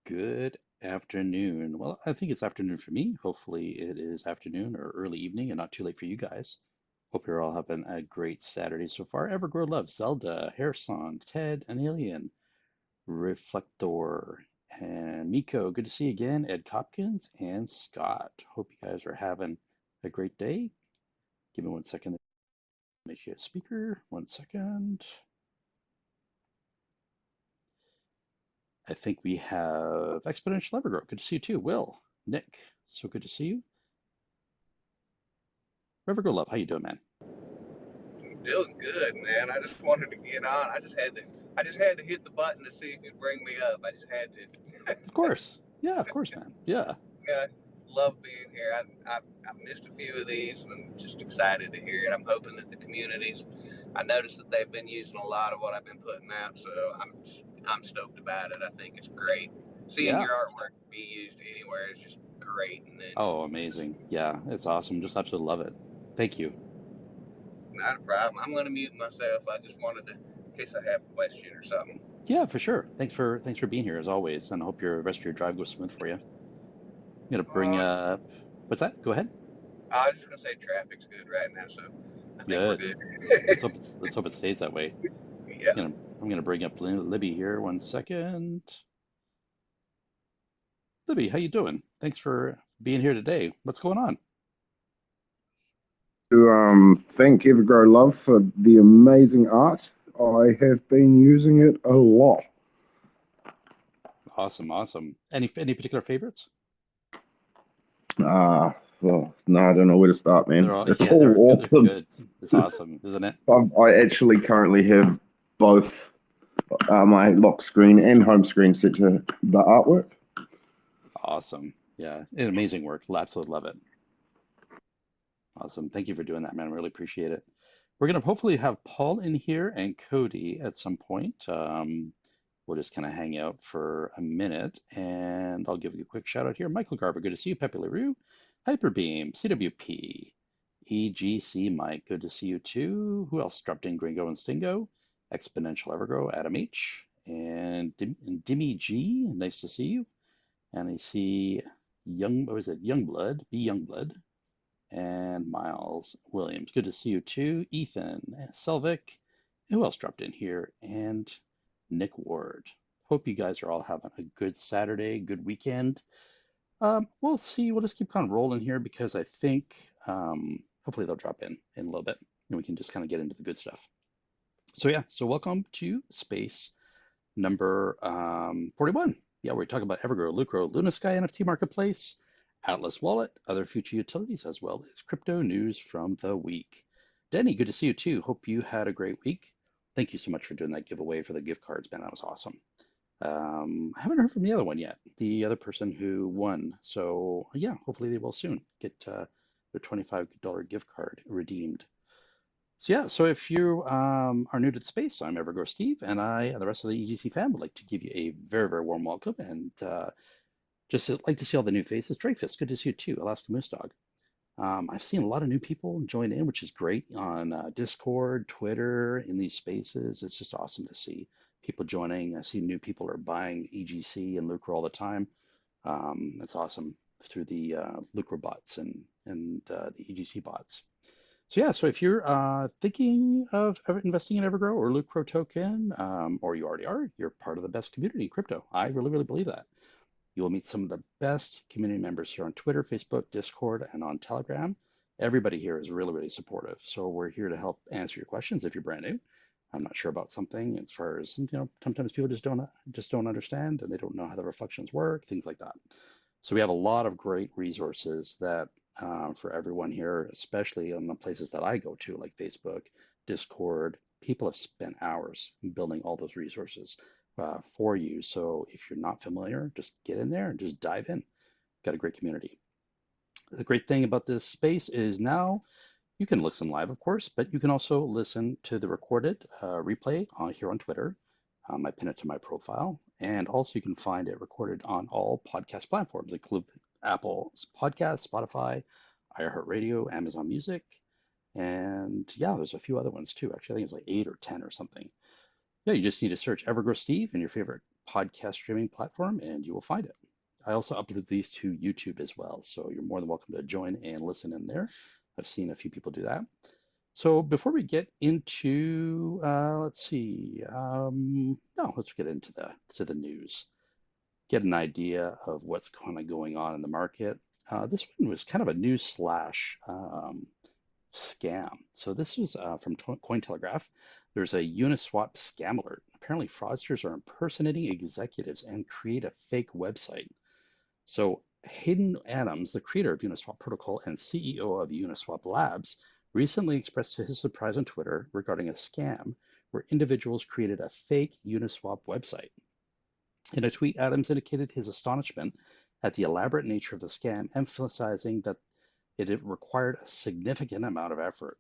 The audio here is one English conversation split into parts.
Good afternoon. Well, I think it's afternoon for me. Hopefully, it is afternoon or early evening and not too late for you guys. Hope you're all having a great Saturday so far. EverGrow Love, Zelda, Hairsong, Ted, and Alien, Reflector, and Miko. Good to see you again. Ed Copkins and Scott. Hope you guys are having a great day. Give me 1 second. Make you a speaker. 1 second. I think we have Exponential EverGrow. Good to see you too. Will, Nick, so good to see you. EverGrow Love, how you doing, man? Doing good, man. I just wanted to get on. I just had to hit the button to see if it'd bring me up. I just had to. Of course. Yeah, of course, man. Yeah. Yeah, love being here. I missed a few of these, and I'm just excited to hear it. I'm hoping that the communities. I noticed that they've been using a lot of what I've been putting out, so I'm stoked about it. I think it's great. Seeing Yeah. your artwork be used anywhere is just great, and then Oh, just amazing. Yeah, it's awesome. Just absolutely love it. Thank you. not a problem. I'm going to mute myself. I just wanted to, in case I have a question or something. Yeah, for sure. Thanks for being here as always, and I hope your rest of your drive goes smooth for you. I'm gonna bring Uh, up what's that? Go ahead. I was just gonna say traffic's good right now, so I think we're Good. good. Let's hope it stays that way. Yeah. I'm gonna bring up Libby here 1 second. Libby, how you doing? Thanks for being here today. What's going on? To thank EverGrow Love for the amazing art. I have been using it a lot. Awesome, awesome. Any particular favorites? Well, no, I don't know where to start, They're man. all It's yeah, they're all good. It's awesome. good. It's awesome, isn't it? I actually currently have both my lock screen and home screen set to the artwork. Awesome. Yeah, and amazing work. Absolutely love it. Awesome. Thank you for doing that, man. Really appreciate it. We're gonna hopefully have Paul in here and Cody at some point. We'll just kind of hang out for a minute, and I'll give you a quick shout out here. Michael Garber, good to see you. Pepe LaRue, Hyperbeam, CWP, EGC Mike, good to see you too. Who else dropped in? Gringo and Stingo, Exponential Evergrow, Adam H, and Dimmy G, nice to see you. And I see what was it? Youngblood, B Youngblood, and Miles Williams. Good to see you too. Ethan, Selvik, who else dropped in here? And Nick Ward. Hope you guys are all having a good Saturday, good weekend. We'll see. We'll just keep kind of rolling here because I think hopefully they'll drop in a little bit and we can just kind of get into the good stuff. So yeah, so welcome to space number 41. Yeah, we're talking about EverGrow, Lucro, LunaSky NFT Marketplace, Atlas Wallet, other future utilities, as well as crypto news from the week. Denny, good to see you too. Hope you had a great week. Thank you so much for doing that giveaway for the gift cards, man. That was awesome. I haven't heard from the other one yet, the other person who won. So yeah, hopefully they will soon get their $25 gift card redeemed. So yeah, so if you are new to the space, I'm EverGrow Steve, and I and the rest of the EGC fam would like to give you a very, very warm welcome and just like to see all the new faces. Dreyfus, good to see you too. Alaska Moose Dog. I've seen a lot of new people join in, which is great on Discord, Twitter, in these spaces. It's just awesome to see people joining. I see new people are buying EGC and Lucro all the time. It's awesome through the Lucro bots and the EGC bots. So yeah, so if you're thinking of investing in EverGrow or Lucro token, or you already are, you're part of the best community in crypto. I really, really believe that. You will meet some of the best community members here on Twitter, Facebook, Discord, and on Telegram. Everybody here is really, really supportive. So we're here to help answer your questions if you're brand new. I'm not sure about something as far as, sometimes people just don't understand and they don't know how the reflections work, things like that. So we have a lot of great resources that for everyone here, especially on the places that I go to, like Facebook, Discord. People have spent hours building all those resources for you. So if you're not familiar, just get in there and just dive in. Got a great community. The great thing about this space is now you can listen live, of course, but you can also listen to the recorded replay here on Twitter. I pin it to my profile. And also you can find it recorded on all podcast platforms, including Apple Podcasts, Spotify, iHeartRadio, Amazon Music. And yeah, there's a few other ones too. Actually, I think it's like 8 or 10 or something. Yeah, you just need to search EverGrow Steve in your favorite podcast streaming platform, and you will find it. I also upload these to YouTube as well, so you're more than welcome to join and listen in there. I've seen a few people do that. So before we get into, let's see, no, let's get into the news. Get an idea of what's kind of going on in the market. This one was kind of a news slash scam. So this was from Cointelegraph. There's a Uniswap scam alert. Apparently, fraudsters are impersonating executives and create a fake website. So Hayden Adams, the creator of Uniswap Protocol and CEO of Uniswap Labs, recently expressed his surprise on Twitter regarding a scam where individuals created a fake Uniswap website. In a tweet, Adams indicated his astonishment at the elaborate nature of the scam, emphasizing that it required a significant amount of effort.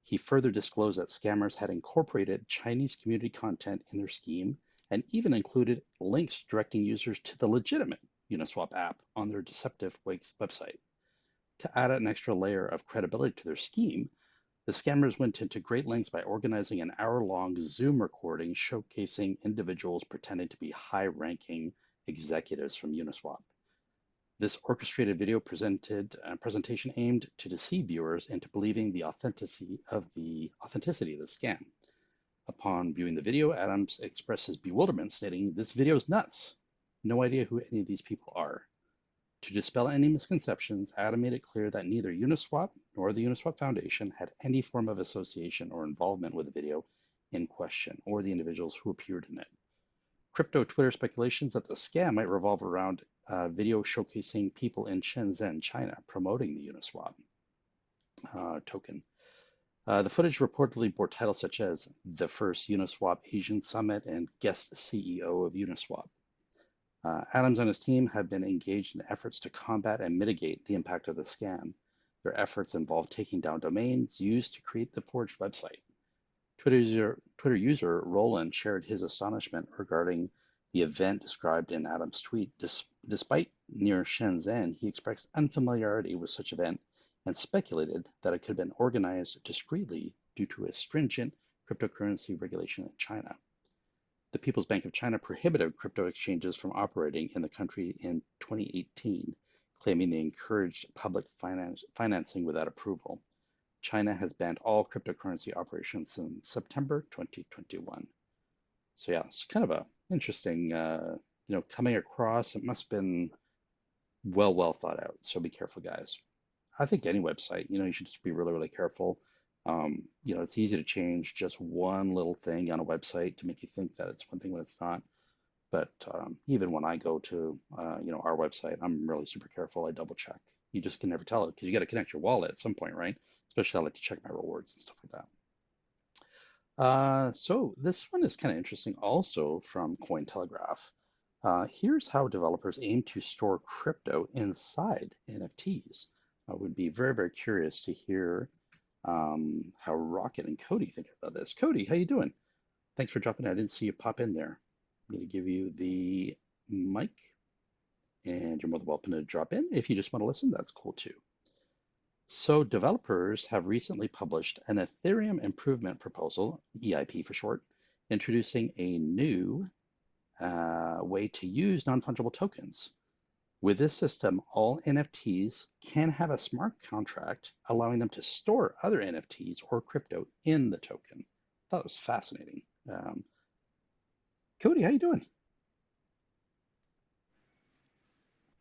He further disclosed that scammers had incorporated Chinese community content in their scheme and even included links directing users to the legitimate Uniswap app on their deceptive website. To add an extra layer of credibility to their scheme, the scammers went into great lengths by organizing an hour-long Zoom recording showcasing individuals pretending to be high-ranking executives from Uniswap. This orchestrated video presentation aimed to deceive viewers into believing the authenticity of the scam. Upon viewing the video, Adams expressed his bewilderment, stating, "This video is nuts. No idea who any of these people are." To dispel any misconceptions, Adam made it clear that neither Uniswap nor the Uniswap Foundation had any form of association or involvement with the video in question or the individuals who appeared in it. Crypto Twitter speculations that the scam might revolve around video showcasing people in Shenzhen, China, promoting the Uniswap token. The footage reportedly bore titles such as "The First Uniswap Asian Summit" and "Guest CEO of Uniswap." Adams and his team have been engaged in efforts to combat and mitigate the impact of the scam. Their efforts involve taking down domains used to create the forged website. Twitter user Roland shared his astonishment regarding the event described in Adams' tweet. Despite near Shenzhen, he expressed unfamiliarity with such event and speculated that it could have been organized discreetly due to a stringent cryptocurrency regulation in China. The People's Bank of China prohibited crypto exchanges from operating in the country in 2018, claiming they encouraged public financing without approval. China has banned all cryptocurrency operations since September 2021. So yeah, it's kind of a interesting, coming across. It must have been well thought out. So be careful, guys. I think any website, you should just be really careful. It's easy to change just one little thing on a website to make you think that it's one thing when it's not. But even when I go to, our website, I'm really super careful. I double check. You just can never tell it because you got to connect your wallet at some point, right? Especially I like to check my rewards and stuff like that. So this one is kind of interesting also from Cointelegraph. Here's how developers aim to store crypto inside NFTs. I would be very curious to hear how Rocket and Cody think about this. Cody, how you doing? Thanks for dropping in. I didn't see you pop in there. I'm going to give you the mic, and you're more than welcome to drop in. If you just want to listen, that's cool too. So developers have recently published an Ethereum Improvement Proposal, EIP for short, introducing a new way to use non-fungible tokens. With this system, all NFTs can have a smart contract, allowing them to store other NFTs or crypto in the token. I thought it was fascinating. Cody, how you doing?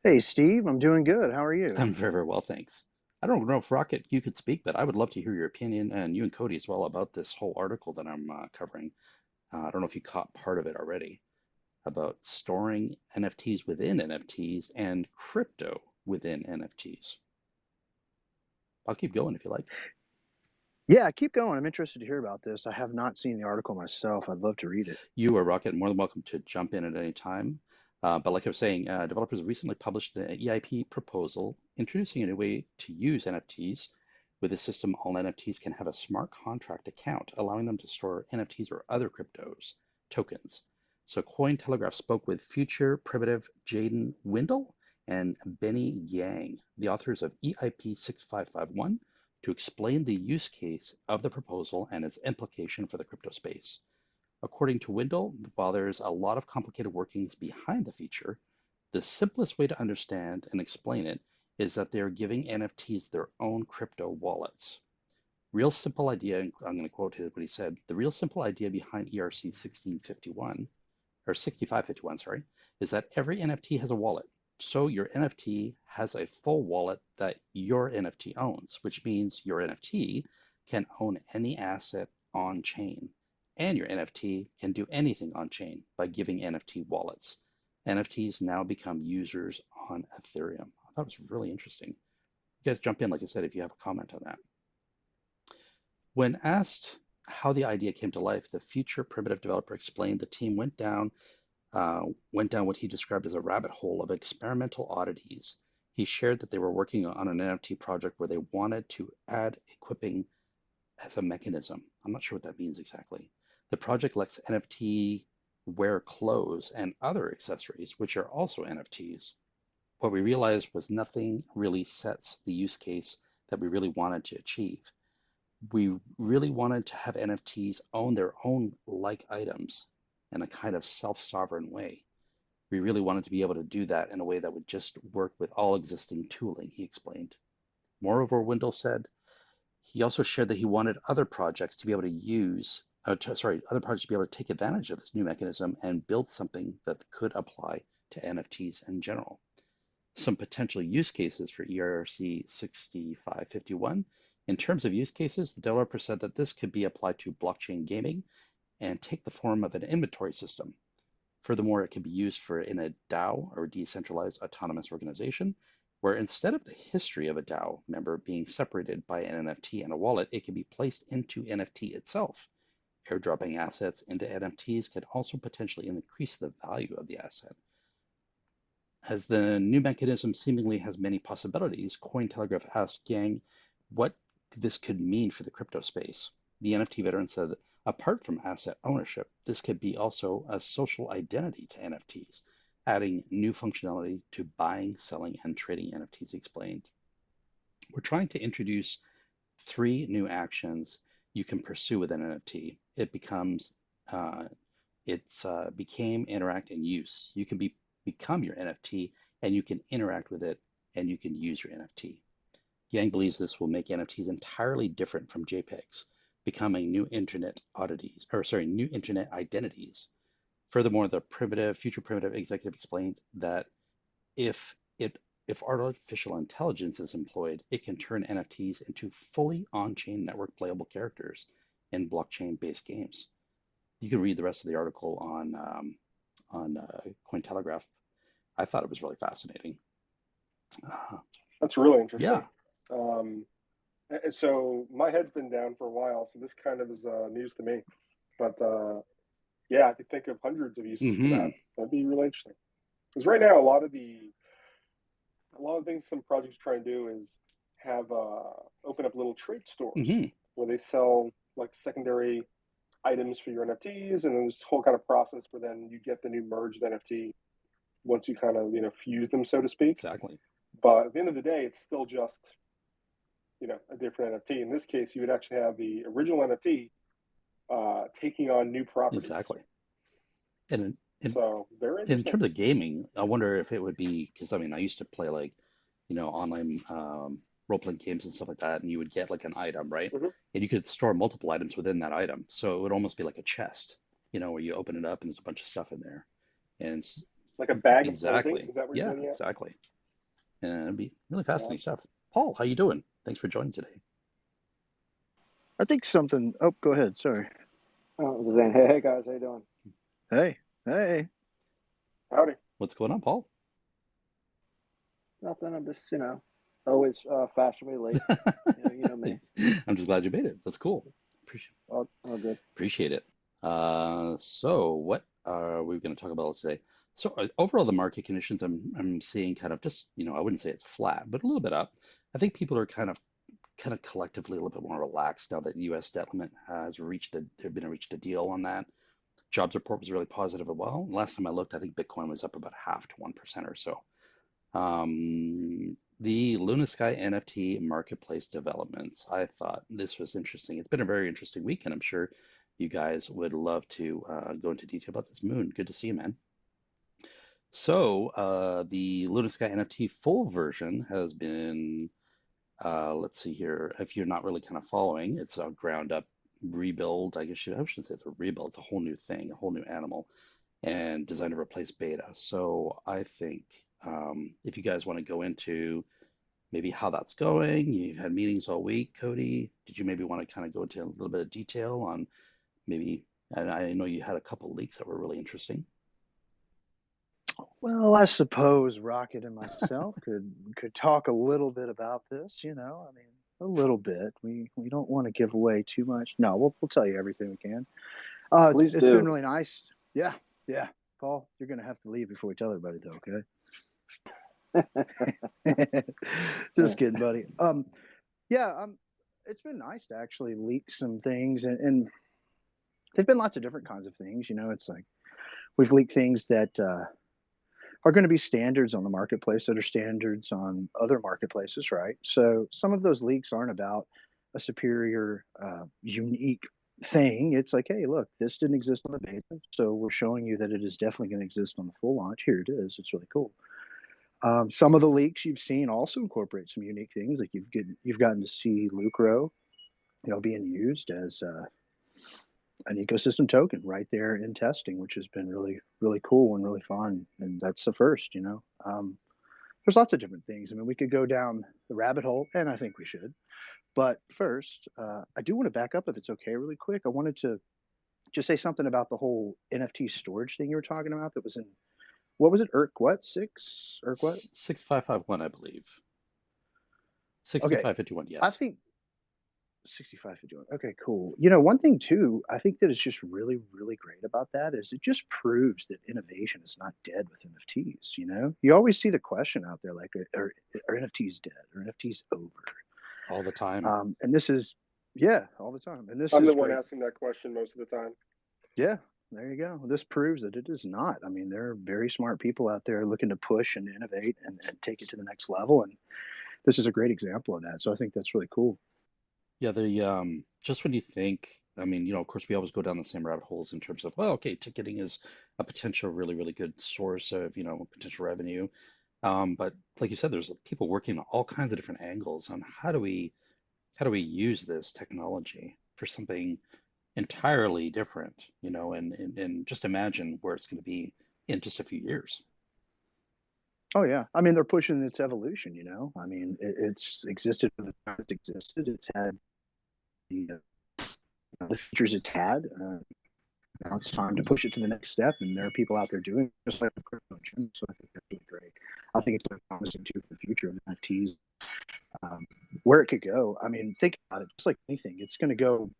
Hey, Steve, I'm doing good. How are you? I'm very well, thanks. I don't know if Rocket, you could speak, but I would love to hear your opinion, and you and Cody as well, about this whole article that I'm covering. I don't know if you caught part of it already, about storing NFTs within NFTs and crypto within NFTs. I'll keep going if you like. Yeah, keep going. I'm interested to hear about this. I have not seen the article myself. I'd love to read it. You or Rocket, more than welcome to jump in at any time. But like I was saying, developers have recently published an EIP proposal introducing a new way to use NFTs. With this system, all NFTs can have a smart contract account, allowing them to store NFTs or other cryptos, tokens. So Cointelegraph spoke with future primitive Jaden Windle and Benny Yang, the authors of EIP 6551, to explain the use case of the proposal and its implication for the crypto space. According to Wendell, while there's a lot of complicated workings behind the feature, the simplest way to understand and explain it is that they're giving NFTs their own crypto wallets. Real simple idea, and I'm going to quote what he said, the real simple idea behind ERC 1651, or 6551, sorry, is that every NFT has a wallet. So your NFT has a full wallet that your NFT owns, which means your NFT can own any asset on chain. And your NFT can do anything on chain by giving NFT wallets. NFTs now become users on Ethereum. I thought it was really interesting. You guys jump in, like I said, if you have a comment on that. When asked how the idea came to life, the future primitive developer explained the team went down what he described as a rabbit hole of experimental oddities. He shared that they were working on an NFT project where they wanted to add equipping as a mechanism. I'm not sure what that means exactly. The project lets NFT wear clothes and other accessories, which are also NFTs. What we realized was nothing really sets the use case that we really wanted to achieve. We really wanted to have NFTs own their own like items in a kind of self-sovereign way. We really wanted to be able to do that in a way that would just work with all existing tooling, he explained. Moreover, Wendell said, he also shared that he wanted other projects to be able to use, other projects to be able to take advantage of this new mechanism and build something that could apply to NFTs in general. Some potential use cases for ERC 6551. In terms of use cases, the developer said that this could be applied to blockchain gaming and take the form of an inventory system. Furthermore, it can be used in a DAO, or decentralized autonomous organization, where instead of the history of a DAO member being separated by an NFT and a wallet, it can be placed into NFT itself. Airdropping assets into NFTs can also potentially increase the value of the asset. As the new mechanism seemingly has many possibilities, Cointelegraph asked Yang what this could mean for the crypto space. The NFT veteran said that apart from asset ownership, this could be also a social identity to NFTs, adding new functionality to buying, selling, and trading NFTs, he explained. We're trying to introduce 3 new actions you can pursue with an NFT. It becomes, became, interact, and use. You can become your NFT, and you can interact with it, and you can use your NFT. Yang believes this will make NFTs entirely different from JPEGs, becoming new internet identities. Furthermore, the future primitive executive explained that if artificial intelligence is employed, it can turn NFTs into fully on-chain network playable characters in blockchain-based games. You can read the rest of the article on Cointelegraph. I thought it was really fascinating. That's really interesting. Yeah. And so my head's been down for a while, so this kind of is news to me. But yeah, I could think of hundreds of uses for that. That'd be really interesting. Because right now, a lot of things some projects try and do is have open up little trade stores where they sell like secondary items for your NFTs, and then this whole kind of process where then you get the new merged NFT once you kind of fuse them, so to speak. Exactly. But at the end of the day, it's still just a different NFT. In this case, you would actually have the original NFT taking on new properties. Exactly. And so very interesting. In terms of gaming, I wonder if it would be, because I mean, I used to play like, online role-playing games and stuff like that, and you would get like an item, right? And you could store multiple items within that item. So it would almost be like a chest, where you open it up and there's a bunch of stuff in there. And it's like a bag of exactly. clothing? Is that what you're getting at? Exactly. And it'd be really fascinating stuff. Paul, how you doing? Thanks for joining today. I think something. Oh, go ahead. Sorry. I was saying, hey guys, how you doing? Hey. Howdy. What's going on, Paul? Nothing. I'm just, always fashionably late. you know me. I'm just glad you made it. That's cool. Appreciate it. All good. Appreciate it. So what are we going to talk about today? So overall, the market conditions I'm seeing kind of just, I wouldn't say it's flat, but a little bit up. I think people are kind of collectively a little bit more relaxed now that U.S. debt limit has reached a deal on that. Jobs report was really positive as well. Last time I looked, I think Bitcoin was up about half to 1% or so. The LunaSky NFT marketplace developments. I thought this was interesting. It's been a very interesting week, and I'm sure you guys would love to go into detail about this. Moon, good to see you, man. So the LunaSky NFT full version has been, let's see here, if you're not really kind of following, it's a ground up rebuild. I shouldn't say it's a rebuild, it's a whole new thing, a whole new animal, and designed to replace beta. So I think if you guys want to go into maybe how that's going, you had meetings all week, Cody. Did you maybe want to kind of go into a little bit of detail on maybe, and I know you had a couple leaks that were really interesting. Well, I suppose Rocket and myself could talk a little bit about this. I mean, a little bit. We don't want to give away too much. No, we'll tell you everything we can. Please It's do. been really nice. Yeah. Paul, you're gonna have to leave before we tell everybody, though. Okay. Just kidding, buddy. Yeah. It's been nice to actually leak some things, and there've been lots of different kinds of things. It's like we've leaked things that are going to be standards on the marketplace that are standards on other marketplaces, right? So some of those leaks aren't about a superior, unique thing. It's like, hey, look, this didn't exist on the beta, so we're showing you that it is definitely going to exist on the full launch. Here it is. It's really cool. Some of the leaks you've seen also incorporate some unique things, like you've gotten to see Lucro, being used as an ecosystem token right there in testing, which has been really, really cool and really fun. And that's the first. There's lots of different things. I mean, we could go down the rabbit hole, and I think we should. But first, I do want to back up, if it's okay, really quick. I wanted to just say something about the whole NFT storage thing you were talking about. That was in, what was it? What? 6551, I believe. Okay. 6551, yes. I think 6551. Okay, cool. One thing too, I think that is just really, really great about that is it just proves that innovation is not dead with NFTs. You always see the question out there, like, are NFTs dead? Are NFTs over? All the time. And this is, yeah, all the time. And this I'm is the one great. asking that question most of the time. Yeah, there you go. This proves that it is not. I mean, there are very smart people out there looking to push and innovate and take it to the next level. And this is a great example of that. So I think that's really cool. Yeah, just when you think, I mean, of course, we always go down the same rabbit holes in terms of, well, okay, ticketing is a potential really, really good source of, potential revenue. But like you said, there's people working on all kinds of different angles on how do we use this technology for something entirely different, and just imagine where it's going to be in just a few years. Oh yeah, I mean they're pushing its evolution. I mean it's existed for the time it's existed. It's had the features it's had. Now it's time to push it to the next step, and there are people out there doing it, just like the crypto gym. So I think that's really great. I think it's really promising too for the future of NFTs, where it could go. I mean, think about it. Just like anything, it's going to go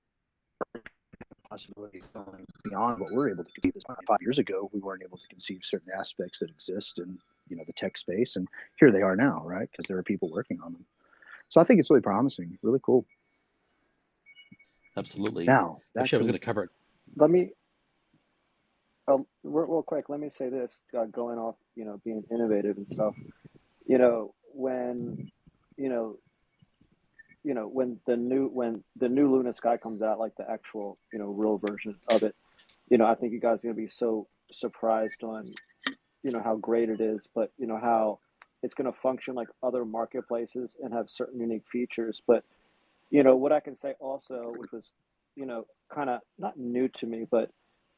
possibilities going beyond what we're able to conceive. 5 years ago, we weren't able to conceive certain aspects that exist in the tech space, and here they are now, right? Because there are people working on them. So I think it's really promising, really cool. Absolutely. Now, actually, I was going to cover it. Let me, real quick, let me say this, going off, being innovative and stuff. When the new LunaSky comes out, like the actual, real version of it, I think you guys are going to be so surprised on, how great it is, but, how it's going to function like other marketplaces and have certain unique features. But, what I can say also, which was, kind of not new to me, but,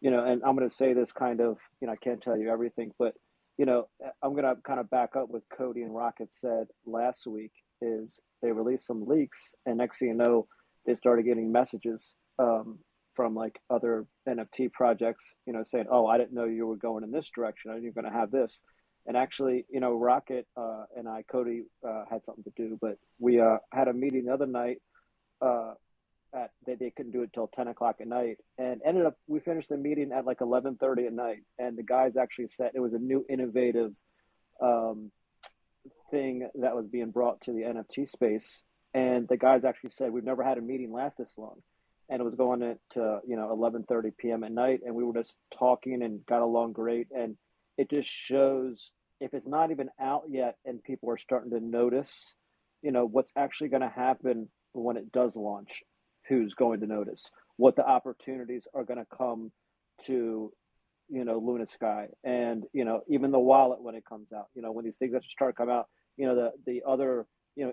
and I'm going to say this kind of, I can't tell you everything, but, I'm going to kind of back up what Cody and Rocket said last week is they released some leaks, and next thing you know, they started getting messages from like other NFT projects, saying, "Oh, I didn't know you were going in this direction. I knew you were going to have this." And actually, Rocket and Cody, had something to do, but we had a meeting the other night. They couldn't do it till 10 o'clock at night, and we finished the meeting at like 11:30 at night. And the guys actually said it was a new innovative thing that was being brought to the NFT space. And the guys actually said, we've never had a meeting last this long. And it was going to 11:30 p.m. at night, and we were just talking and got along great. And it just shows, if it's not even out yet and people are starting to notice, what's actually going to happen when it does launch. who's going to notice, what the opportunities are going to come to, LunaSky, and, even the wallet when it comes out, when these things that start to come out, the other,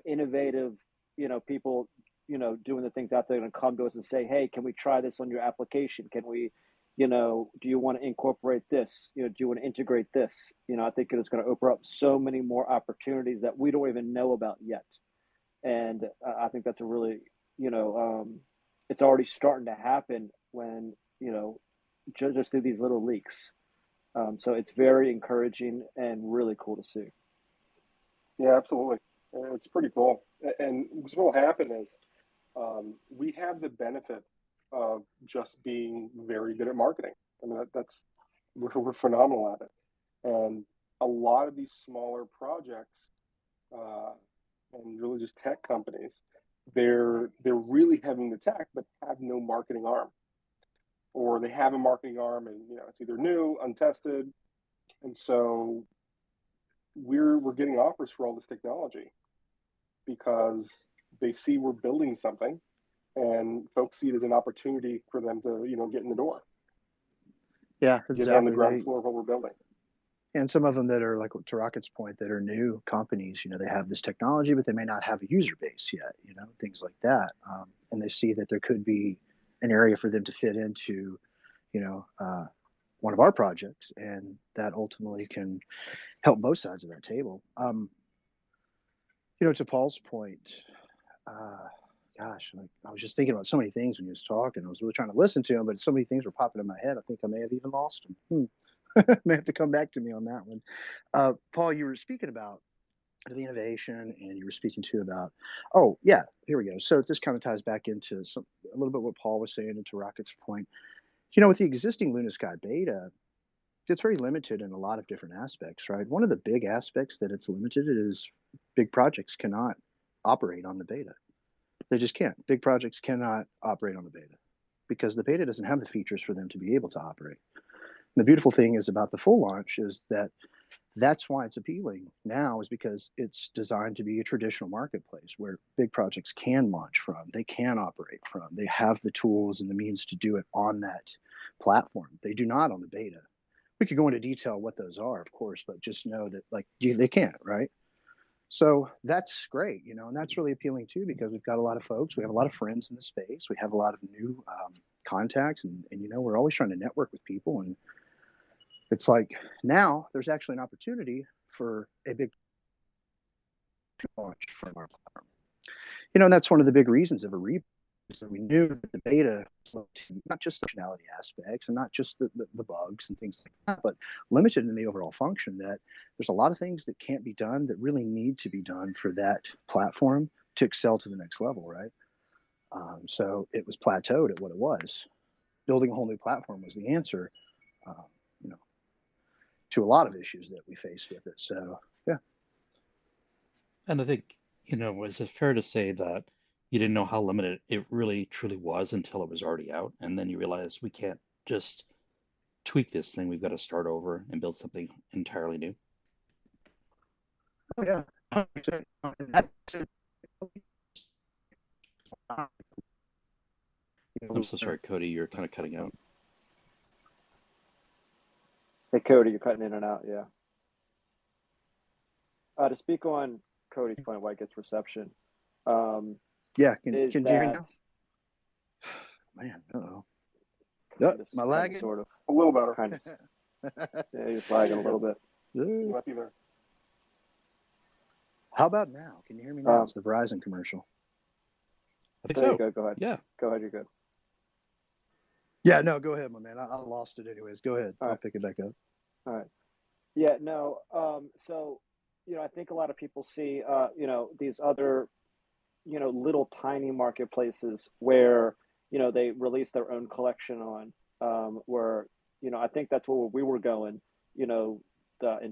innovative, people, doing the things out there going to come to us and say, hey, can we try this on your application? Can we, do you want to incorporate this? Do you want to integrate this? I think it's going to open up so many more opportunities that we don't even know about yet. And I think that's a really, it's already starting to happen when, just through these little leaks. So it's very encouraging and really cool to see. Yeah, absolutely. It's pretty cool. And what will happen is we have the benefit of just being very good at marketing. I mean, we're phenomenal at it. And a lot of these smaller projects and really just tech companies, they're really having the tech but have no marketing arm, or they have a marketing arm and it's either new, untested, and so we're getting offers for all this technology because they see we're building something, and folks see it as an opportunity for them to get in the door. Yeah, exactly. Get on the ground floor of what we're building. And some of them that are, like to Rocket's point, that are new companies, they have this technology, but they may not have a user base yet, things like that. And they see that there could be an area for them to fit into, one of our projects, and that ultimately can help both sides of that table. To Paul's point, gosh, I was just thinking about so many things when he was talking. I was really trying to listen to him, but so many things were popping in my head. I think I may have even lost him. May have to come back to me on that one. Paul, you were speaking about the innovation, and you were speaking too about, oh yeah, here we go. So this kind of ties back into a little bit what Paul was saying, into Rocket's point. With the existing LunaSky beta, it's very limited in a lot of different aspects, right? One of the big aspects that it's limited is big projects cannot operate on the beta. They just can't. Big projects cannot operate on the beta because the beta doesn't have the features for them to be able to operate. And the beautiful thing is about the full launch is that's why it's appealing now, is because it's designed to be a traditional marketplace where big projects can launch from, they can operate from, they have the tools and the means to do it on that platform. They do not on the beta. We could go into detail what those are, of course, but just know that they can't, right? So that's great, and that's really appealing too, because we've got a lot of folks, we have a lot of friends in the space, we have a lot of new contacts, and we're always trying to network with people, and it's like now there's actually an opportunity for a big launch from our platform. And that's one of the big reasons of a rebrand, is that we knew that the beta was not just the functionality aspects and not just the bugs and things like that, but limited in the overall function, that there's a lot of things that can't be done that really need to be done for that platform to excel to the next level, right? So it was plateaued at what it was. Building a whole new platform was the answer, to a lot of issues that we face with it. So, yeah. And I think, is it fair to say that you didn't know how limited it really truly was until it was already out, and then you realize we can't just tweak this thing, we've got to start over and build something entirely new? Oh, yeah. I'm so sorry, Cody, you're kind of cutting out. Hey, Cody, you're cutting in and out, yeah. To speak on Cody's point, why it gets reception. Yeah, can you hear me now? Man, uh-oh. Yep, am I lagging? Sort of. A little better. Kind of. Yeah, he's lagging a little bit. You might be there. How about now? Can you hear me now? It's the Verizon commercial. I think there so. You go. Go ahead. Yeah. Go ahead, you're good. Yeah, no, go ahead, my man. I lost it anyways. Go ahead. I'll pick it back up. All right. Yeah, no. So, I think a lot of people see, these other, little tiny marketplaces where, they release their own collection on, where, I think that's where we were going, in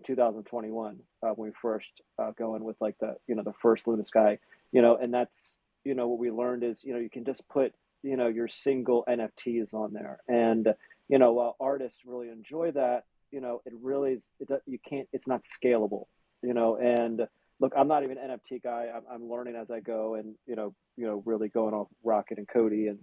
2021, when we first going with the first LunaSky, and that's, what we learned is, you can just put, your single NFTs on there. And, while artists really enjoy that, it really is, it's not scalable, and, look, I'm not even an NFT guy. I'm learning as I go, and really going off Rocket and Cody, and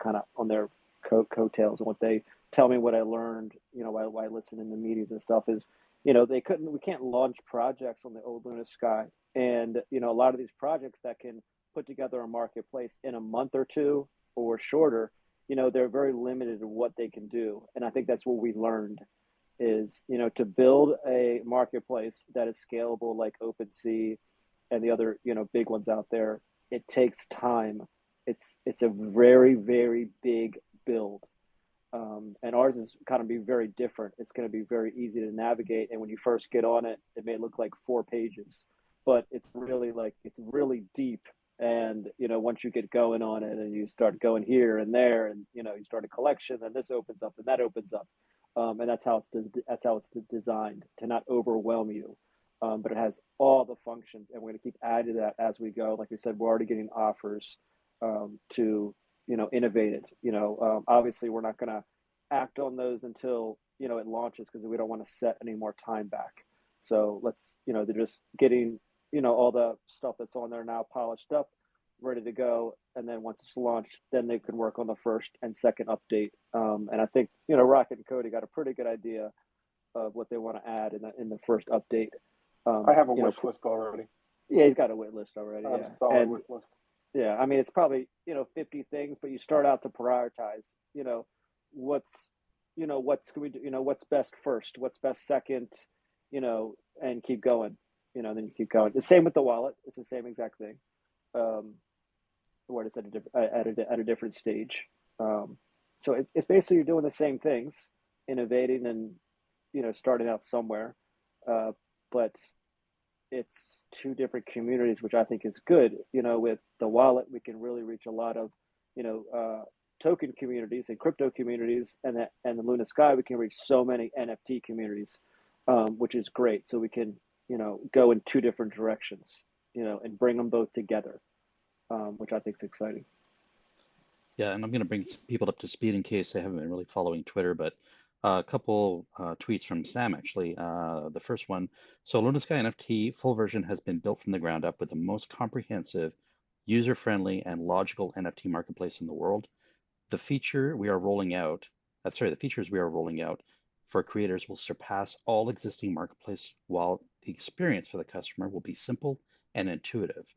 kind of on their coattails, and what they tell me, what I learned, while I listen in the meetings and stuff is, we can't launch projects on the old LunaSky, and a lot of these projects that can put together a marketplace in a month or two or shorter, they're very limited in what they can do, and I think that's what we learned is, to build a marketplace that is scalable like OpenSea and the other, big ones out there. It takes time. It's a very, very big build. And ours is kind of be very different. It's going to be very easy to navigate. And when you first get on it, it may look like 4 pages, but it's really deep. And, once you get going on it and you start going here and there, and, you start a collection, and this opens up and that opens up. And that's how it's designed to not overwhelm you, but it has all the functions, and we're going to keep adding to that as we go. Like we said, we're already getting offers to innovate it. Obviously, we're not going to act on those until it launches, because we don't want to set any more time back. So let's they're just getting all the stuff that's on there now polished up, ready to go, and then once it's launched, then they can work on the first and second update. And I think Rocket and Cody got a pretty good idea of what they want to add in the first update. I have a wish list already. Yeah, he's got a wish list already. I have a solid wish list. Yeah, I mean, it's probably 50 things, but you start out to prioritize. What's can we do? What's best first? What's best second? And keep going. Then you keep going. The same with the wallet. It's the same exact thing. Where it's at a different stage. So it's basically you're doing the same things, innovating and starting out somewhere, but it's 2 different communities, which I think is good. With the wallet, we can really reach a lot of token communities and crypto communities, and the LunaSky, we can reach so many NFT communities, which is great. So we can go in 2 different directions, and bring them both together. Which I think is exciting. Yeah, and I'm going to bring some people up to speed in case they haven't been really following Twitter, but a couple tweets from Sam, actually. The first one, so LunaSky NFT full version has been built from the ground up with the most comprehensive, user-friendly, and logical NFT marketplace in the world. The features we are rolling out for creators will surpass all existing marketplace, while the experience for the customer will be simple and intuitive.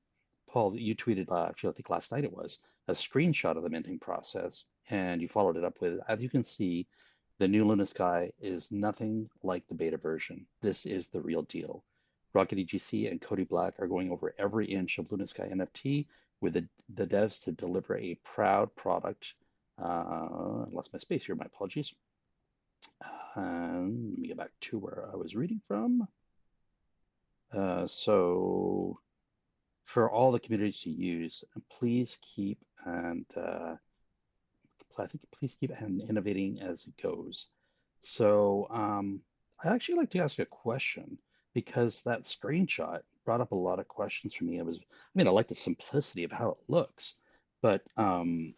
Paul, you tweeted, actually, I think last night it was, a screenshot of the minting process, and you followed it up with, as you can see, the new LunaSky is nothing like the beta version. This is the real deal. Rocket EGC and Cody Black are going over every inch of LunaSky NFT with the devs to deliver a proud product. I lost my space here, my apologies. Let me get back to where I was reading from. So for all the communities to use, please keep innovating as it goes. So I actually like to ask a question, because that screenshot brought up a lot of questions for me. I like the simplicity of how it looks, but can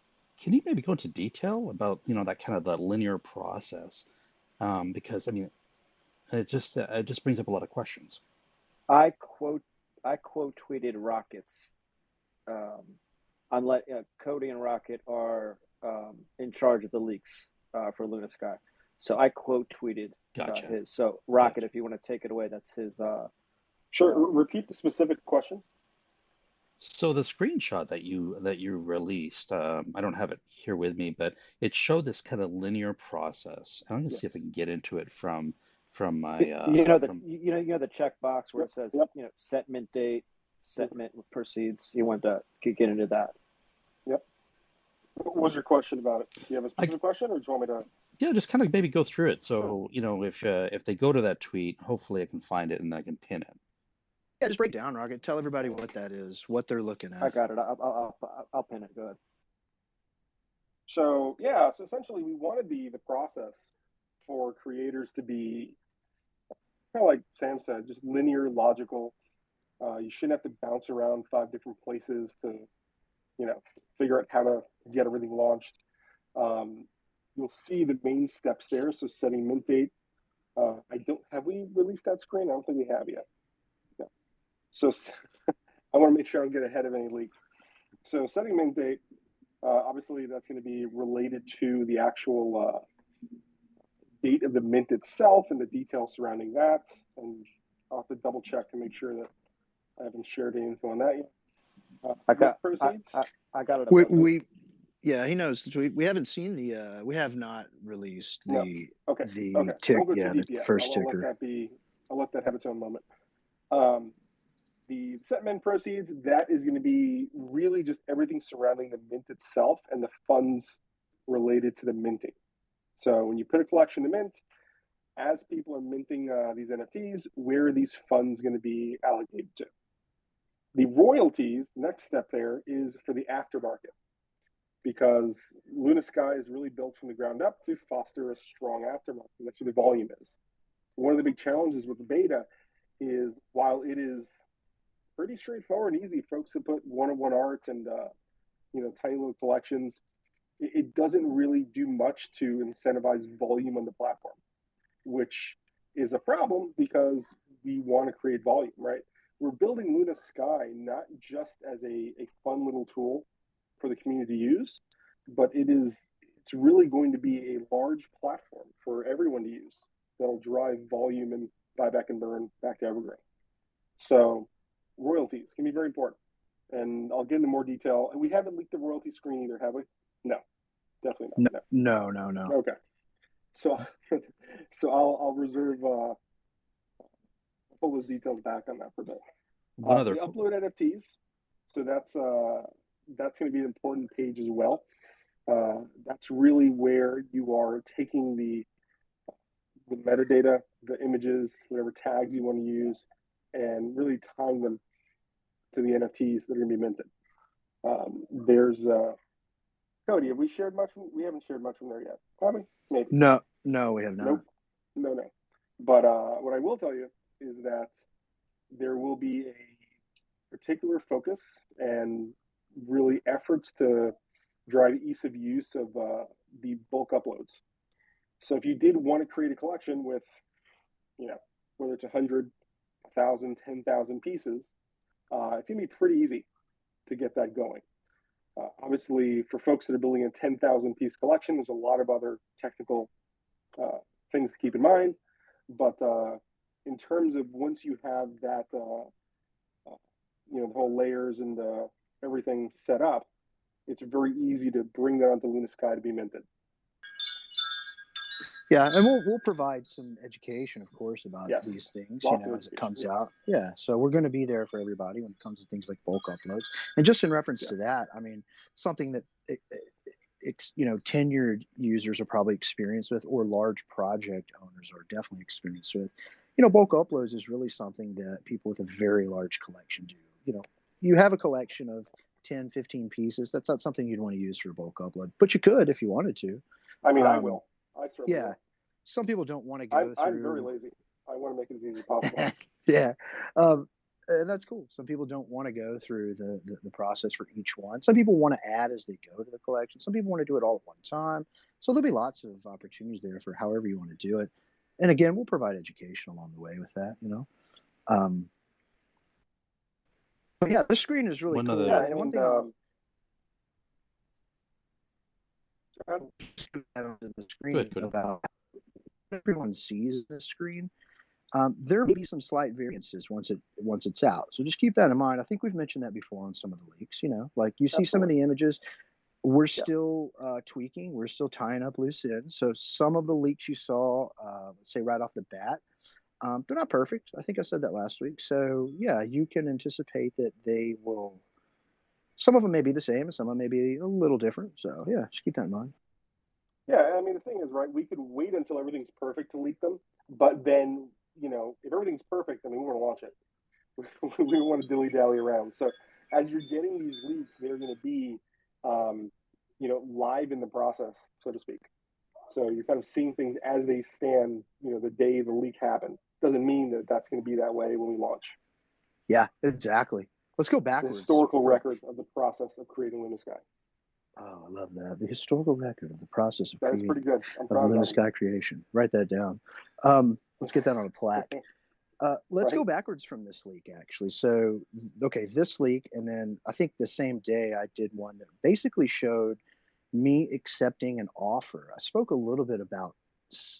you maybe go into detail about that kind of the linear process? Because it just brings up a lot of questions. I quote tweeted Rockets. Unless Cody and Rocket are in charge of the leaks for LunaSky, so I quote tweeted his. So Rocket, if you want to take it away, that's his. Sure. Repeat the specific question. So the screenshot that you released, I don't have it here with me, but it showed this kind of linear process. I'm going to see if I can get into it from my. The checkbox where it says set mint date, set mint proceeds. You want to get into that. Yep. What was your question about it? Do you have a specific question, or do you want me to? Yeah, just kind of maybe go through it. So if they go to that tweet, hopefully I can find it and I can pin it. Yeah, just break down, Rocket. Tell everybody what that is, what they're looking at. I got it. I'll pin it. Go ahead. So essentially we wanted the process for creators to be kind of like Sam said, just linear, logical. You shouldn't have to bounce around 5 different places to, figure out how to get everything launched. You'll see the main steps there. So setting mint date. Have we released that screen? I don't think we have yet. So I want to make sure I don't get ahead of any leaks. So setting mint date, obviously that's going to be related to the actual date of the mint itself and the details surrounding that. And I'll have to double check to make sure that I haven't shared any info on that yet. I got proceeds. I got it. We yeah, he knows. We haven't seen the we have not released No. the Okay. the Okay. tick. Won't go Yeah, too the deep yet. first I'll let ticker. that be. I'll let that have its own moment. The set mint proceeds, that is going to be really just everything surrounding the mint itself and the funds related to the minting. So when you put a collection to mint, as people are minting these NFTs, where are these funds going to be allocated to? The royalties, next step there, is for the aftermarket, because LunaSky is really built from the ground up to foster a strong aftermarket. That's where the volume is. One of the big challenges with the beta is, while it is pretty straightforward and easy, folks that put one-on-one art and tiny little collections, it doesn't really do much to incentivize volume on the platform, which is a problem because we want to create volume, right? We're building LunaSky not just as a fun little tool for the community to use, but it's really going to be a large platform for everyone to use that'll drive volume and buyback and burn back to EverGrow. So royalties can be very important, and I'll get into more detail. And we haven't leaked the royalty screen either, have we? No, definitely not. No. Okay, so I'll reserve. Pull those details back on that for a bit. One other the upload NFTs, so that's going to be an important page as well. That's really where you are taking the metadata, the images, whatever tags you want to use, and really tying them to the NFTs that are going to be minted. There's Cody. Have we shared much? We haven't shared much from there yet. Have we? Maybe. No, we have not. Nope. No. But what I will tell you is that there will be a particular focus and really efforts to drive ease of use of the bulk uploads. So if you did want to create a collection with, whether it's 100, 1,000, 10,000 pieces, it's going to be pretty easy to get that going. Obviously, for folks that are building a 10,000 piece collection, there's a lot of other technical things to keep in mind. But in terms of once you have that, the whole layers and everything set up, it's very easy to bring that onto LunaSky to be minted. Yeah, and we'll provide some education, of course, about Yes, these things, lots as it comes out. Yeah, so we're going to be there for everybody when it comes to things like bulk uploads. And just in reference to that, I mean, something that tenured users are probably experienced with, or large project owners are definitely experienced with. Bulk uploads is really something that people with a very large collection do. You have a collection of 10, 15 pieces. That's not something you'd want to use for a bulk upload, but you could if you wanted to. I mean, I will. I certainly will. Some people don't want to go through. I'm very lazy. I want to make it as easy as possible. Yeah. And that's cool. Some people don't want to go through the process for each one. Some people want to add as they go to the collection. Some people want to do it all at one time. So there'll be lots of opportunities there for however you want to do it. And again, we'll provide education along the way with that, But yeah, the screen is really cool. Other... And one thing on the screen about everyone sees the screen. There may be some slight variances once it's out. So just keep that in mind. I think we've mentioned that before on some of the leaks. Like you see some of the images, we're still tweaking. We're still tying up loose ends. So some of the leaks you saw, let's say right off the bat, they're not perfect. I think I said that last week. So yeah, you can anticipate that they will. Some of them may be the same, and some of them may be a little different. So yeah, just keep that in mind. Yeah, I mean, the thing is, right, we could wait until everything's perfect to leak them, but then, if everything's perfect, then we want to launch it. We want to dilly-dally around. So as you're getting these leaks, they're going to be, live in the process, so to speak. So you're kind of seeing things as they stand, the day the leak happened. Doesn't mean that that's going to be that way when we launch. Yeah, exactly. Let's go backwards. The historical record of the process of creating LunaSky. Oh, I love that. The historical record of the process of creating. That's pretty good. Of LunaSky creation. Write that down. Let's get that on a plaque. Let's Right. go backwards from this leak, actually. So, okay, this leak, and then I think the same day I did one that basically showed me accepting an offer. I spoke a little bit about,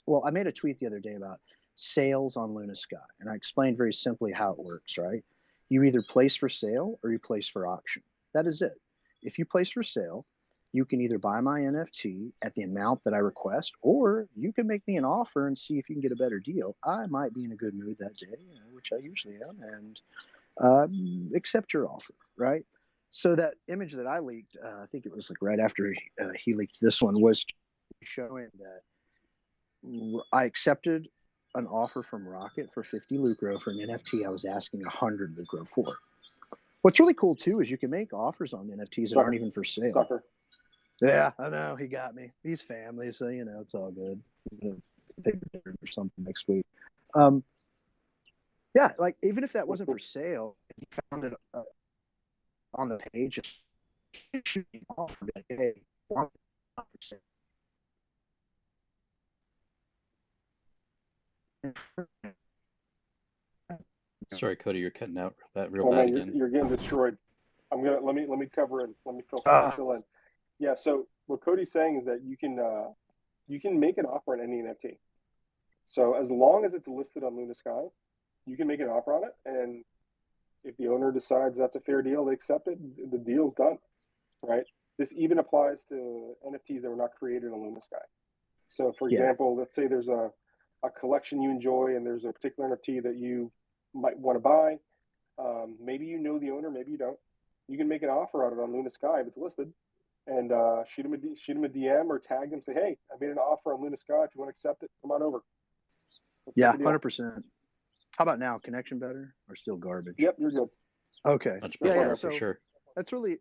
well, I made a tweet the other day about sales on LunaSky, and I explained very simply how it works, right? You either place for sale or you place for auction. That is it. If you place for sale, you can either buy my NFT at the amount that I request, or you can make me an offer and see if you can get a better deal. I might be in a good mood that day, which I usually am, and accept your offer, right? So that image that I leaked, I think it was like right after he leaked this one, was showing that I accepted an offer from Rocket for 50 Lucro for an NFT I was asking 100 Lucro for. What's really cool too is you can make offers on NFTs that aren't even for sale. Sucker. Yeah, I know, he got me. He's family, so it's all good. Or something next week. Yeah, like even if that wasn't for sale, he found it on the page. It should be offered like, hey, want it for sale. Sorry, Cody, you're cutting out real Oh bad man, again. you're getting destroyed. Let me cover in. Let me fill in. Yeah. So what Cody's saying is that you can make an offer on any NFT. So as long as it's listed on LunaSky, you can make an offer on it, and if the owner decides that's a fair deal, they accept it. The deal's done, right? This even applies to NFTs that were not created on LunaSky. So, for example, let's say there's a collection you enjoy, and there's a particular NFT that you might want to buy. Maybe you know the owner, maybe you don't. You can make an offer on it on LunaSky if it's listed, and shoot him a DM or tag him. Say, hey, I made an offer on LunaSky. If you want to accept it, come on over. Yeah, 100%. How about now? Connection better or still garbage? Yep, you're good. Okay. Much better, Yeah. for So sure. that's really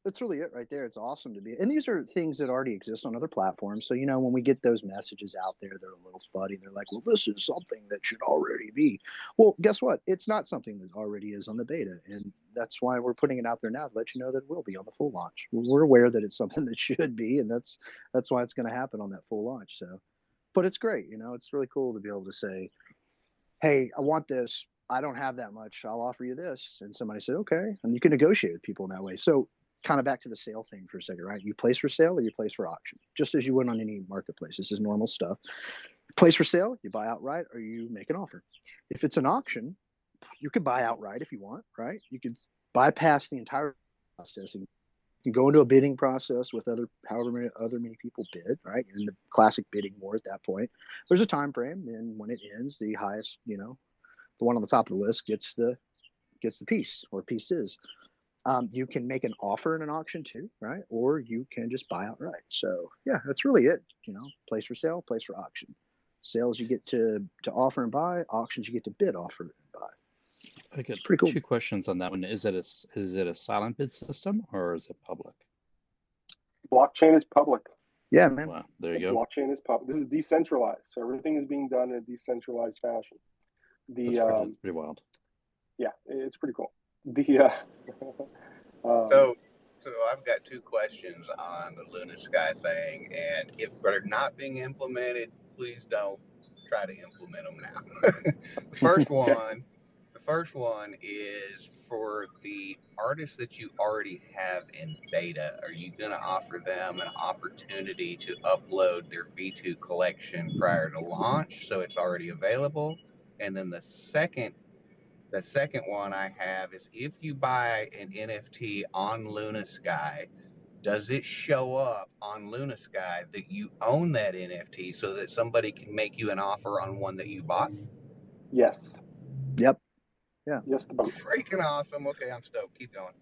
it right there. It's awesome to be. And these are things that already exist on other platforms. So, when we get those messages out there, they're a little fuddy. They're like, well, this is something that should already be. Well, guess what? It's not something that already is on the beta. And that's why we're putting it out there now to let you know that it will be on the full launch. We're aware that it's something that should be, and that's why it's going to happen on that full launch. So, but it's great. It's really cool to be able to say, hey, I want this. I don't have that much. I'll offer you this. And somebody said, okay. And you can negotiate with people in that way. So kind of back to the sale thing for a second, right? You place for sale or you place for auction, just as you would on any marketplace. This is normal stuff. Place for sale, you buy outright or you make an offer. If it's an auction, you could buy outright if you want, right? You could bypass the entire process and you can go into a bidding process with however many people bid, right? You're in the classic bidding war at that point. There's a time frame. Then when it ends, the highest, the one on the top of the list gets the piece or pieces. You can make an offer in an auction too, right? Or you can just buy outright. So yeah, that's really it. Place for sale, place for auction. Sales you get to offer and buy. Auctions you get to bid, offer, and buy. I got pretty cool. 2 questions on that one. Is it a silent bid system or is it public? Blockchain is public. Yeah, man. Wow, there you go. Blockchain is public. This is decentralized, so everything is being done in a decentralized fashion. That's pretty wild. Yeah, it's pretty cool. So I've got 2 questions on the LunaSky thing, and if they're not being implemented, please don't try to implement them now. The first one is for the artists that you already have in beta. Are you going to offer them an opportunity to upload their V2 collection prior to launch, so it's already available? And then the second one I have is, if you buy an NFT on LunaSky, does it show up on LunaSky that you own that NFT so that somebody can make you an offer on one that you bought? Yes. Yep. Yeah. Yes to both. Freaking awesome. Okay, I'm stoked. Keep going.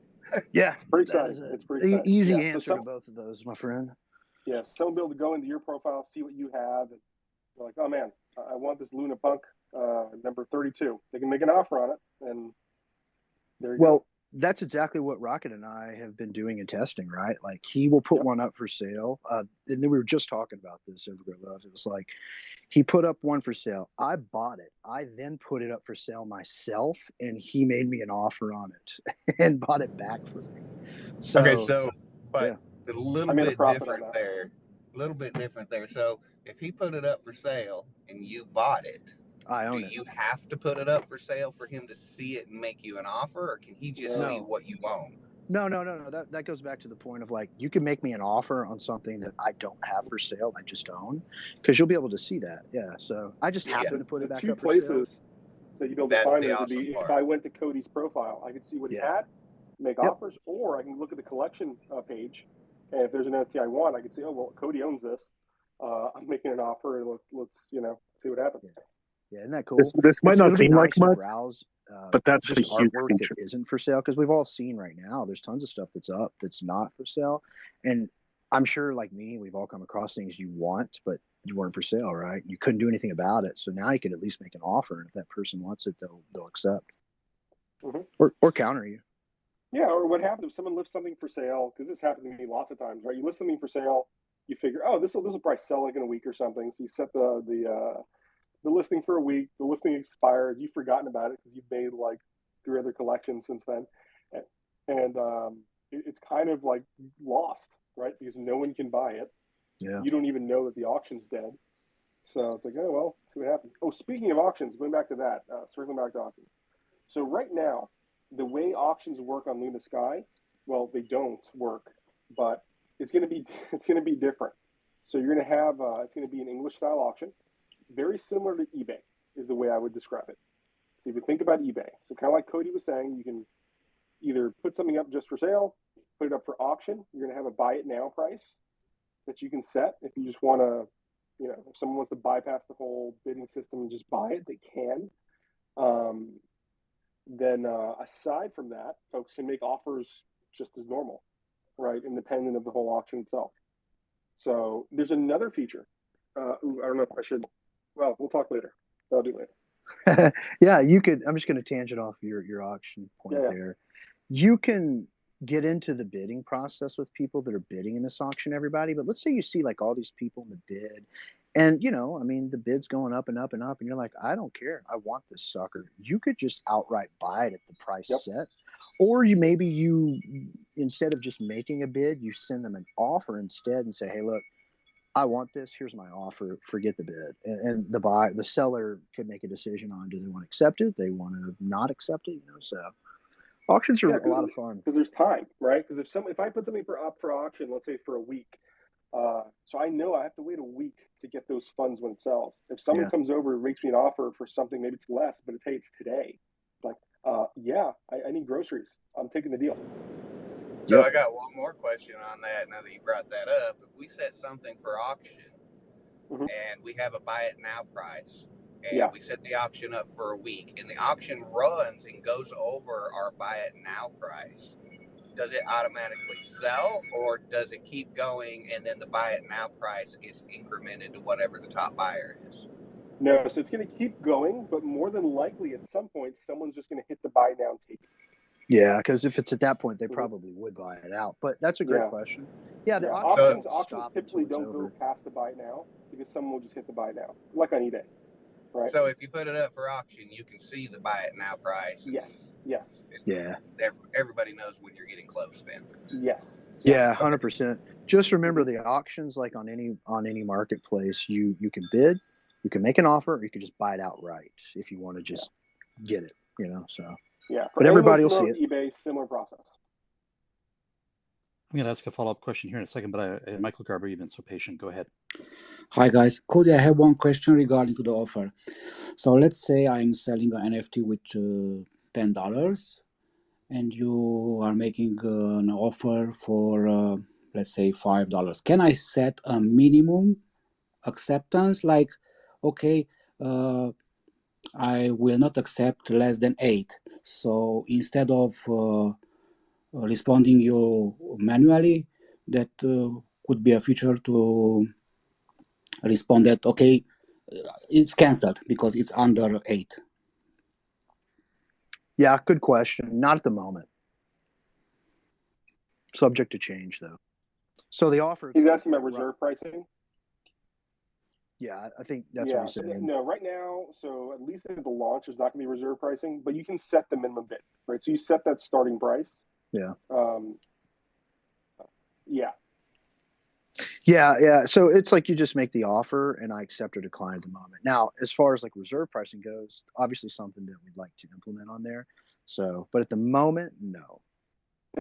Yeah. It's pretty exciting. It's pretty exciting. Easy answer to both of those, my friend. Yeah. Someone will be able to go into your profile, see what you have, and they're like, oh man, I want this Luna Punk number 32. They can make an offer on it, and there you go. That's exactly what Rocket and I have been doing in testing, right? Like he will put one up for sale. And then we were just talking about this, EverGrow Love. It was like he put up one for sale. I bought it. I then put it up for sale myself, and he made me an offer on it and bought it back for me. So, okay, but yeah. a little bit different there. A little bit different there. So if he put it up for sale and you bought it, I do own it. you have to put it up for sale for him to see it and make you an offer, or can he just see No. what you own? No. That goes back to the point of like, you can make me an offer on something that I don't have for sale, I just own, because you'll be able to see that. Yeah. So I just happen to put it The back two up for sale. places that you'd be able to That's find the those would awesome be part. if I went to Cody's profile, I could see what he Yeah. had, make offers, or I can look at the collection page, and if there's an NFT I want, I can see, oh well, Cody owns this. I'm making an offer, and let's see what happens. Yeah, isn't that cool? This might not It'll be seem like nice to much, browse but that's a just huge artwork feature. that isn't for sale, because we've all seen right now there's tons of stuff that's up that's not for sale, and I'm sure, like me, we've all come across things you want but you weren't for sale, right? You couldn't do anything about it, so now you can at least make an offer, and if that person wants it, they'll accept. Or counter you. Yeah, or what happens if someone lists something for sale? Because this happened to me lots of times, right? You list something for sale, you figure, oh, this will probably sell like in a week or something. So you set the listing for a week. The listing expires. You've forgotten about it because you've made like 3 other collections since then, and it's kind of like lost, right? Because no one can buy it. Yeah. You don't even know that the auction's dead. So it's like, oh well, see what happens. Oh, speaking of auctions, going back to that, circling back to auctions. So right now, the way auctions work on LunaSky, well, they don't work, but it's going to be different. So you're going to have it's going to be an English style auction, very similar to eBay is the way I would describe it. So if you think about eBay, so kind of like Cody was saying, you can either put something up just for sale, put it up for auction. You're going to have a buy it now price that you can set if you just want to, if someone wants to bypass the whole bidding system and just buy it, they can. Then aside from that, folks can make offers just as normal, right? Independent of the whole auction itself. So there's another feature. I don't know if I should. Well, we'll talk later. I'll do later. Yeah, you could. I'm just going to tangent off your auction point there. You can get into the bidding process with people that are bidding in this auction, everybody. But let's say you see like all these people in the bid, and I mean, the bid's going up and up and up, and you're like, I don't care, I want this sucker. You could just outright buy it at the price set, or you instead of just making a bid, you send them an offer instead and say, hey, look, I want this. Here's my offer. Forget the bid. And the seller could make a decision on, do they want to accept it? They want to not accept it. So auctions are a lot of fun because there's time, right? Because if I put something up for auction, let's say for a week, so I know I have to wait a week to get those funds when it sells. If someone comes over and makes me an offer for something, maybe it's less, but it's today. Like, I need groceries. I'm taking the deal. So I got one more question on that now that you brought that up. If we set something for auction and we have a buy it now price, and we set the auction up for a week, and the auction runs and goes over our buy it now price, does it automatically sell, or does it keep going and then the buy it now price gets incremented to whatever the top buyer is? No, so it's going to keep going, but more than likely at some point, someone's just going to hit the buy now and take it. Yeah, because if it's at that point, they probably would buy it out. But that's a great question. Yeah, the auctions typically don't go past the buy now because someone will just hit the buy now, like on eBay, right? So if you put it up for auction, you can see the buy it now price. Yes. Yeah. Everybody knows when you're getting close then. Yes. Yeah, 100%. Just remember the auctions, like on any marketplace, you can bid, you can make an offer, or you can just buy it outright if you want to just get it, so. Yeah, but everybody will see it. eBay, similar process. I'm going to ask a follow-up question here in a second, but Michael Garber, you've been so patient. Go ahead. Hi, guys. Cody, I have one question regarding to the offer. So let's say I'm selling an NFT with $10, and you are making an offer for, let's say, $5. Can I set a minimum acceptance? Like, okay, I will not accept less than 8. So instead of responding you manually, that could be a feature to respond that, okay, it's canceled because it's under 8. Yeah, good question. Not at the moment. Subject to change, though. So the offer. He's asking about reserve pricing. Yeah, I think that's what he's saying. No, right now, so at least at the launch, there's not going to be reserve pricing, but you can set the minimum bid, right? So you set that starting price. Yeah. Yeah. So it's like you just make the offer and I accept or decline at the moment. Now, as far as like reserve pricing goes, obviously something that we'd like to implement on there. So, but at the moment, no.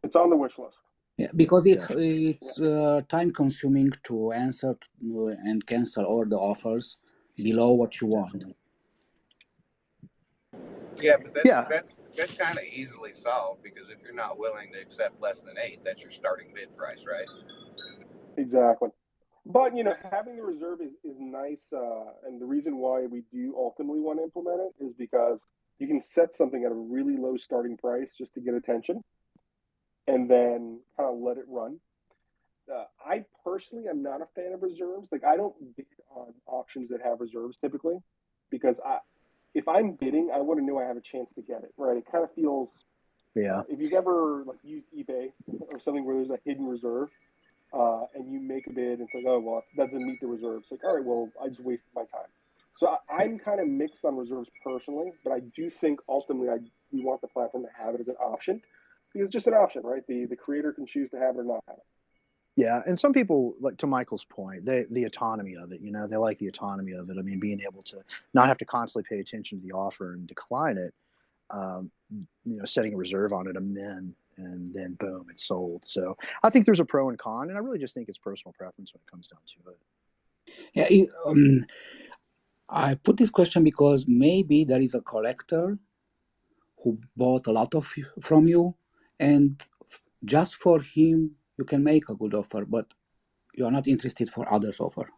It's on the wish list. Yeah, because Definitely. it's time consuming to answer and cancel all the offers below what you want. Definitely. Yeah, but Yeah. that's kind of easily solved, because if you're not willing to accept less than 8, that's your starting bid price, right? Exactly. But having the reserve is nice, and the reason why we do ultimately want to implement it is because you can set something at a really low starting price just to get attention, and then kind of let it run. I personally am not a fan of reserves. Like, I don't bid on auctions that have reserves typically, because if I'm bidding, I want to know I have a chance to get it, right? It kind of feels, Yeah. if you've ever like used eBay or something where there's a hidden reserve, and you make a bid, and it's like, oh well, it doesn't meet the reserve. It's like, all right, well, I just wasted my time. So I'm kind of mixed on reserves personally, but I do think ultimately we want the platform to have it as an option, because it's just an option, right? The creator can choose to have it or not have it. Yeah, and some people, like to Michael's point, the autonomy of it, they like the autonomy of it. I mean, being able to not have to constantly pay attention to the offer and decline it, setting a reserve on it, amend, and then boom, it's sold. So I think there's a pro and con, and I really just think it's personal preference when it comes down to it. Yeah, I put this question because maybe there is a collector who bought a lot from you, and just for him you can make a good offer, but you are not interested for others' offer.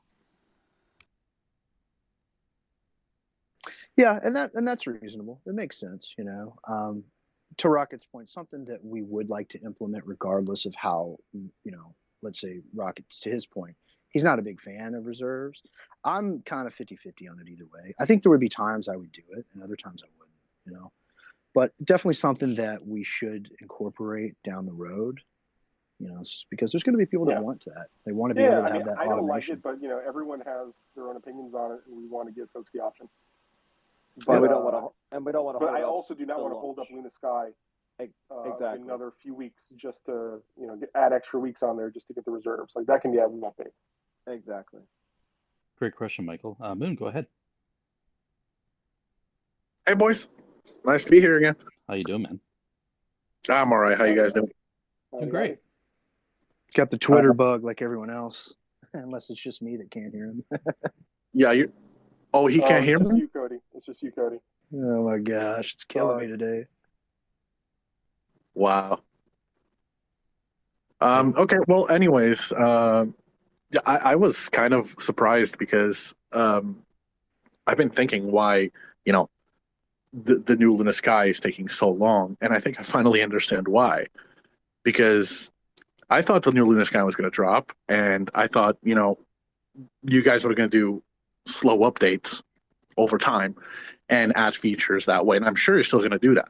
Yeah, and that's reasonable. It makes sense, To Rocket's point, something that we would like to implement regardless of how, let's say Rocket's, to his point, he's not a big fan of reserves. I'm kind of 50-50 on it either way. I think there would be times I would do it and other times I wouldn't, But definitely something that we should incorporate down the road, because there's going to be people that want that. They want to be able to have that I don't like automation. it, but everyone has their own opinions on it, and we want to give folks the option. But we don't want to. But I also do not want to hold up LunaSky exactly another few weeks just to add extra weeks on there just to get the reserves. Like, that can be added nothing. Exactly. Great question, Michael. Moon, go ahead. Hey, boys. Nice to be here again. How you doing, man? I'm all right. How you guys doing? Doing great. Got the Twitter bug like everyone else, unless it's just me that can't hear him. Yeah, you. Oh, he can't hear me? You, Cody. It's just you, Cody. Oh my gosh, it's killing me today. Wow. Okay. Well, anyways, I was kind of surprised because I've been thinking why the new LunaSky is taking so long, and I think I finally understand why. Because I thought the new LunaSky was going to drop, and I thought you guys were going to do slow updates over time and add features that way, and I'm sure you're still going to do that.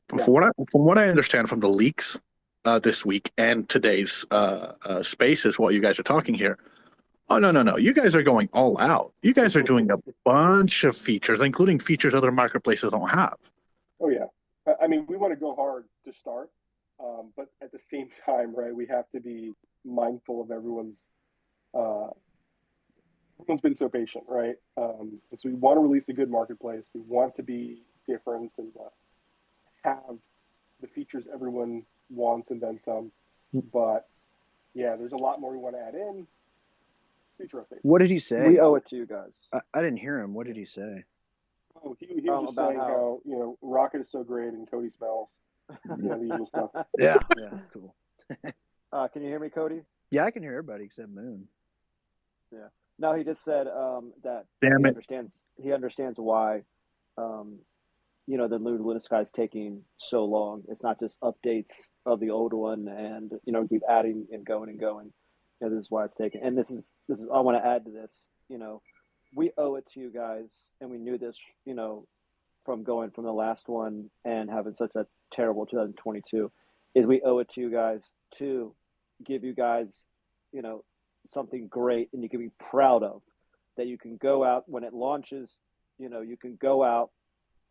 But from what I understand from the leaks this week and today's spaces, what you guys are talking here, oh no, you guys are going all out. You guys are doing a bunch of features, including features other marketplaces don't have. Oh yeah, I mean, we want to go hard to start, but at the same time, right, we have to be mindful of everyone's been so patient, right? And so we want to release a good marketplace. We want to be different and have the features everyone wants and then some. But yeah, there's a lot more we want to add in. Feature updates. What did he say? We owe it to you guys. I didn't hear him. What did he say? Oh, he was just saying how Rocket is so great and Cody smells. The usual stuff. Yeah, cool. Can you hear me, Cody? Yeah, I can hear everybody except Moon. Yeah. No, he just said that he understands why the new LunaSky is taking so long. It's not just updates of the old one and keep adding and going. This is why it's taking. And this is I want to add to this. We owe it to you guys, and we knew this from going from the last one and having such a terrible 2022. Is we owe it to you guys to give you guys something great and you can be proud of, that you can go out when it launches. You can go out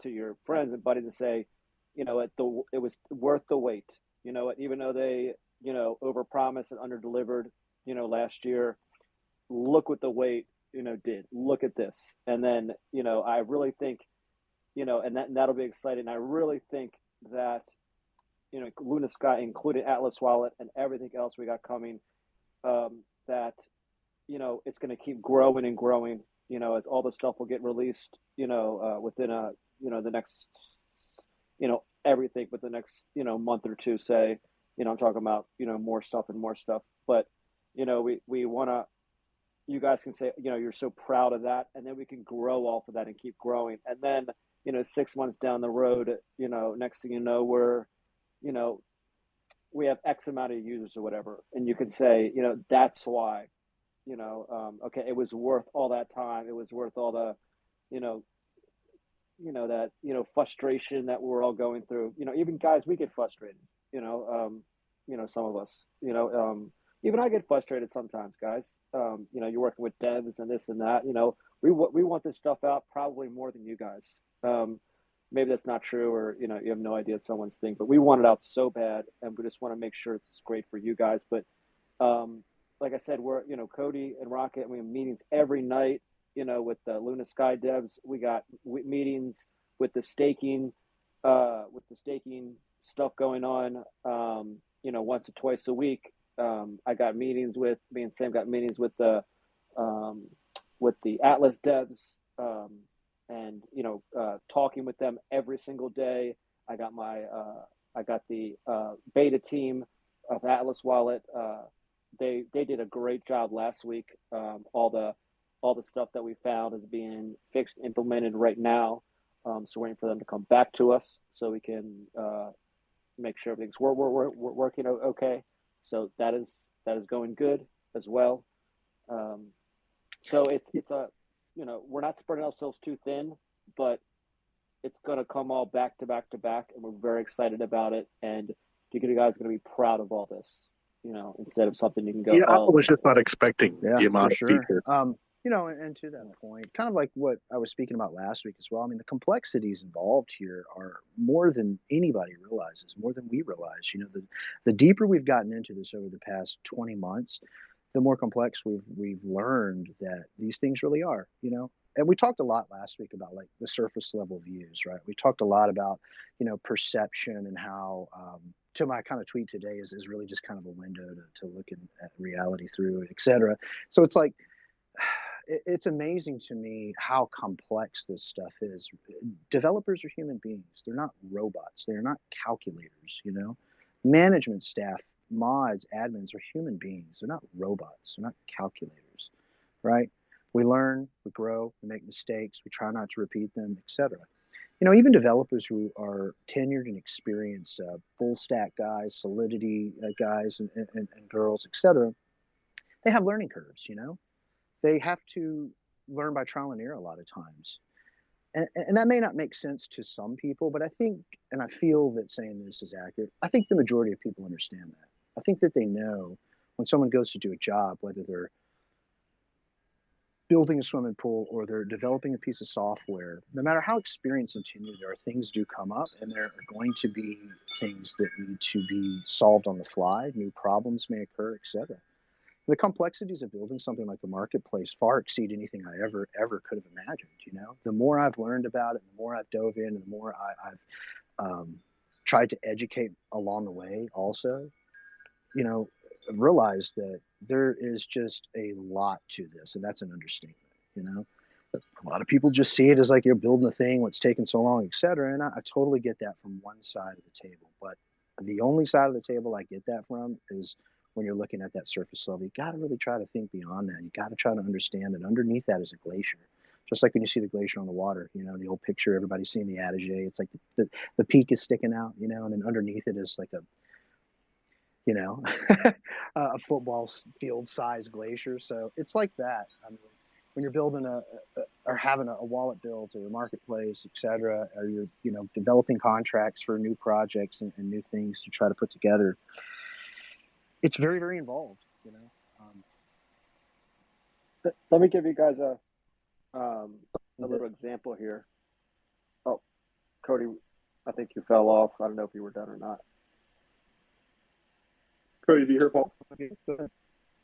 to your friends and buddies and say, it was worth the wait. Even though they overpromised and underdelivered last year, look what the weight, did. Look at this. And then, I really think, and that'll be exciting. I really think that, LunaSky, including Atlas Wallet and everything else we got coming, that, it's going to keep growing and growing, as all the stuff will get released, within the next, everything with the next, month or two, say, I'm talking about, more stuff and more stuff. But, we want to, you guys can say, you're so proud of that. And then we can grow off of that and keep growing. And then, 6 months down the road, next thing you know, we have X amount of users or whatever. And you can say, that's why, okay, it was worth all that time. It was worth all the, that, frustration that we're all going through. Even guys, we get frustrated, some of us, even I get frustrated sometimes, guys. You're working with devs and this and that, we want this stuff out probably more than you guys. Maybe that's not true, or, you have no idea someone's thing, but we want it out so bad, and we just want to make sure it's great for you guys. But, like I said, we're, Cody and Rocket, we have meetings every night, with the LunaSky devs. We got meetings with the staking stuff going on, once or twice a week. I got meetings with me and Sam got meetings with the Atlas devs, and talking with them every single day. I got the beta team of Atlas Wallet. They did a great job last week. All the stuff that we found is being fixed, implemented right now. So we're waiting for them to come back to us so we can make sure everything's working okay. So that is going good as well. So it's a, we're not spreading ourselves too thin, but it's going to come all back to back to back, and we're very excited about it. And you guys are going to be proud of all this, instead of something you can go. Yeah, I was just not expecting the amount of features. And to that point, kind of like what I was speaking about last week as well. I mean, the complexities involved here are more than anybody realizes, more than we realize. The deeper we've gotten into this over the past 20 months, the more complex we've learned that these things really are. And we talked a lot last week about like the surface level views, right? We talked a lot about perception and how. To my kind of tweet today is really just kind of a window to look at reality through, et cetera. So it's like, it's amazing to me how complex this stuff is. Developers are human beings. They're not robots. They're not calculators, Management staff, mods, admins are human beings. They're not robots. They're not calculators, right? We learn, we grow, we make mistakes, we try not to repeat them, etc. Even developers who are tenured and experienced, full stack guys, Solidity guys and girls, etc., they have learning curves, They have to learn by trial and error a lot of times. And that may not make sense to some people, but I think, and I feel that saying this is accurate, I think the majority of people understand that. I think that they know when someone goes to do a job, whether they're building a swimming pool or they're developing a piece of software, no matter how experienced and tenured they are, things do come up, and there are going to be things that need to be solved on the fly. New problems may occur, etc. The complexities of building something like a marketplace far exceed anything I ever could have imagined. The more I've learned about it, the more I've dove in, and the more I've tried to educate along the way also, realized that there is just a lot to this, and that's an understatement. A lot of people just see it as like you're building a thing, what's taking so long, etc. And I totally get that from one side of the table, but the only side of the table I get that from is when you're looking at that surface level. You got to really try to think beyond that. You got to try to understand that underneath that is a glacier. Just like when you see the glacier on the water, the old picture, everybody's seeing the adage, it's like the peak is sticking out, and then underneath it is like a a football field size glacier. So it's like that. I mean, when you're building or having a wallet built or a marketplace, etc., or you're, developing contracts for new projects and new things to try to put together, it's very, very involved, Let me give you guys a little example here. Oh, Cody, I think you fell off. I don't know if you were done or not. Cody, do you hear Paul?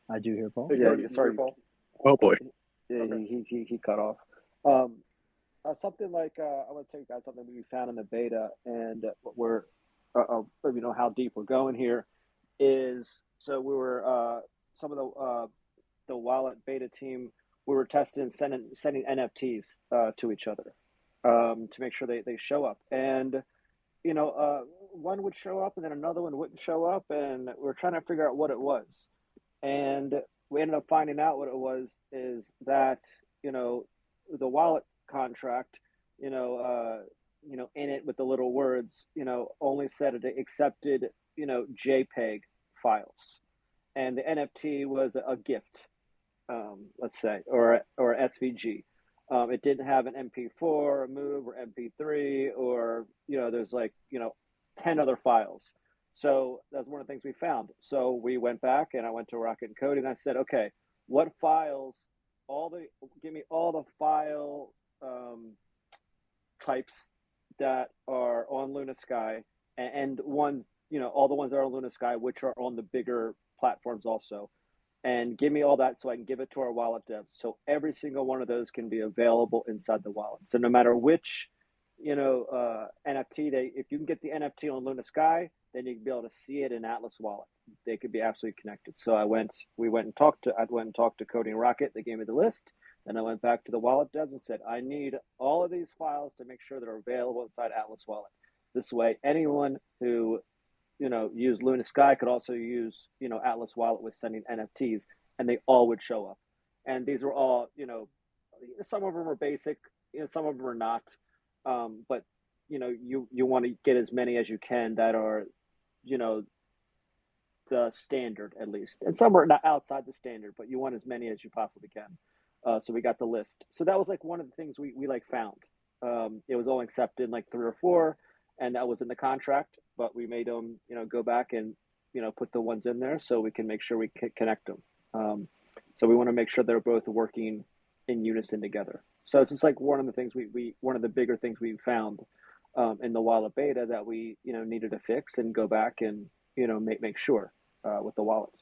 I do hear Paul. Hey, Cody, sorry, Paul. Oh boy. He cut off. Something like I want to tell you guys something we found in the beta, and what we're how deep we're going here is, so we were some of the wallet beta team, we were testing sending NFTs to each other to make sure they show up, and one would show up and then another one wouldn't show up, and we're trying to figure out what it was, and we ended up finding out what it was is that the wallet contract, in it with the little words, only said it accepted, JPEG files, and the NFT was a GIF, let's say, or SVG. It didn't have an MP4, a MOV, or MP3, or there's 10 other files. So that's one of the things we found. So we went back, and I went to Rocket and Cody, and I said, okay, what files? Give me all the file types that are on LunaSky, and ones, all the ones that are on LunaSky, which are on the bigger platforms also, and give me all that so I can give it to our wallet devs. So every single one of those can be available inside the wallet. So no matter which, NFT, if you can get the NFT on LunaSky, then you can be able to see it in Atlas Wallet. They could be absolutely connected. So I went and talked to Cody and Rocket. They gave me the list. Then I went back to the wallet devs and said, I need all of these files to make sure they're available inside Atlas Wallet. This way, anyone who use LunaSky could also use Atlas Wallet with sending NFTs, and they all would show up. And these were all some of them are basic, some of them are not. But you want to get as many as you can that are the standard, at least, and some are not outside the standard, but you want as many as you possibly can. So we got the list. So that was one of the things we found. It was only accepted in 3 or 4, and that was in the contract, but we made them go back and put the ones in there so we can make sure we connect them. So we want to make sure they're both working in unison together. So it's just one of the things one of the bigger things we found in the wallet beta that we needed to fix and go back and make sure with the wallets.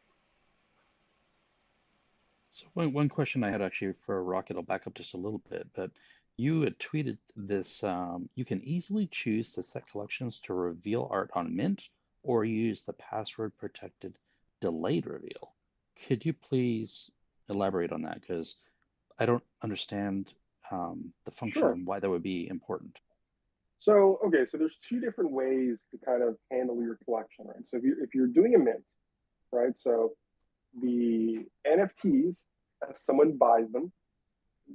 So one question I had actually for Rocket, I'll back up just a little bit, but you had tweeted this, you can easily choose to set collections to reveal art on Mint or use the password protected delayed reveal. Could you please elaborate on that? Because I don't understand the function Sure. and why that would be important. So, okay, so there's 2 different ways to kind of handle your collection, right? So if you're doing a mint, right? So the NFTs, as someone buys them,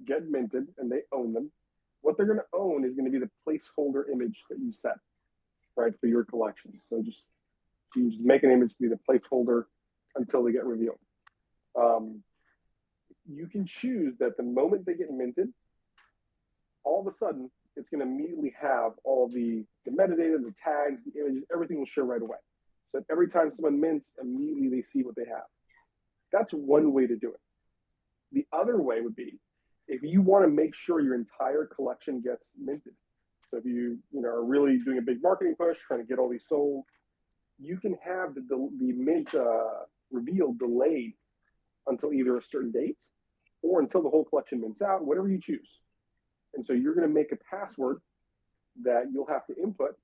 get minted, and they own them. What they're going to own is going to be the placeholder image that you set, right, for your collection. So just make an image to be the placeholder until they get revealed. You can choose that the moment they get minted, all of a sudden, it's going to immediately have all the metadata, the tags, the images, everything will show right away. So every time someone mints, immediately they see what they have. That's one way to do it. The other way would be if you want to make sure your entire collection gets minted. So if you are really doing a big marketing push, trying to get all these sold, you can have the mint reveal delayed until either a certain date or until the whole collection mints out, whatever you choose. And so you're going to make a password that you'll have to input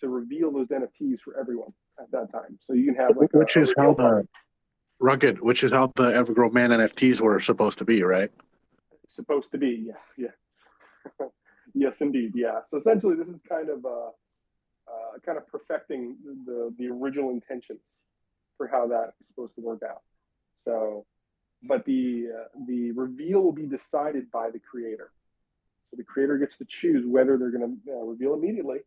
to reveal those NFTs for everyone at that time. So you can have which is how the EverGrow Man NFTs were supposed to be, right? Supposed to be, yeah. Yes, indeed, yeah. So essentially, this is kind of perfecting the original intentions for how that's supposed to work out. So, but the reveal will be decided by the creator. So the creator gets to choose whether they're going to reveal immediately,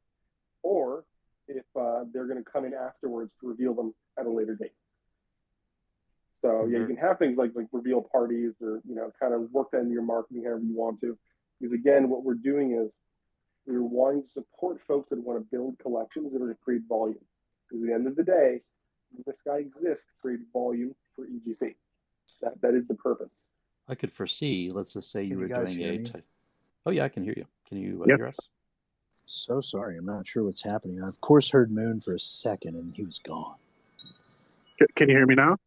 or if they're going to come in afterwards to reveal them at a later date. So yeah, you can have things like reveal parties, or kind of work that into your marketing however you want to. Because again, what we're doing is we're wanting to support folks that want to build collections that are going to create volume. Because at the end of the day, this guy exists to create volume for EGC. That is the purpose. I could foresee, let's just say you were guys doing hear a... me? Oh yeah, I can hear you. Can you Yep. hear us? So sorry, I'm not sure what's happening. I, of course, heard Moon for a second, and he was gone. Can you hear me now?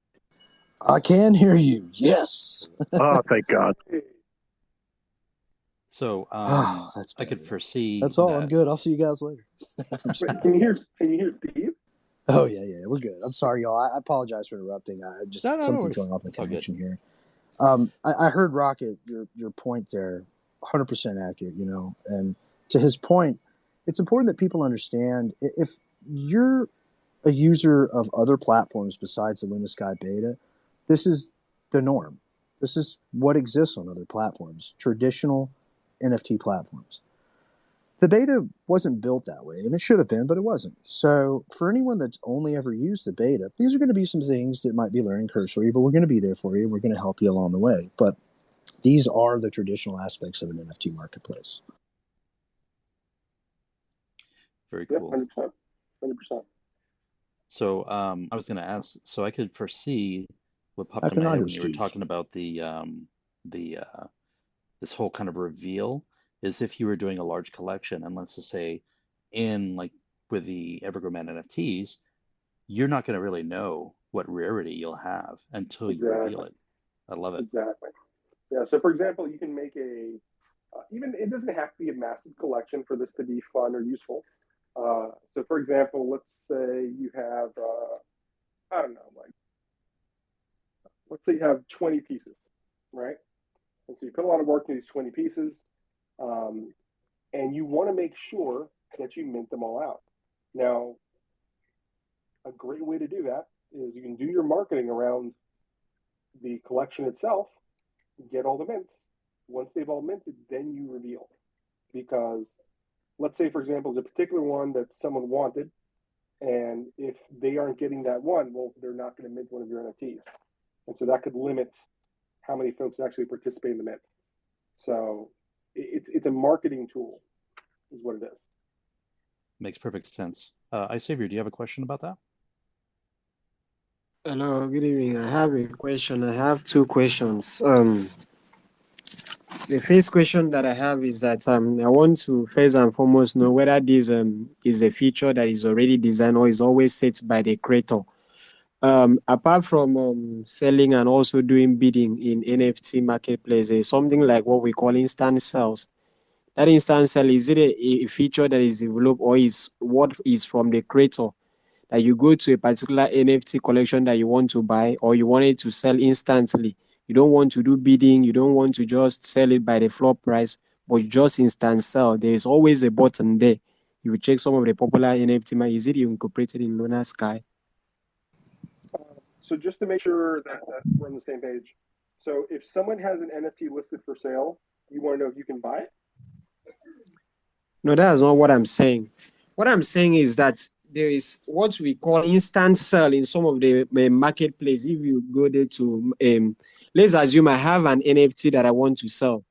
I can hear you. Yes. Oh, thank God. So That's I could better. foresee That's all. I'm that. good. I'll see you guys later. Wait, can you hear Steve? Oh yeah, we're good. I'm sorry, y'all. I apologize for interrupting. I just No, no something's worries. going on with the It's all good. connection here. I heard Rocket your point there, 100% accurate. You know, and to his point, it's important that people understand if you're a user of other platforms besides the LunaSky beta, this is the norm. This is what exists on other platforms, traditional NFT platforms. The beta wasn't built that way, and it should have been, but it wasn't. So for anyone that's only ever used the beta, these are going to be some things that might be learning curves for you, but we're going to be there for you. We're going to help you along the way. But these are the traditional aspects of an NFT marketplace. Very Yeah, cool. 100%. 100%. So I was going to ask, so I could foresee what popped How in can my I head do, when you were Steve? talking about the this whole kind of reveal is if you were doing a large collection, and let's just say in like with the EverGrow NFTs, you're not going to really know what rarity you'll have until you reveal Exactly. it. I love it. Exactly. Yeah. So, for example, you can make even it doesn't have to be a massive collection for this to be fun or useful. So, for example, let's say you have, I don't know, like, let's say you have 20 pieces, right? And so you put a lot of work into these 20 pieces, um, and you want to make sure that you mint them all out. Now, a great way to do that is you can do your marketing around the collection itself, get all the mints. Once they've all minted, then you reveal. Because let's say, for example, there's a particular one that someone wanted, and if they aren't getting that one, well, they're not going to mint one of your NFTs. And so that could limit how many folks actually participate in the mint. So it's a marketing tool, is what it is. Makes perfect sense. iSavior, do you have a question about that? Hello, good evening. I have a question. I have two questions. The first question that I have is that I want to first and foremost know whether this is a feature that is already designed or is always set by the creator. Apart from selling and also doing bidding in NFT marketplace, there's something like what we call instant sales. That instant sell, is it a feature that is developed or is what is from the creator? That you go to a particular NFT collection that you want to buy or you want it to sell instantly. You don't want to do bidding. You don't want to just sell it by the floor price, but just instant sell. There is always a button there. You check some of the popular NFT. Is it incorporated in LunaSky? So just to make sure that we're on the same page. So if someone has an NFT listed for sale, you want to know if you can buy it? No, that's not what I'm saying. What I'm saying is that there is what we call instant sell in some of the marketplace. If you go there to, let's assume I have an NFT that I want to sell.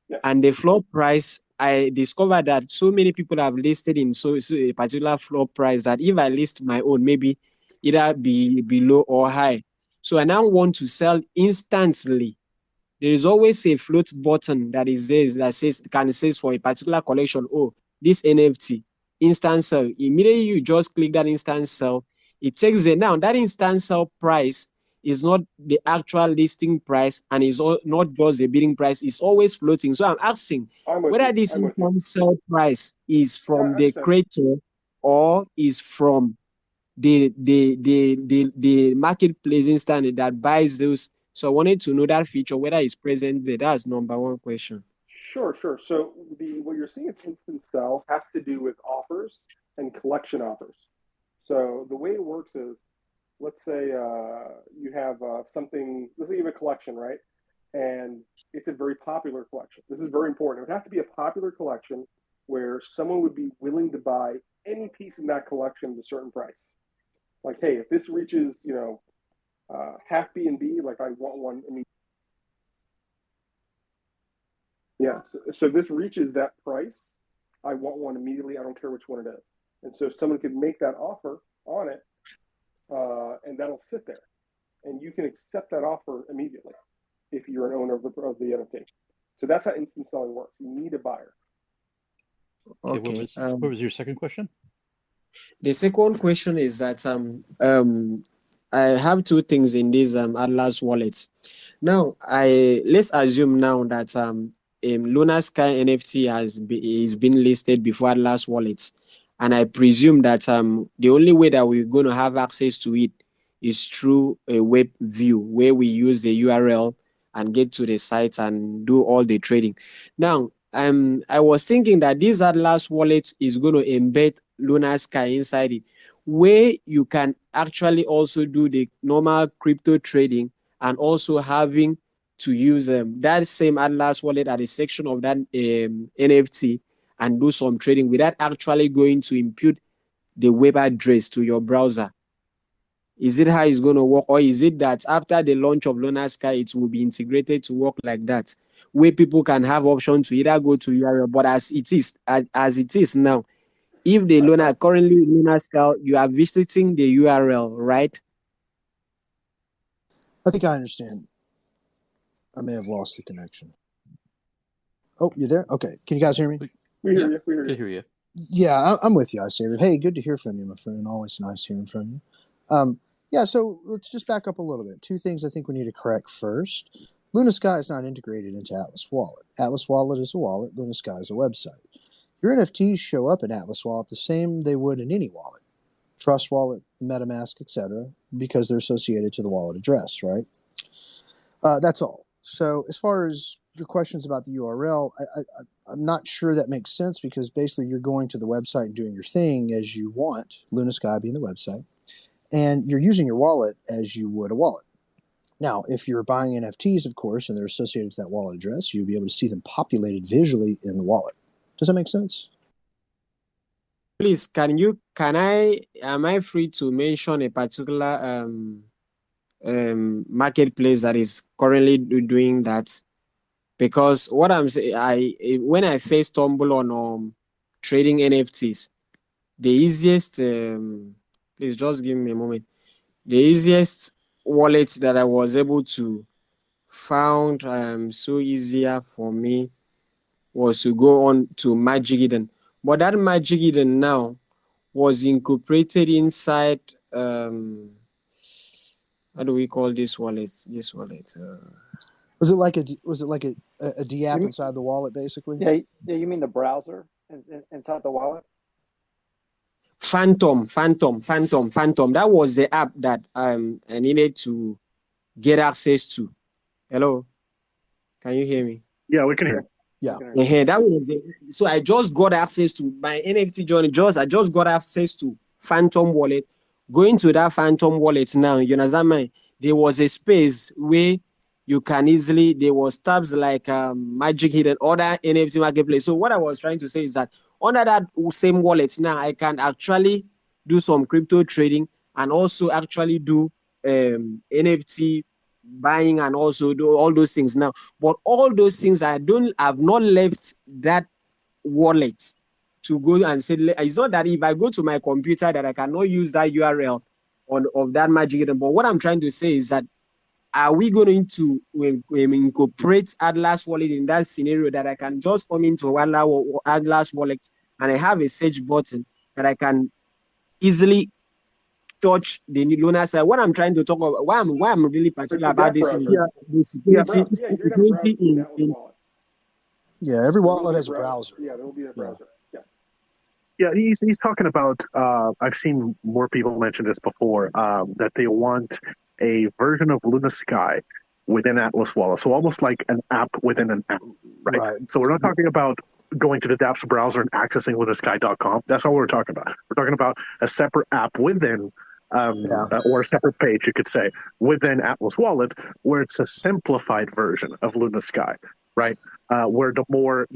Yes. And the floor price, I discovered that so many people have listed in so a particular floor price that if I list my own, maybe either be below or high. So I now want to sell instantly. There is always a float button that is there that says for a particular collection, oh, this NFT, instant sell. Immediately you just click that instant sell. It takes it now. That instant sell price is not the actual listing price and is not just the bidding price. It's always floating. So I'm asking I'm with whether you. this I'm with you. instant sell price is Yeah, from I the understand. creator or is from the marketplace instant that buys those. So I wanted to know that feature, whether it's present there. That's number one question. Sure, sure. So what you're seeing at instant sell has to do with offers and collection offers. So the way it works is, let's say you have something. Let's say you have a collection, right? And it's a very popular collection. This is very important. It would have to be a popular collection where someone would be willing to buy any piece in that collection at a certain price. Like, hey, if this reaches, half B and B, like I want one immediately. Yeah. So this reaches that price, I want one immediately. I don't care which one it is. And so someone could make that offer on it, and that'll sit there, and you can accept that offer immediately if you're an owner of the NFT. So that's how instant selling works. You need a buyer. Okay, Okay. what was your second question? The second question is that I have two things in these Atlas wallets. Now, let's assume now that LunaSky NFT is been listed before Atlas wallets, and I presume that the only way that we're going to have access to it is through a web view where we use the URL and get to the site and do all the trading. Now, I was thinking that this Atlas wallet is going to embed LunaSky inside it, where you can actually also do the normal crypto trading and also having to use that same Atlas wallet at a section of that NFT and do some trading without actually going to impute the web address to your browser. Is it how it's going to work, or is it that after the launch of LunaSky, it will be integrated to work like that, where people can have option to either go to URL, but as it is now, if the currently LunaSky, you are visiting the URL, right? I think I understand. I may have lost the connection. Oh, you there? Okay. Can you guys hear me? We hear you. We hear Good you. to hear you. Yeah, I'm with you, iSavior. Hey, good to hear from you, my friend. Always nice hearing from you. Yeah, so let's just back up a little bit. Two things I think we need to correct first. LunaSky is not integrated into Atlas Wallet. Atlas Wallet is a wallet. LunaSky is a website. Your NFTs show up in Atlas Wallet the same they would in any wallet. Trust Wallet, MetaMask, etc., because they're associated to the wallet address, right? That's all. So as far as your questions about the URL, I'm not sure that makes sense, because basically you're going to the website and doing your thing as you want, LunaSky being the website, and you're using your wallet as you would a wallet. Now, if you're buying NFTs, of course, and they're associated to that wallet address, you'll be able to see them populated visually in the wallet. Does that make sense? Please, am I free to mention a particular marketplace that is currently doing that? Because what I'm saying, when I first stumble on trading NFTs, the easiest please just give me a moment. The easiest wallet that I was able to found so easier for me was to go on to Magic Eden. But that Magic Eden now was incorporated inside how do we call this wallet? Was it like a D app You mean, inside the wallet, basically? yeah, you mean the browser inside the wallet? Phantom. That was the app that I needed to get access to. Hello, can you hear me? Yeah, we can hear. Yeah. That was the, so I just got access to my NFT journey. I just got access to Phantom Wallet. Going to that Phantom Wallet now, you understand me? There was a space where you can easily, there was tabs like Magic Hidden, other NFT marketplace. So what I was trying to say is that under that same wallet now, I can actually do some crypto trading and also actually do NFT buying and also do all those things now. But all those things I've not left that wallet to go and say. It's not that if I go to my computer that I cannot use that URL of that Magic Eden. But what I'm trying to say is that, are we going to incorporate Atlas Wallet in that scenario, that I can just come into Atlas Wallet and I have a search button that I can easily touch the LunaSky? What I'm trying to talk about, why I'm really particular The about dApp this is browser. the security, Yeah, you're gonna have a browser in Atlas in Wallet. Yeah, every There will wallet be a has a browser. browser. Yeah, there will be a browser. Yes. Yeah, he's talking about. I've seen more people mention this before. That they want a version of LunaSky within Atlas Wallet, so almost like an app within an app, right? Right. So we're not talking about going to the dApps browser and accessing LunaSky.com. That's all we're talking about. We're talking about a separate app within, Yeah. or a separate page, you could say, within Atlas Wallet, where it's a simplified version of LunaSky, right? Where the more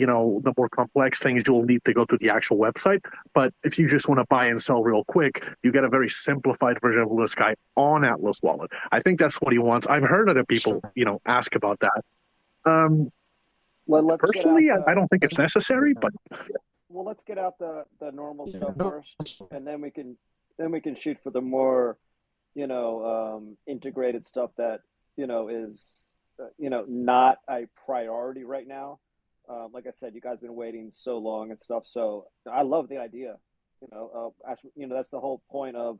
complex things, you'll need to go to the actual website. But if you just want to buy and sell real quick, you get a very simplified version of LunaSky on Atlas Wallet. I think that's what he wants. I've heard other people, ask about that. Let's Personally, get out I don't think it's necessary, but let's get out the normal stuff first, and then we can shoot for the more integrated stuff that is not a priority right now. Like I said, you guys have been waiting so long and stuff. So I love the idea. That's the whole point of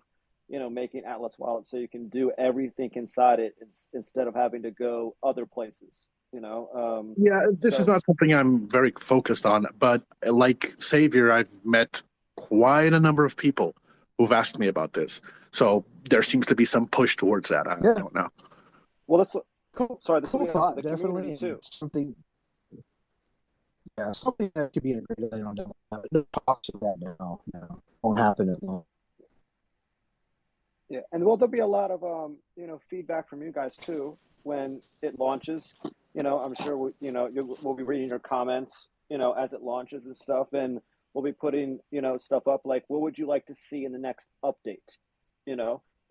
making Atlas Wallet so you can do everything inside it instead of having to go other places. Yeah, this is not something I'm very focused on, but like Savior, I've met quite a number of people who've asked me about this. So there seems to be some push towards that. I don't know. Well, that's cool. Sorry, this cool is thought, the definitely community too. Something. Yeah, something that could be integrated later on down the line. No talks of that now. No, won't happen at all. Yeah, and there'll be a lot of feedback from you guys too when it launches. I'm sure we'll be reading your comments, as it launches and stuff, and we'll be putting stuff up like, what would you like to see in the next update?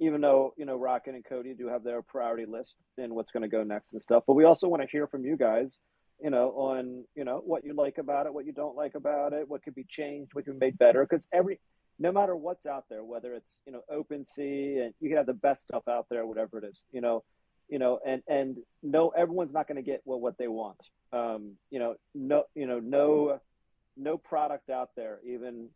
Even though Rocket and Cody do have their priority list and what's going to go next and stuff, but we also want to hear from you guys, on what you like about it, what you don't like about it, what could be changed, what could be made better, because no matter what's out there, whether it's OpenSea, and you can have the best stuff out there, whatever it is, and no, everyone's not going to get what they want. No product out there, even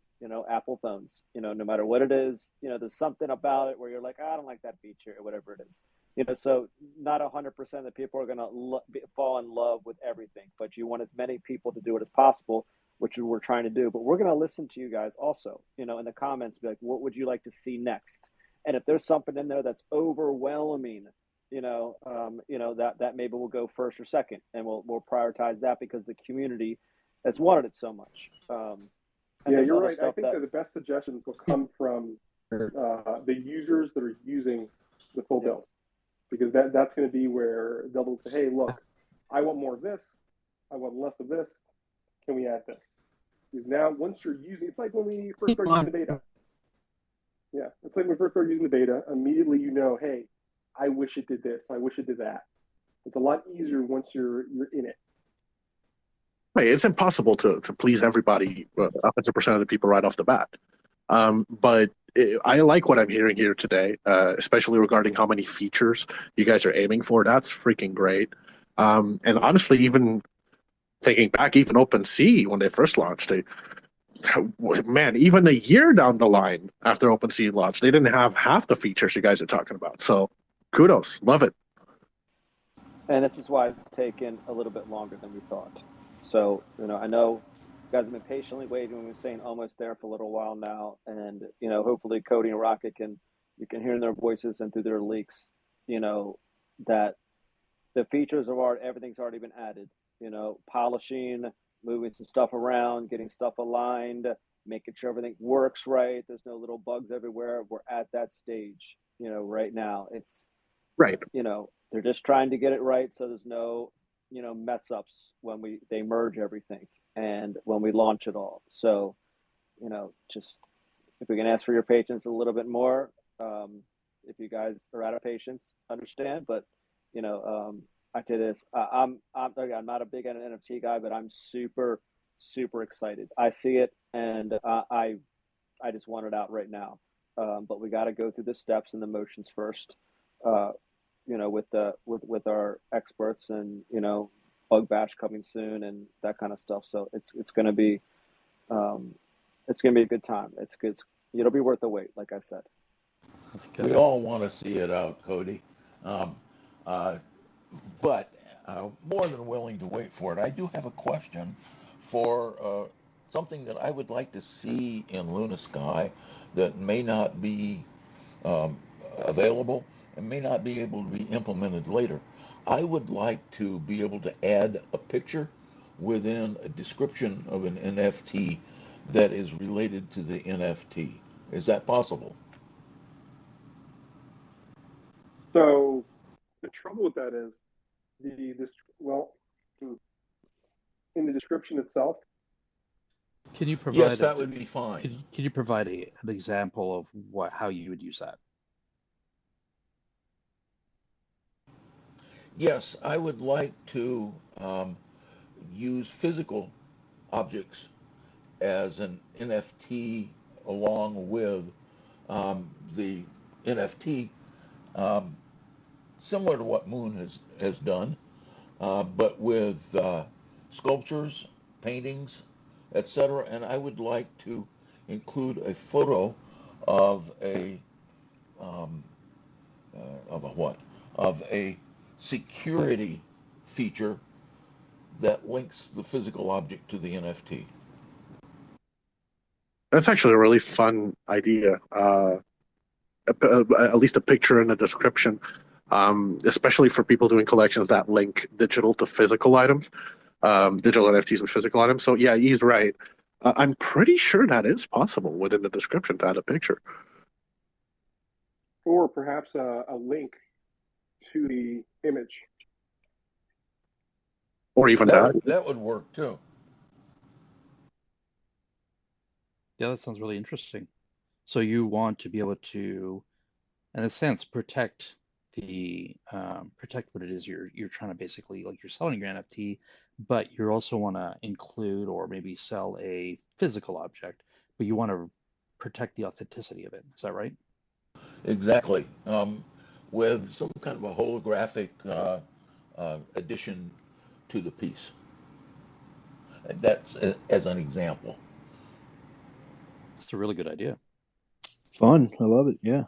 Apple phones, no matter what it is, there's something about it where you're like, I don't like that feature or whatever it is. So not 100% of the people are going to fall in love with everything, but you want as many people to do it as possible, which we're trying to do. But we're going to listen to you guys also, in the comments, be like, what would you like to see next? And if there's something in there that's overwhelming, that maybe we'll go first or second, and we'll prioritize that because the community has wanted it so much. Yeah, you're right. I think that the best suggestions will come from the users that are using the full build, because that's going to be where they'll say, hey, look, I want more of this. I want less of this. Can we add this? Because now, once you're using, it's like when we first started using the beta. Yeah, it's like when we first started using the beta. Immediately, hey, I wish it did this. I wish it did that. It's a lot easier once you're in it. Right, it's impossible to please everybody, 100% of the people right off the bat. But I like what I'm hearing here today, especially regarding how many features you guys are aiming for. That's freaking great. And honestly, even thinking back, even OpenSea, when they first launched, even a year down the line after OpenSea launched, they didn't have half the features you guys are talking about. So kudos, love it. And this is why it's taken a little bit longer than we thought. So, I know you guys have been patiently waiting. We've been saying almost there for a little while now. And, hopefully Cody and Rocket you can hear in their voices and through their leaks, that the features everything's already been added, polishing, moving some stuff around, getting stuff aligned, making sure everything works right. There's no little bugs everywhere. We're at that stage, right now. It's right. They're just trying to get it right. So there's no, mess ups when they merge everything and when we launch it all. So, just if we can ask for your patience a little bit more, if you guys are out of patience, understand, but I tell you this, I'm not a big NFT guy, but I'm super, super excited. I see it, and I just want it out right now. But we got to go through the steps and the motions first, with our experts, and bug bash coming soon and that kind of stuff. So it's going to be a good time. It's good. It'll be worth the wait, like I said. We all want to see it out, Cody. But more than willing to wait for it. I do have a question for something that I would like to see in LunaSky that may not be available and may not be able to be implemented later. I would like to be able to add a picture within a description of an NFT that is related to the NFT. Is that possible? So the trouble with that is in the description itself. Can you provide? Yes, that would be fine. Can you provide an example of how you would use that? Yes, I would like to use physical objects as an NFT along with the NFT, similar to what Moon has done, but with sculptures, paintings, etc. And I would like to include a photo of a a security feature that links the physical object to the NFT. That's actually a really fun idea. At least a picture and a description, especially for people doing collections that link digital to physical items, digital NFTs with physical items. So yeah, he's right. I'm pretty sure that is possible within the description to add a picture. Or perhaps a link to the image. Or even that. That would work too. Yeah, that sounds really interesting. So you want to be able to, in a sense, protect the protect what it is you're trying to basically, like, you're selling your NFT, but you also want to include or maybe sell a physical object, but you want to protect the authenticity of it. Is that right? Exactly. With some kind of a holographic addition to the piece. That's as an example. It's a really good idea. Fun. I love it. Yeah.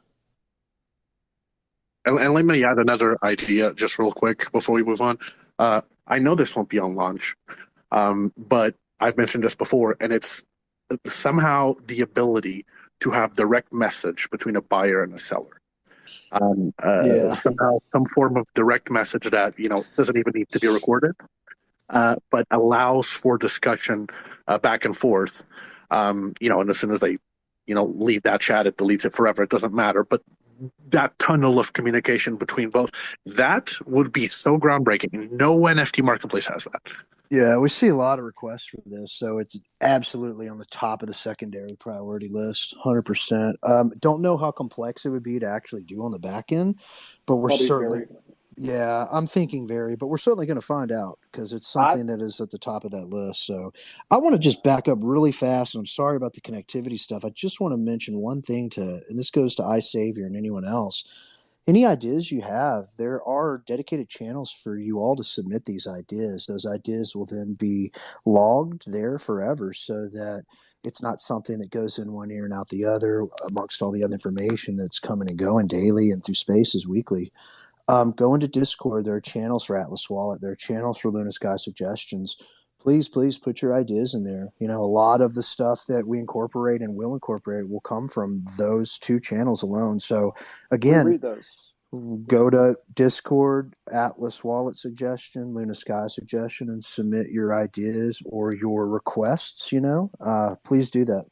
And let me add another idea just real quick before we move on. I know this won't be on launch, but I've mentioned this before, and it's somehow the ability to have direct message between a buyer and a seller. Somehow some form of direct message that, doesn't even need to be recorded, but allows for discussion back and forth. And as soon as they, leave that chat, it deletes it forever. It doesn't matter. But that tunnel of communication between both, that would be so groundbreaking. No NFT marketplace has that. Yeah, we see a lot of requests for this, so it's absolutely on the top of the secondary priority list, 100%. Don't know how complex it would be to actually do on the back end, but we're Probably certainly, very. yeah, I'm thinking very, but we're certainly going to find out because it's something that is at the top of that list. So I want to just back up really fast, and I'm sorry about the connectivity stuff. I just want to mention one thing and this goes to iSavior and anyone else. Any ideas you have, there are dedicated channels for you all to submit these ideas. Those ideas will then be logged there forever so that it's not something that goes in one ear and out the other amongst all the other information that's coming and going daily and through spaces weekly. Go into Discord. There are channels for Atlas Wallet. There are channels for LunaSky suggestions. Please, please put your ideas in there. A lot of the stuff that we incorporate and will incorporate will come from those two channels alone. So, again, we read those. Go to Discord, Atlas Wallet suggestion, LunaSky suggestion, and submit your ideas or your requests. Please do that.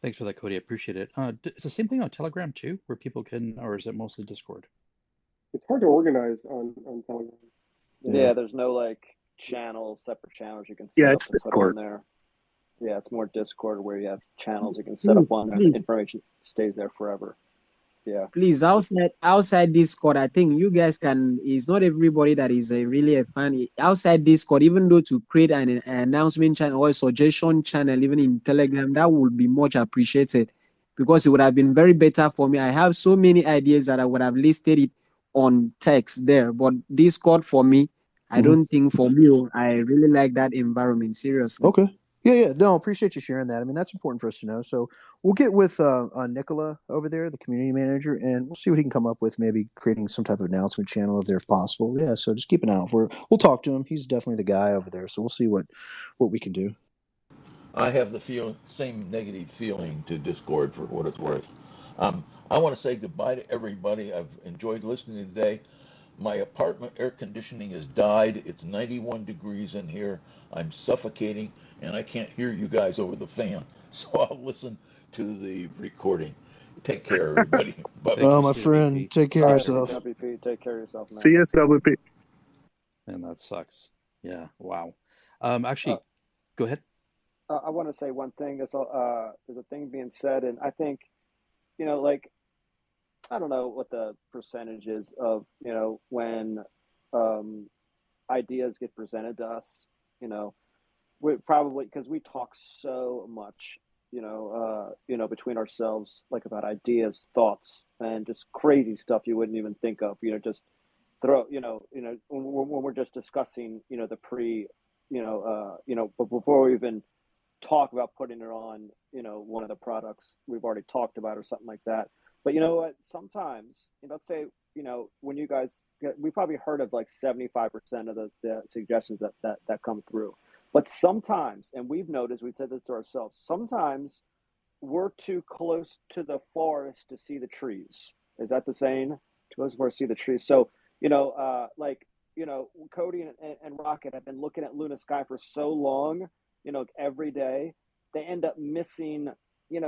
Thanks for that, Cody. I appreciate it. It's the same thing on Telegram too, where people can, or is it mostly Discord? It's hard to organize on Telegram. Yeah, there's no separate channels you can set up it's and Discord. put on there. Yeah, it's more Discord where you have channels you can set up on there. The information stays there forever. Yeah. Please, outside Discord, I think you guys can. It's not everybody that is really a fan. Outside Discord, even though to create an announcement channel or a suggestion channel, even in Telegram, that would be much appreciated because it would have been very better for me. I have so many ideas that I would have listed it on text there, but Discord for me, I don't think for me, I really like that environment. Seriously. Okay. Yeah. No, appreciate you sharing that. I mean, that's important for us to know. So we'll get with Nicola over there, the community manager, and we'll see what he can come up with, maybe creating some type of announcement channel if there's possible. Yeah, so just keep an eye out for it. We'll talk to him. He's definitely the guy over there. So we'll see what we can do. I have the same negative feeling to Discord for what it's worth. I want to say goodbye to everybody. I've enjoyed listening today. My apartment air conditioning has died. It's 91 degrees in here. I'm suffocating, and I can't hear you guys over the fan. So I'll listen to the recording. Take care, everybody. Bye. Oh, my friend, take care of yourself. WP, take care of yourself, man. See you, WP. Man, that sucks. Yeah. Wow. Actually, go ahead. I want to say one thing. There's a thing being said, and I think, I don't know what the percentage is of, when ideas get presented to us, we probably, because we talk so much, between ourselves, about ideas, thoughts, and just crazy stuff you wouldn't even think of, just throw, when we're just discussing, the but before we even talk about putting it on, one of the products we've already talked about or something like that. But you know what? Sometimes, let's say, when you guys we probably heard of like 75% of the suggestions that come through. But sometimes, and we've noticed, we said this to ourselves, sometimes we're too close to the forest to see the trees. Is that the saying? Too close to the forest to see the trees. So, Cody and Rocket have been looking at LunaSky for so long, every day, they end up missing,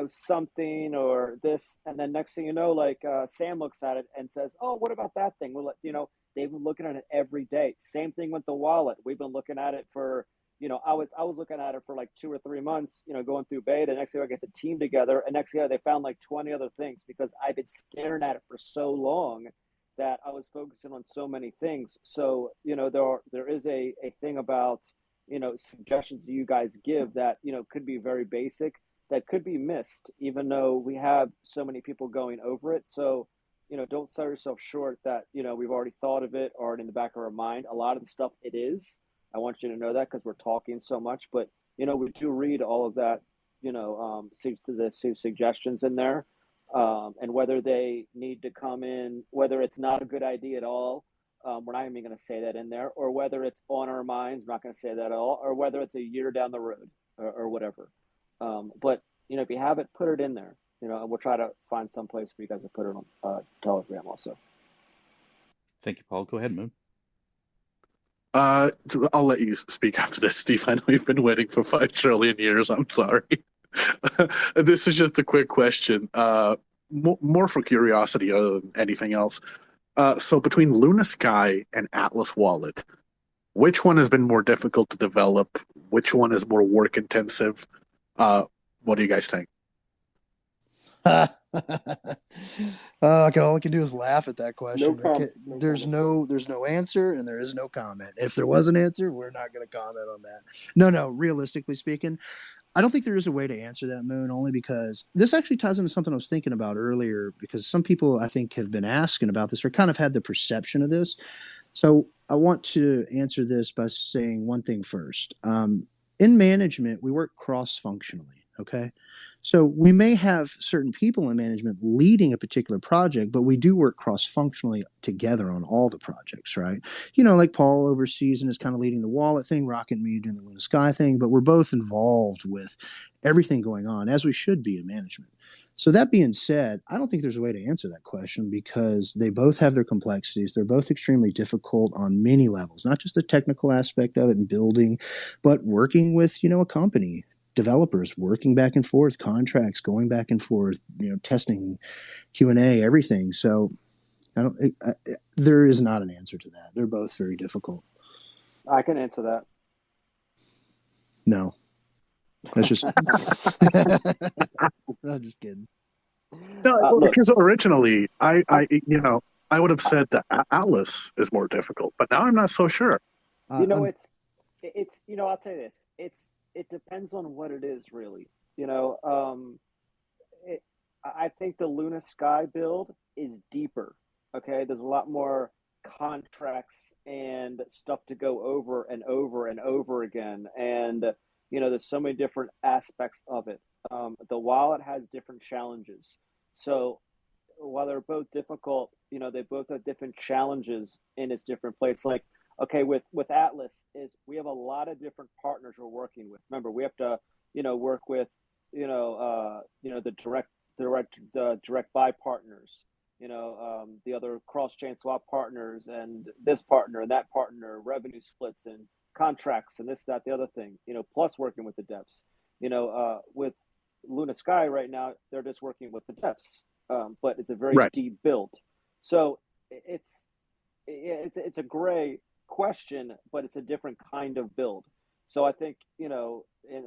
something or this. And then next thing you know, Sam looks at it and says, oh, what about that thing? Well, they've been looking at it every day. Same thing with the wallet. We've been looking at it for, I was looking at it for like 2 or 3 months, going through beta. Next thing I get the team together, and next thing they found like 20 other things because I've been staring at it for so long that I was focusing on so many things. So, there is a thing about, suggestions that you guys give that, could be very basic, that could be missed, even though we have so many people going over it. So, don't sell yourself short that, we've already thought of it or in the back of our mind. A lot of the stuff it is. I want you to know that because we're talking so much, but, we do read all of that, the suggestions in there. And whether they need to come in, whether it's not a good idea at all, we're not even going to say that in there, or whether it's on our minds, we're not going to say that at all, or whether it's a year down the road or whatever. But, if you have it, put it in there, and we'll try to find some place for you guys to put it on Telegram also. Thank you, Paul. Go ahead, Moon. I'll let you speak after this, Steve. I know you've been waiting for 5 trillion years. I'm sorry. This is just a quick question, more for curiosity other than anything else. So between LunaSky and Atlas Wallet, which one has been more difficult to develop? Which one is more work intensive? What do you guys think? All I can do is laugh at that question. There's no answer, and there is no comment. If there was an answer, we're not going to comment on that. No. Realistically speaking, I don't think there is a way to answer that, Moon, only because this actually ties into something I was thinking about earlier, because some people I think have been asking about this or kind of had the perception of this. So I want to answer this by saying one thing first. In management, we work cross-functionally. Okay. So we may have certain people in management leading a particular project, but we do work cross-functionally together on all the projects, right? Like Paul oversees and is kind of leading the wallet thing, Rocket and me doing the LunaSky thing, but we're both involved with everything going on, as we should be in management. So that being said, I don't think there's a way to answer that question because they both have their complexities. They're both extremely difficult on many levels, not just the technical aspect of it and building, but working with, a company. Developers working back and forth, contracts going back and forth, testing, Q&A, everything. So there is not an answer to that. They're both very difficult. I can answer that. No, that's just. I'm just kidding. No, because originally I would have said that Atlas is more difficult, but now I'm not so sure. It's I'll tell you this. It depends on what it is, really. I think the LunaSky build is deeper. Okay, there's a lot more contracts and stuff to go over and over and over again, and there's so many different aspects of it. The wallet has different challenges. So while they're both difficult, they both have different challenges in its different place. Like, okay, with Atlas is we have a lot of different partners we're working with. Remember, we have to, work with, the direct buy partners, the other cross-chain swap partners and this partner and that partner, revenue splits and contracts and this, that, the other thing, plus working with the devs. With LunaSky right now, they're just working with the devs, but it's a very deep build. So it's a gray question, but it's a different kind of build. So I think, an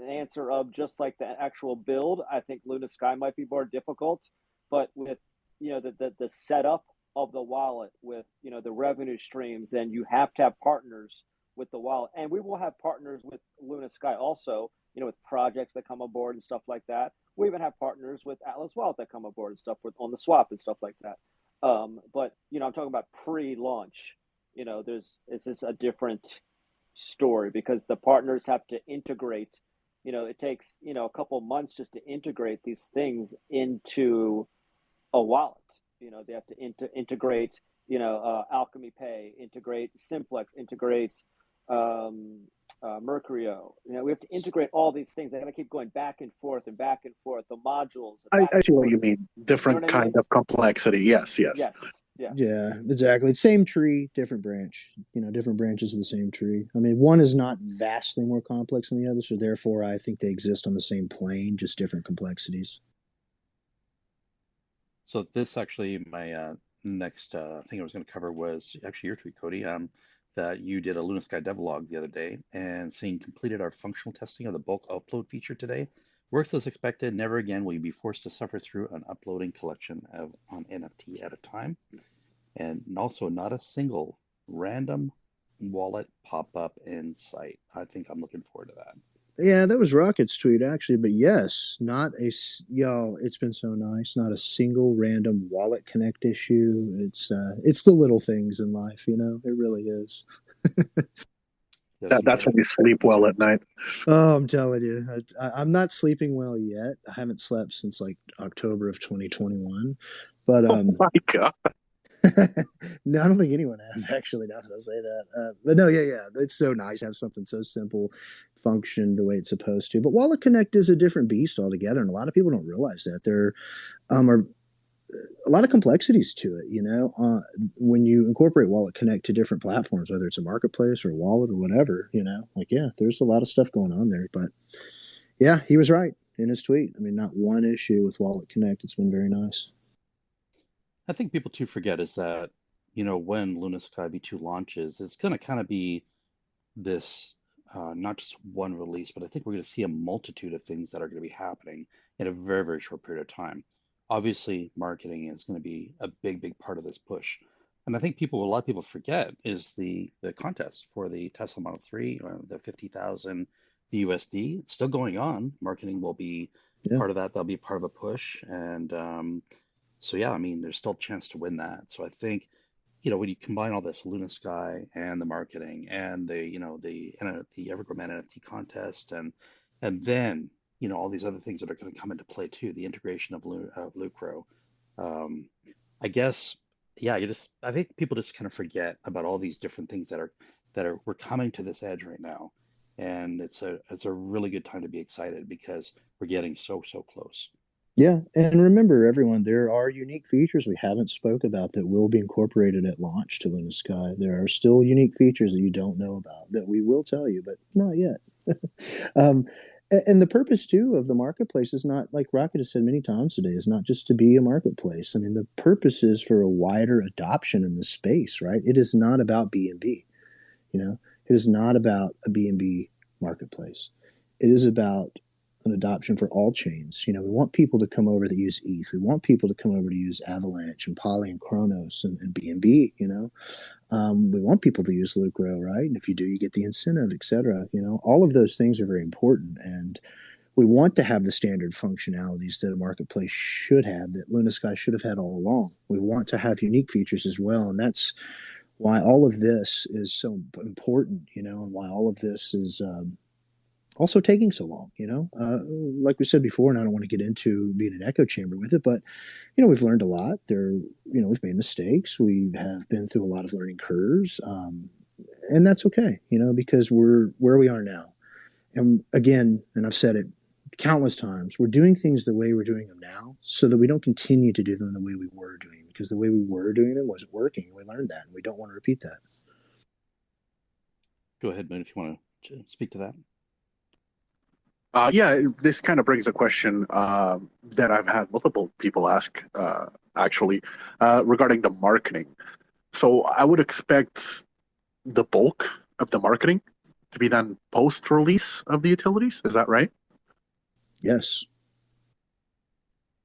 answer of just like the actual build, I think LunaSky might be more difficult, but with, the setup of the wallet with, the revenue streams, and you have to have partners with the wallet. And we will have partners with LunaSky also, with projects that come aboard and stuff like that. We even have partners with Atlas Wallet that come aboard and stuff on the swap and stuff like that. But, I'm talking about pre-launch. It's just a different story because the partners have to integrate. It takes, a couple months just to integrate these things into a wallet. They have to integrate, Alchemy Pay, integrate Simplex, integrate Mercurio. We have to integrate all these things. They're going to keep going back and forth, the modules. I see what you mean. Different kind of complexity. Yes. Yes. Yeah, exactly. Same tree, different branch. Different branches of the same tree. I mean, one is not vastly more complex than the other, so therefore I think they exist on the same plane, just different complexities. So this actually, my next thing I was going to cover was actually your tweet, Cody, that you did a LunaSky devlog the other day and saying completed our functional testing of the bulk upload feature today. Works as expected. Never again will you be forced to suffer through an uploading collection on NFT at a time. And also not a single random wallet pop up in sight. I think I'm looking forward to that. Yeah, that was Rocket's tweet actually, but yes, it's been so nice. Not a single random wallet connect issue. It's the little things in life, it really is. That's when you sleep well at night. Oh, I'm telling you, I'm not sleeping well yet. I haven't slept since like October of 2021. But oh my God. No, I don't think anyone has actually. Now that I say that, but no, yeah, it's so nice to have something so simple function the way it's supposed to. But Wallet Connect is a different beast altogether, and a lot of people don't realize that there are a lot of complexities to it. When you incorporate Wallet Connect to different platforms, whether it's a marketplace or a wallet or whatever, there's a lot of stuff going on there. But yeah, he was right in his tweet. I mean, not one issue with Wallet Connect. It's been very nice. I think people too forget is that, when LunaSky V2 launches, it's going to kind of be this, not just one release, but I think we're going to see a multitude of things that are going to be happening in a very, very short period of time. Obviously, marketing is going to be a big, big part of this push. And I think a lot of people forget is the contest for the Tesla Model 3, the 50,000 USD. It's still going on. Marketing will be part of that. That'll be part of a push. And so, yeah, I mean, there's still a chance to win that. So I think, when you combine all this LunaSky and the marketing and the EverGrow NFT contest and then, all these other things that are going to come into play too, the integration of Lucro. I guess, yeah, I think people just kind of forget about all these different things we're coming to this edge right now. And it's a really good time to be excited because we're getting so close. Yeah, and remember, everyone, there are unique features we haven't spoke about that will be incorporated at launch to LunaSky. There are still unique features that you don't know about that we will tell you, but not yet. And the purpose, too, of the marketplace is not, like Rocket has said many times today, is not just to be a marketplace. I mean, the purpose is for a wider adoption in the space, right? It is not about B&B, It is not about a B&B marketplace. It is about an adoption for all chains. We want people to come over that use ETH. We want people to come over to use Avalanche and Poly and Kronos and BNB. We want people to use Lucro, right? And if you do, you get the incentive, etc. All of those things are very important, and we want to have the standard functionalities that a marketplace should have, that LunaSky should have had all along. We want to have unique features as well, and that's why all of this is so important. And why all of this is also taking so long, like we said before, and I don't want to get into being an echo chamber with it, but, we've learned a lot there. We've made mistakes. We have been through a lot of learning curves. And that's okay, because we're where we are now. And again, and I've said it countless times, we're doing things the way we're doing them now so that we don't continue to do them the way we were doing them, because the way we were doing them wasn't working. We learned that, and we don't want to repeat that. Go ahead, Moon, if you want to speak to that. This kind of brings a question that I've had multiple people ask, actually, regarding the marketing. So I would expect the bulk of the marketing to be done post-release of the utilities. Is that right? Yes.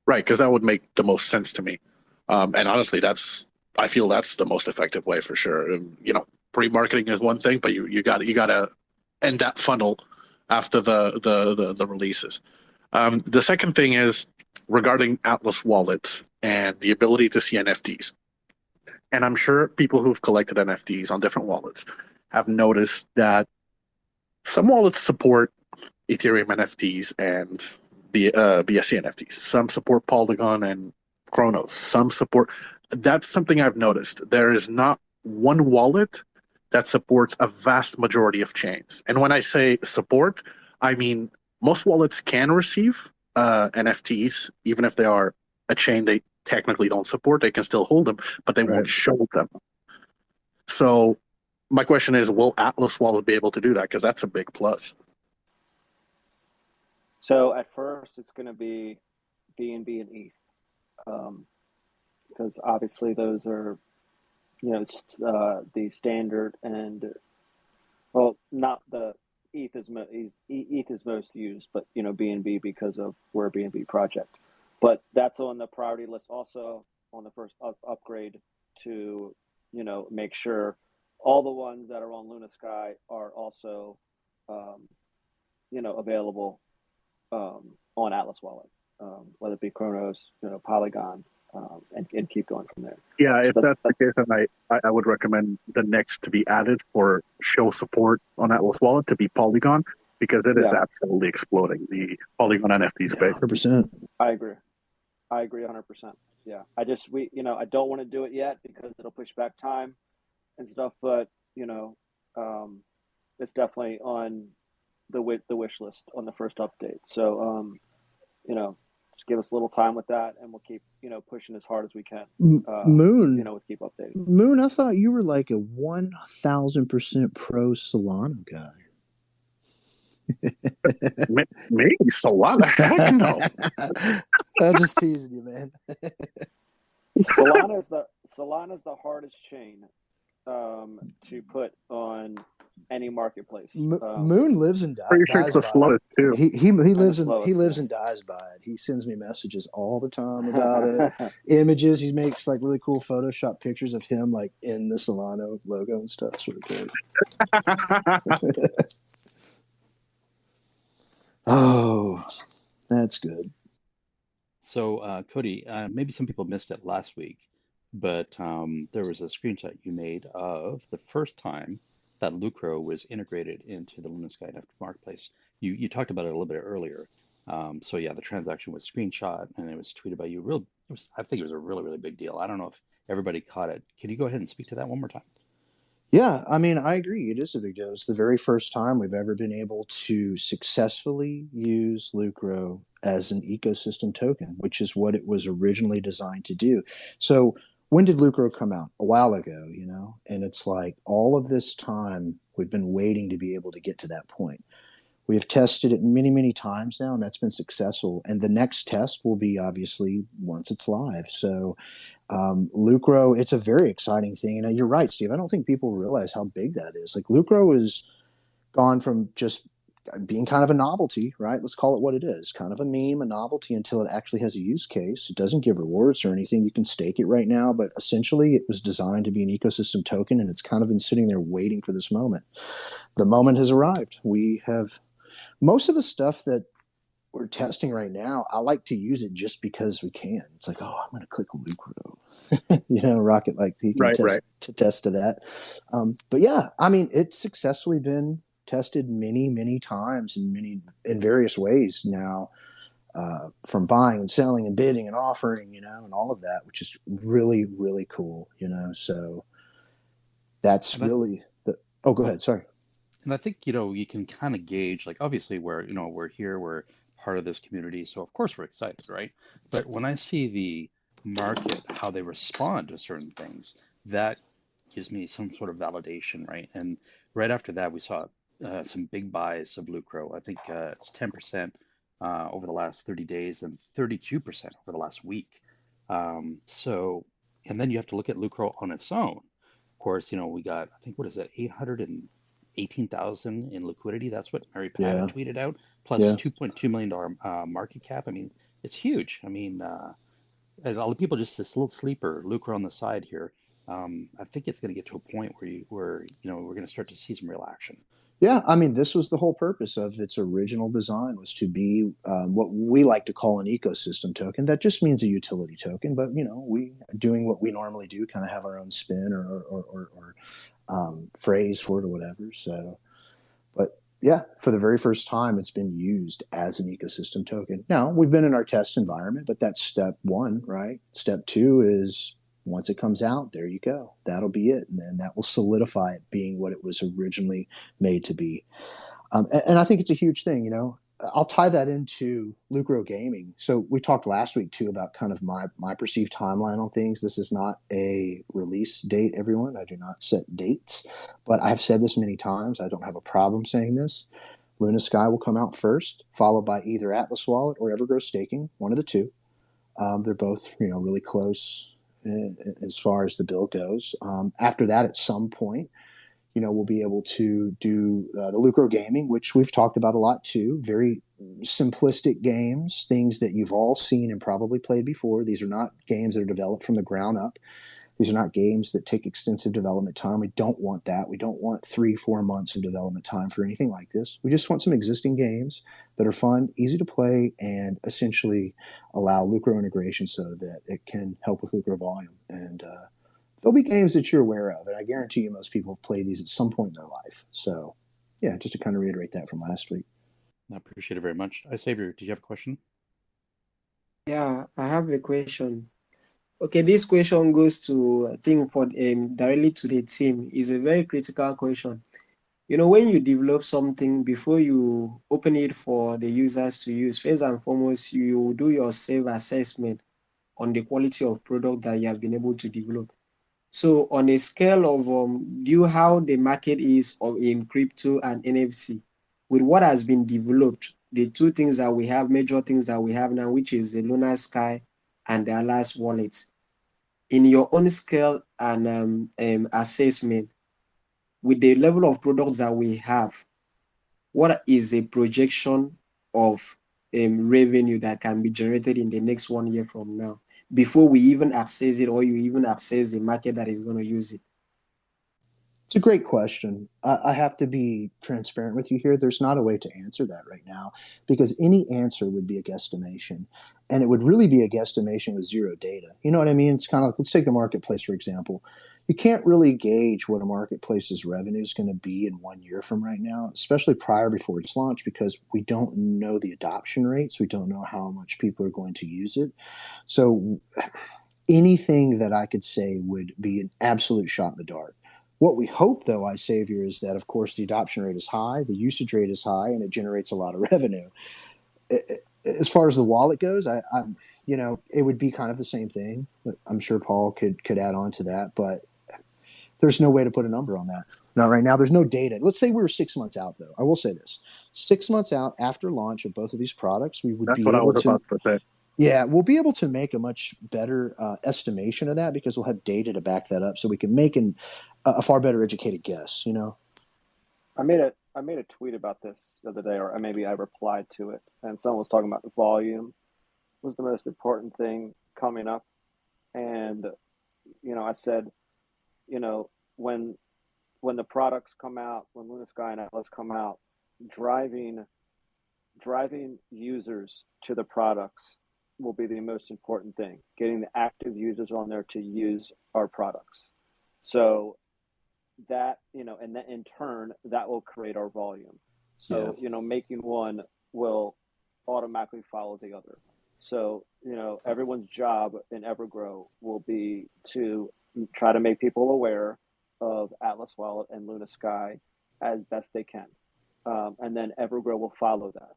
Right, because that would make the most sense to me. And honestly, I feel that's the most effective way for sure. Pre-marketing is one thing, but you got to end that funnel after the releases. The second thing is regarding Atlas Wallet and the ability to see NFTs. And I'm sure people who've collected NFTs on different wallets have noticed that some wallets support Ethereum NFTs and BSC NFTs. Some support Polygon and Chronos. Some support. That's something I've noticed. There is not one wallet that supports a vast majority of chains. And when I say support, I mean most wallets can receive NFTs, even if they are a chain they technically don't support. They can still hold them, but they won't show them. So my question is, will Atlas Wallet be able to do that? Because that's a big plus. So at first, it's going to be BNB and ETH, because obviously those are, the standard and, well, not the ETH is most used, but BNB because of we're a BNB project. But that's on the priority list, also on the first upgrade to make sure all the ones that are on LunaSky are also available on Atlas Wallet, whether it be Chronos, Polygon, and keep going from there. Yeah, So if that's the case, then I would recommend the next to be added for show support on Atlas Wallet to be Polygon, because it is absolutely exploding, the Polygon NFT space. 100%. I agree 100%. Yeah, I don't want to do it yet because it'll push back time and stuff, but it's definitely on the wish list on the first update. So just give us a little time with that, and we'll keep pushing as hard as we can. Moon, we'll keep updating. Moon, I thought you were like a 1,000% pro Solana guy. Maybe Solana. Heck no. I'm just teasing you, man. Solana's the hardest chain to put on any marketplace. Moon lives and dies. Pretty sure it's the slowest too. He lives and dies by it. He sends me messages all the time about it. Images. He makes like really cool Photoshop pictures of him like in the Solana logo and stuff. It's really great. Oh, that's good. So, Cody, maybe some people missed it last week, but there was a screenshot you made of the first time that Lucro was integrated into the LunaSky NFT marketplace. You talked about it a little bit earlier. So yeah, the transaction was screenshot and it was tweeted by you. I think it was a really, really big deal. I don't know if everybody caught it. Can you go ahead and speak to that one more time? Yeah, I mean, I agree. It is a big deal. It's the very first time we've ever been able to successfully use Lucro as an ecosystem token, which is what it was originally designed to do. So when did Lucro come out? A while ago, and it's like all of this time we've been waiting to be able to get to that point. We have tested it many, many times now, and that's been successful. And the next test will be obviously once it's live. So Lucro, it's a very exciting thing. And you're right, Steve. I don't think people realize how big that is. Like Lucro has gone from just being kind of a novelty, right? Let's call it what it is, kind of a meme, a novelty, until it actually has a use case. It doesn't give rewards or anything. You can stake it right now, but essentially it was designed to be an ecosystem token, and it's kind of been sitting there waiting for this moment. The moment has arrived. We have most of the stuff that we're testing right now. I like to use it just because we can. It's like, oh, I'm going to click Lucro. Rocket, like he can test to that. But yeah, I mean, it's successfully been tested many, many times in various ways now, from buying and selling and bidding and offering, and all of that, which is really, really cool, so that's really oh, go ahead. Sorry. And I think, you can kind of gauge, like, obviously we're here, we're part of this community. So of course we're excited, right? But when I see the market, how they respond to certain things, that gives me some sort of validation, right? And right after that, we saw some big buys of Lucro. I think it's 10% over the last 30 days and 32% over the last week. So, and then you have to look at Lucro on its own. Of course, we got, I think, what is it, 818,000 in liquidity. That's what Mary Pat tweeted out, plus $2.2 million market cap. I mean, it's huge. I mean, a lot of people just this little sleeper, Lucro on the side here. I think it's going to get to a point where we're going to start to see some real action. Yeah, I mean, this was the whole purpose of its original design, was to be what we like to call an ecosystem token. That just means a utility token, but we doing what we normally do, kind of have our own spin or phrase for it or whatever. So, but yeah, for the very first time, it's been used as an ecosystem token. Now, we've been in our test environment, but that's step one, right? Step two is once it comes out, there you go. That'll be it. And then that will solidify it being what it was originally made to be. And I think it's a huge thing, you know. I'll tie that into Lucro Gaming. So we talked last week too about kind of my perceived timeline on things. This is not a release date, everyone. I do not set dates, but I've said this many times. I don't have a problem saying this. LunaSky will come out first, followed by either Atlas Wallet or EverGrow Staking, one of the two. They're both, you know, really close as far as the bill goes. After that, at some point, you know, we'll be able to do the Lucro Gaming, which we've talked about a lot too. Very simplistic games, things that you've all seen and probably played before. These are not games that are developed from the ground up. These are not games that take extensive development time. We don't want that. We don't want 3-4 months of development time for anything like this. We just want some existing games that are fun, easy to play, and essentially allow Lucro integration so that it can help with Lucro volume. And there'll be games that you're aware of, and I guarantee you most people have played these at some point in their life. So, yeah, just to kind of reiterate that from last week. I appreciate it very much. iSavior, did you have a question? Yeah, I have a question. Okay, this question goes to, I think, for directly to the team. Is a very critical question. You know, when you develop something, before you open it for the users to use, first and foremost, you do your self-assessment on the quality of product that you have been able to develop. So on a scale of how the market is in crypto and NFT, with what has been developed, the two things that we have, major things that we have now, which is the LunaSky and the Atlas wallets, in your own scale and assessment, with the level of products that we have, what is a projection of revenue that can be generated in the next 1 year from now, before we even access it or you even access the market that is going to use it? It's a great question. I have to be transparent with you here. There's not a way to answer that right now because any answer would be a guesstimation. And it would really be a guesstimation with zero data. You know what I mean? It's kind of like, let's take the marketplace, for example. You can't really gauge what a marketplace's revenue is going to be in 1 year from right now, especially prior before it's launched, because we don't know the adoption rates. We don't know how much people are going to use it. So anything that I could say would be an absolute shot in the dark. What we hope, though, iSavior, is that, of course, the adoption rate is high, the usage rate is high, and it generates a lot of revenue. As far as the wallet goes, I'm, you know, it would be kind of the same thing. I'm sure Paul could add on to that, but there's no way to put a number on that. Not right now. There's no data. Let's say we were 6 months out, though. I will say this: 6 months out after launch of both of these products, we would That's be what I able was to. about to say. Yeah, we'll be able to make a much better estimation of that because we'll have data to back that up, so we can make a far better educated guess. You know. I made a tweet about this the other day, or maybe I replied to it, and someone was talking about the volume was the most important thing coming up, and you know, I said, you know, when the products come out, when LunaSky and Atlas come out, driving users to the products will be the most important thing. Getting the active users on there to use our products. So that, you know, and then in turn, that will create our volume. So, you know, making one will automatically follow the other. So, you know, everyone's job in EverGrow will be to try to make people aware of Atlas Wallet and LunaSky as best they can. And then EverGrow will follow that,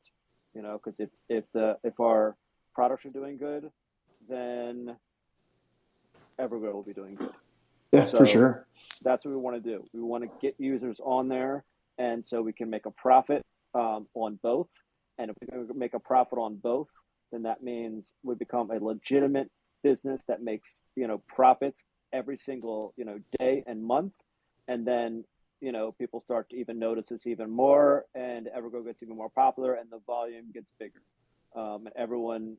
you know, because if our products are doing good, then EverGrow will be doing good. Yeah, So for sure. that's what we want to do. We want to get users on there, and so we can make a profit on both. And if we can make a profit on both, then that means we become a legitimate business that makes, you know, profits every single, you know, day and month. And then, you know, people start to even notice this even more, and EverGrow gets even more popular, and the volume gets bigger. And everyone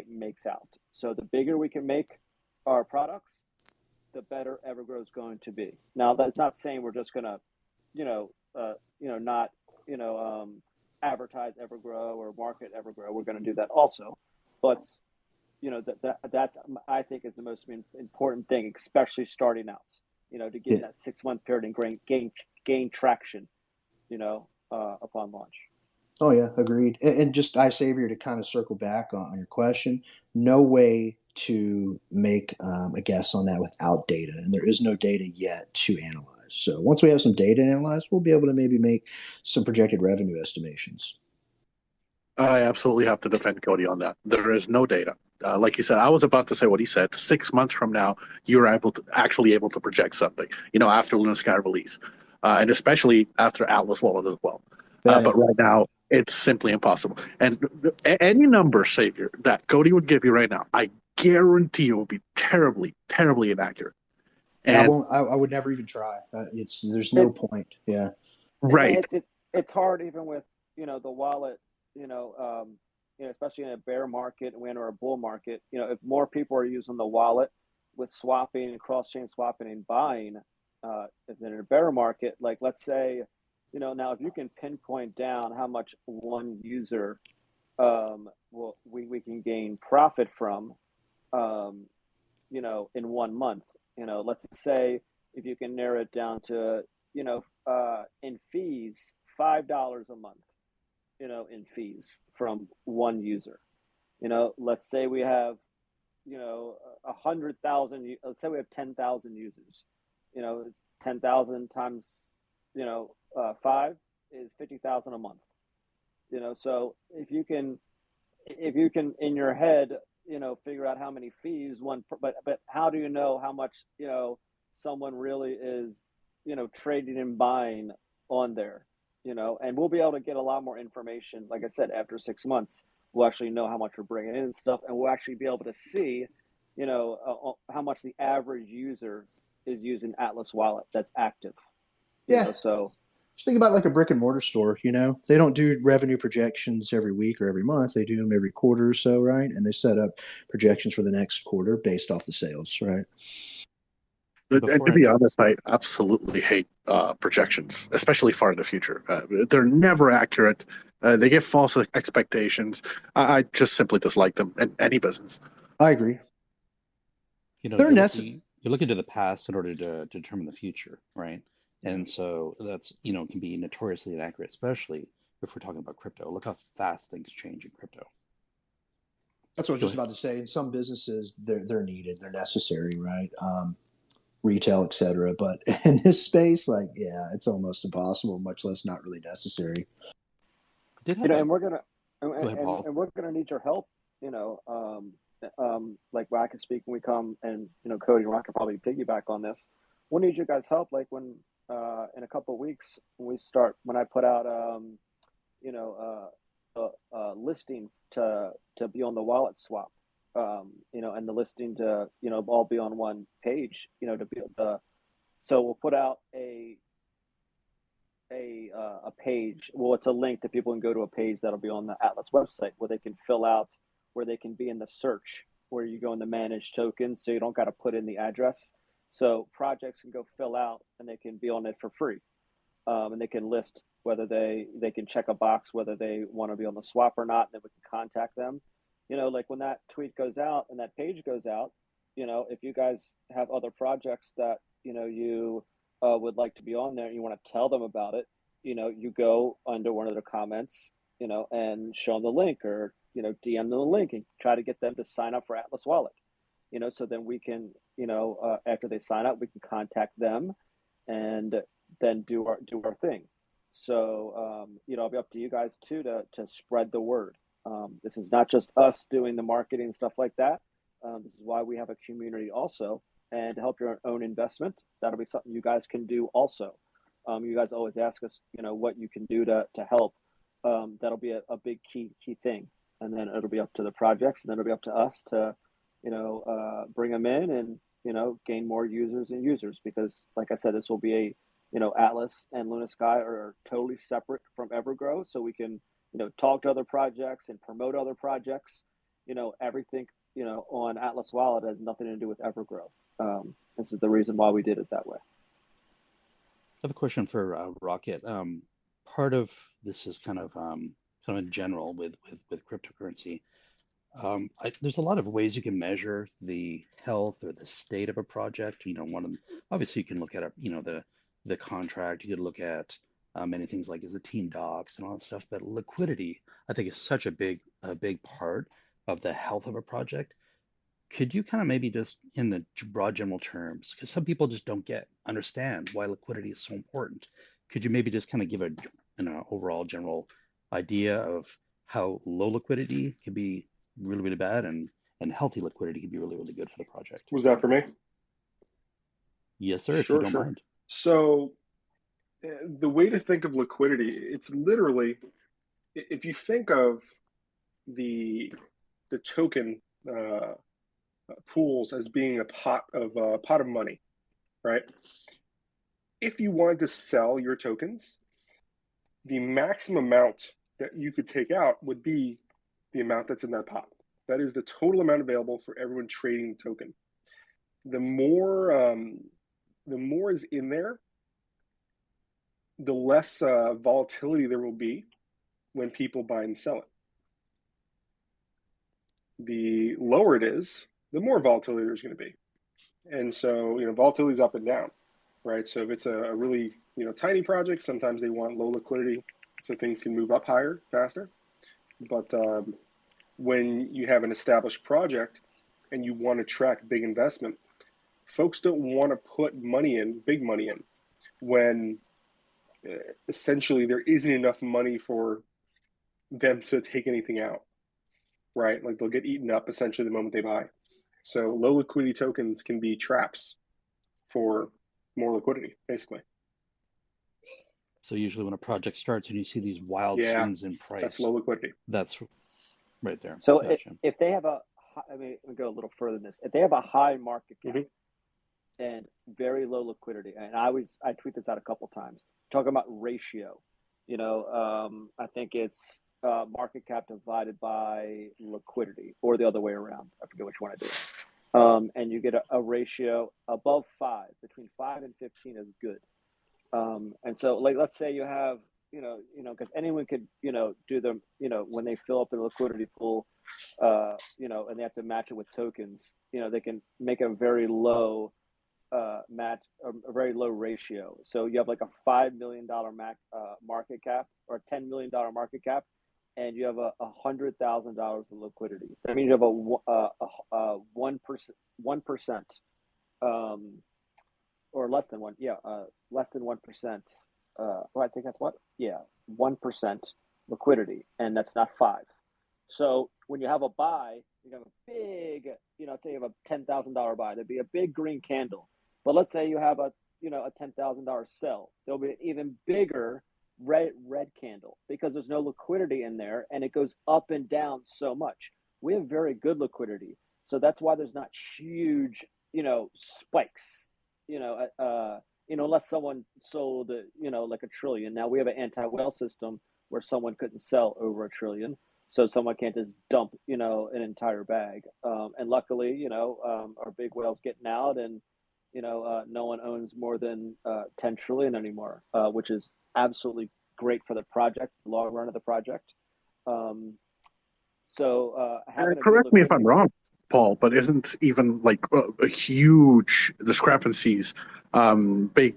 makes out. So the bigger we can make our products, the better EverGrow is going to be. Now, that's not saying we're just gonna, not, advertise EverGrow or market EverGrow. We're going to do that also, but you know that's I think is the most important thing, especially starting out. You know, to get in that 6 month period and gain traction. You know, upon launch. Oh yeah, agreed. And just iSavior, to kind of circle back on your question, no way to make a guess on that without data, and there is no data yet to analyze. So once we have some data to analyze, we'll be able to maybe make some projected revenue estimations. I absolutely have to defend Cody on that. There is no data. Like you said, I was about to say what he said. 6 months from now, you're able to project something. After LunaSky release, and especially after Atlas Wallet as well. But right now, it's simply impossible. And any number, Savior, that Cody would give you right now, I guarantee it will be terribly, terribly inaccurate. And I would never even try. There's no point. Yeah. Right. It's hard even with the wallet. Especially in a bear market or a bull market. If more people are using the wallet with swapping and cross-chain swapping and buying, than in a bear market, like let's say, now if you can pinpoint down how much one user, we can gain profit from, in 1 month. Let's say if you can narrow it down to, in fees, $5 a month. In fees from one user. Let's say we have, 100,000. Let's say we have 10,000 users. 10,000 times, 5 is 50,000 a month. So if you can in your head, figure out how many fees but how do you know how much, someone really is, trading and buying on there? And we'll be able to get a lot more information. Like I said, after 6 months, we'll actually know how much we're bringing in and stuff, and we'll actually be able to see, how much the average user is using Atlas Wallet that's active. So just think about like a brick and mortar store. They don't do revenue projections every week or every month. They do them every quarter or so, right? And they set up projections for the next quarter based off the sales, right? And to be honest, I absolutely hate projections, especially far in the future. They're never accurate. They give false expectations. I just simply dislike them in any business. I agree. They're necessary. You look into the past in order to determine the future, right? And so that's, can be notoriously inaccurate, especially if we're talking about crypto. Look how fast things change in crypto. That's what I was just about to say. In some businesses, they're needed, they're necessary, right? Retail, etc. But in this space, it's almost impossible, much less not really necessary. And we're gonna need your help. Like Rocket Speak when we come, and Cody and Rocket probably piggyback on this. We'll need you guys' help. Like when in a couple of weeks when I put out a listing to be on the wallet swap. And the listing to, all be on one page, to be so we'll put out a page. Well, it's a link that people can go to a page that'll be on the Atlas website where they can fill out, where they can be in the search, where you go in the manage tokens. So you don't got to put in the address. So projects can go fill out and they can be on it for free. And they can list whether they can check a box, whether they want to be on the swap or not. And then we can contact them. Like when that tweet goes out and that page goes out, if you guys have other projects that, you would like to be on there and you want to tell them about it, you go under one of the comments, and show them the link or, DM them the link and try to get them to sign up for Atlas Wallet, so then we can, after they sign up, we can contact them and then do our thing. So, it'll be up to you guys too, to spread the word. This is not just us doing the marketing and stuff like that. This is why we have a community also, and to help your own investment, that'll be something you guys can do also. You guys always ask us, what you can do to help. That'll be a big key thing, and then it'll be up to the projects, and then it'll be up to us to, bring them in and gain more users. Because, like I said, this will be a, Atlas and LunaSky are totally separate from EverGrow, so we can talk to other projects and promote other projects. Everything, on Atlas Wallet has nothing to do with EverGrow. This is the reason why we did it that way. I have a question for Rocket. Part of this is kind of in general with cryptocurrency. There's a lot of ways you can measure the health or the state of a project. One of them, obviously, you can look at the contract. You could look at many things like is the team docs and all that stuff. But liquidity, I think, is such a big part of the health of a project. Could you kind of maybe just in the broad general terms, because some people just don't understand why liquidity is so important. Could you maybe just kind of give a overall general idea of how low liquidity can be really, really bad and healthy liquidity can be really, really good for the project? Was that for me? Yes, sir, if you don't Sure. mind. So the way to think of liquidity, it's literally, if you think of the token pools as being a pot of money, right? If you wanted to sell your tokens, the maximum amount that you could take out would be the amount that's in that pot. That is the total amount available for everyone trading the token. The more is in there, the less volatility there will be when people buy and sell it. The lower it is, the more volatility there's going to be. And so, volatility is up and down, right? So if it's a really, tiny project, sometimes they want low liquidity so things can move up higher, faster. But when you have an established project and you want to track big investment, folks don't want to put big money in, when essentially there isn't enough money for them to take anything out, right? Like they'll get eaten up essentially the moment they buy. So low liquidity tokens can be traps for more liquidity, basically. So usually when a project starts and you see these wild swings in price, that's low liquidity. That's right there. So gotcha. if they have let me go a little further than this. If they have a high market cap and very low liquidity, and I tweet this out a couple times, talking about ratio, I think it's market cap divided by liquidity, or the other way around. I forget which one I did. And you get a ratio above 5, between 5 and 15 is good. And so, like, let's say you have, because anyone could, do them, when they fill up their liquidity pool, and they have to match it with tokens, they can make a very low match, a very low ratio. So you have like a $5 million market cap, or a $10 million market cap, and you have $100,000 of liquidity. That means you have a 1%, or less than 1%. I think that's 1% liquidity, and that's not 5. So when you have a buy, you have a big, say you have a $10,000 buy, there'd be a big green candle. But let's say you have a $10,000 sell, there'll be an even bigger red candle, because there's no liquidity in there, and it goes up and down so much. We have very good liquidity, so that's why there's not huge, spikes, unless someone sold, like $1 trillion. Now we have an anti-whale system where someone couldn't sell over $1 trillion. So someone can't just dump, an entire bag. And luckily, our big whale's getting out, and, no one owns more than 10 trillion anymore, which is absolutely great for the project, the long run of the project. Correct me if I'm wrong, Paul, but isn't even like a huge discrepancies, big,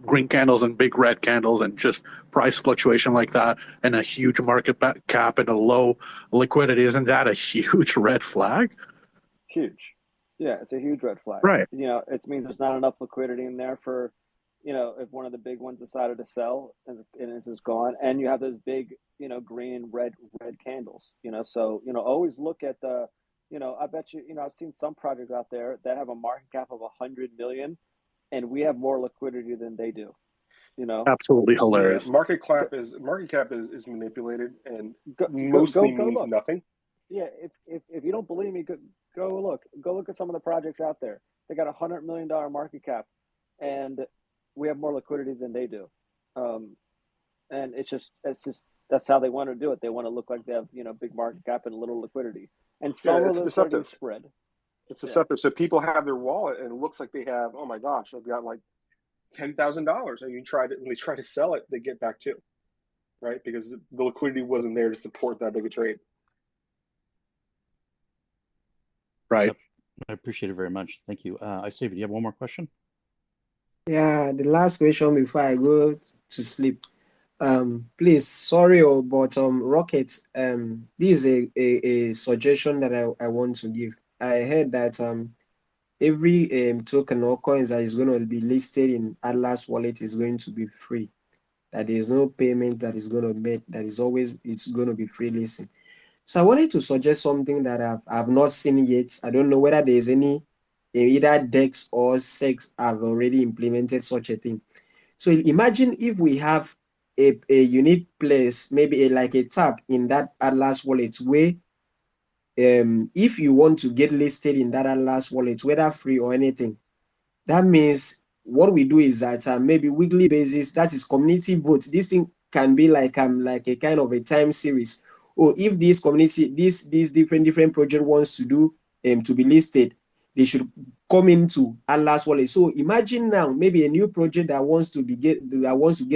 green candles and big red candles, and just price fluctuation like that, and a huge market cap and a low liquidity? Isn't that a huge red flag? Huge. Yeah, it's a huge red flag. Right. It means there's not enough liquidity in there for, if one of the big ones decided to sell and it's just gone, and you have those big, green, red candles, so, always look at the, I bet you, I've seen some projects out there that have a market cap of 100 million, and we have more liquidity than they do. Absolutely hilarious. Yeah, market cap is manipulated, and mostly means nothing. Yeah, if you don't believe me, go look at some of the projects out there. They got $100 million market cap, and we have more liquidity than they do. And it's just that's how they want to do it. They want to look like they have big market cap and little liquidity. And some of the deceptive. Spread. It's deceptive. So people have their wallet, and it looks like they have, oh my gosh, I've got like $10,000, and when they try to sell it, they get back too, right? Because the liquidity wasn't there to support that big a trade. Right. I appreciate it very much. Thank you. iSavior, do you have one more question? Yeah, the last question before I go to sleep. Please, sorry, but Rocket, this is a suggestion that I want to give. I heard that every token or coins that is going to be listed in Atlas wallet is going to be free. That there is no payment that is going to make, that is always, it's going to be free listing. So I wanted to suggest something that I've not seen yet. I don't know whether there is any either DEX or SEX have already implemented such a thing. So imagine if we have a unique place, maybe like a tab in that Atlas wallet where if you want to get listed in that Atlas wallet, whether free or anything, that means what we do is that maybe weekly basis, that is community vote. This thing can be like a kind of a time series. Or if this community, this different project wants to do to be listed, they should come into Atlas wallet. So imagine now maybe a new project that wants to get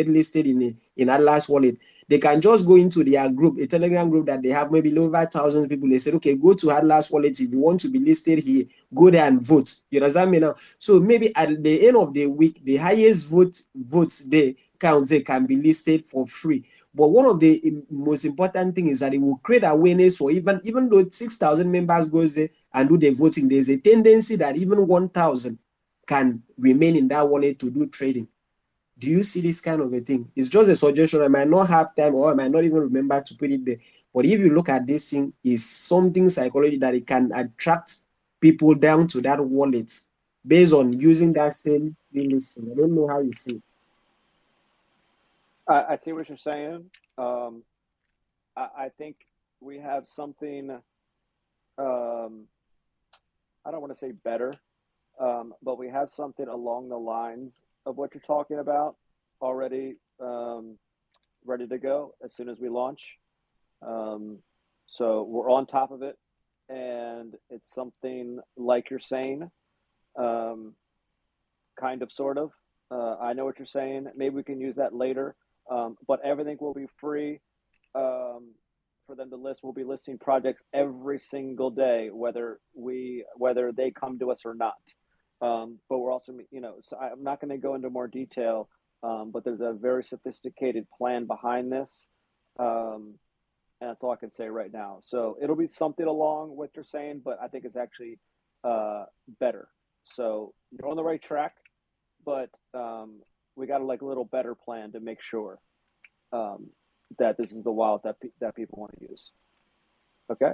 listed in Atlas wallet. They can just go into their group, a Telegram group that they have maybe over 1,000 people. They said, okay, go to Atlas wallet if you want to be listed here. Go there and vote. You understand me now? So maybe at the end of the week, the highest votes they can be listed for free. But one of the most important thing is that it will create awareness for even though 6,000 members goes there and do the voting, there's a tendency that even 1,000 can remain in that wallet to do trading. Do you see this kind of a thing? It's just a suggestion. I might not have time or I might not even remember to put it there. But if you look at this thing, it's something psychology that it can attract people down to that wallet based on using that same listing. I don't know how you see it. I see what you're saying. I think we have something, I don't want to say better, but we have something along the lines of what you're talking about already ready to go as soon as we launch. So we're on top of it, and it's something like you're saying, kind of, sort of. I know what you're saying. Maybe we can use that later, but everything will be free for them to list. We'll be listing projects every single day, whether they come to us or not. But we're also, so I'm not going to go into more detail, but there's a very sophisticated plan behind this. And that's all I can say right now. So it'll be something along what you're saying, but I think it's actually better. So you're on the right track, but we got a little better plan to make sure that this is the wallet that people want to use. Okay.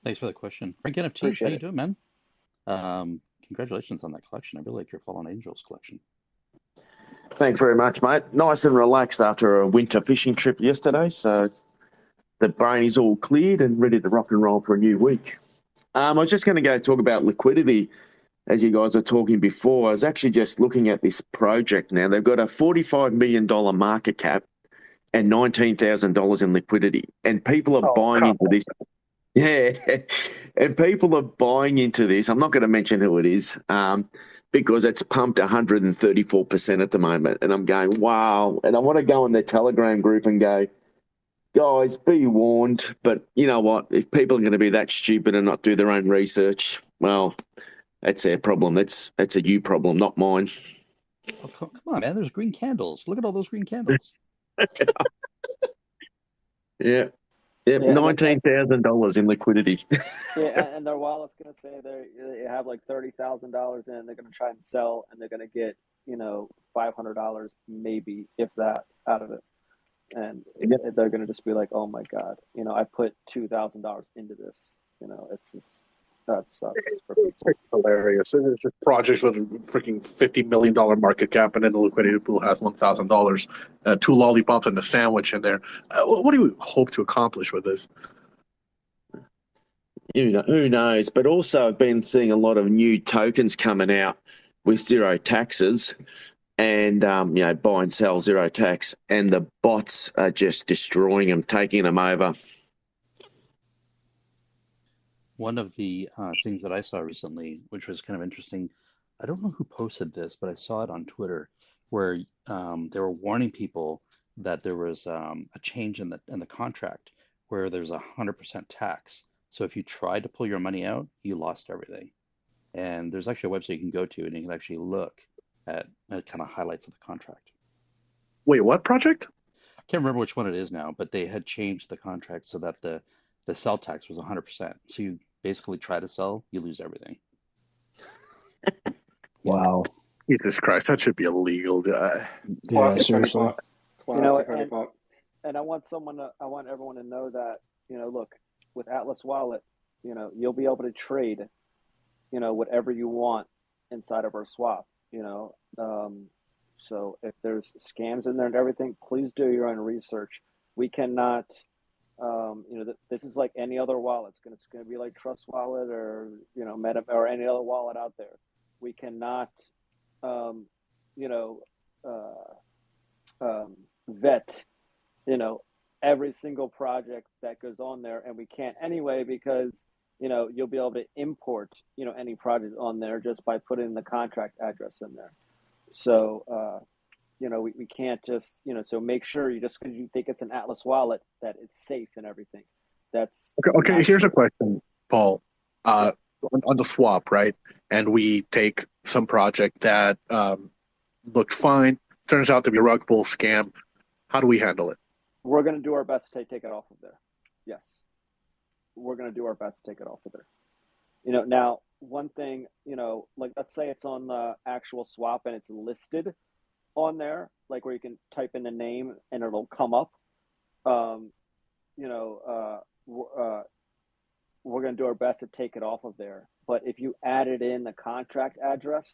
Thanks for the question. Frank NFT, Appreciate how you it. doing, man? Congratulations on that collection. I really like your Fallen Angels collection. Thanks very much, mate. Nice and relaxed after a winter fishing trip yesterday, so the brain is all cleared and ready to rock and roll for a new week. I was just going to go talk about liquidity. As you guys were talking before, I was actually just looking at this project now. They've got a $45 million market cap and $19,000 in liquidity, and people are buying into this. Yeah, and people are buying into this. I'm not going to mention who it is because it's pumped 134% at the moment. And I'm going, wow. And I want to go in the Telegram group and go, guys, be warned. But you know what? If people are going to be that stupid and not do their own research, well, that's their problem. That's a you problem, not mine. Oh, come on, man. There's green candles. Look at all those green candles. Yeah. Yep, Yeah, $19,000 in liquidity. yeah, and their wallet's going to say they have like $30,000 in. They're going to try and sell, and they're going to get $500 maybe, if that, out of it. And they're going to just be like, oh my god, I put $2,000 into this. It's just, that sucks for people. It's hilarious. It's a project with a freaking $50 million market cap, and then the liquidity pool has $1,000. 2 lollipops and a sandwich in there. What do you hope to accomplish with this? Who knows? But also, I've been seeing a lot of new tokens coming out with zero taxes, and buy and sell zero tax, and the bots are just destroying them, taking them over. One of the things that I saw recently, which was kind of interesting, I don't know who posted this, but I saw it on Twitter, where they were warning people that there was a change in the contract where there's 100% tax. So if you tried to pull your money out, you lost everything. And there's actually a website you can go to, and you can actually look at kind of highlights of the contract. Wait, what project? I can't remember which one it is now, but they had changed the contract so that the sell tax was 100%. So you basically try to sell, you lose everything. Wow. Jesus Christ, that should be illegal. Yeah, Classic seriously. honeypot. Classic honeypot. And I want everyone to know that, look, with Atlas Wallet, you'll be able to trade, whatever you want inside of our swap, so if there's scams in there and everything, please do your own research. We cannot, this is like any other wallet. It's going to be like Trust Wallet or, Meta or any other wallet out there. We cannot, vet, every single project that goes on there, and we can't anyway because you'll be able to import any project on there just by putting the contract address in there. So we can't just so make sure you just because you think it's an Atlas wallet that it's safe and everything. That's okay. Here's a question, Paul. On the swap, right? And we take some project that looked fine, turns out to be a rug pull scam. How do we handle it? We're going to do our best to take it off of there. Yes, we're going to do our best to take it off of there. Now one thing, like let's say it's on the actual swap and it's listed on there, like where you can type in the name and it'll come up. We're going to do our best to take it off of there. But if you added in the contract address,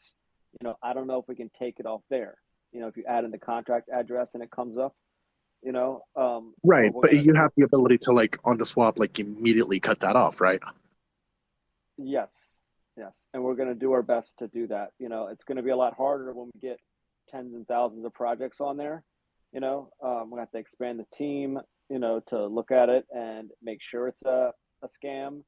I don't know if we can take it off there. If you add in the contract address and it comes up, right. But you have the ability to on the swap, immediately cut that off, right? Yes. And we're going to do our best to do that. It's going to be a lot harder when we get tens and thousands of projects on there. We're going to have to expand the team, to look at it and make sure it's a scam,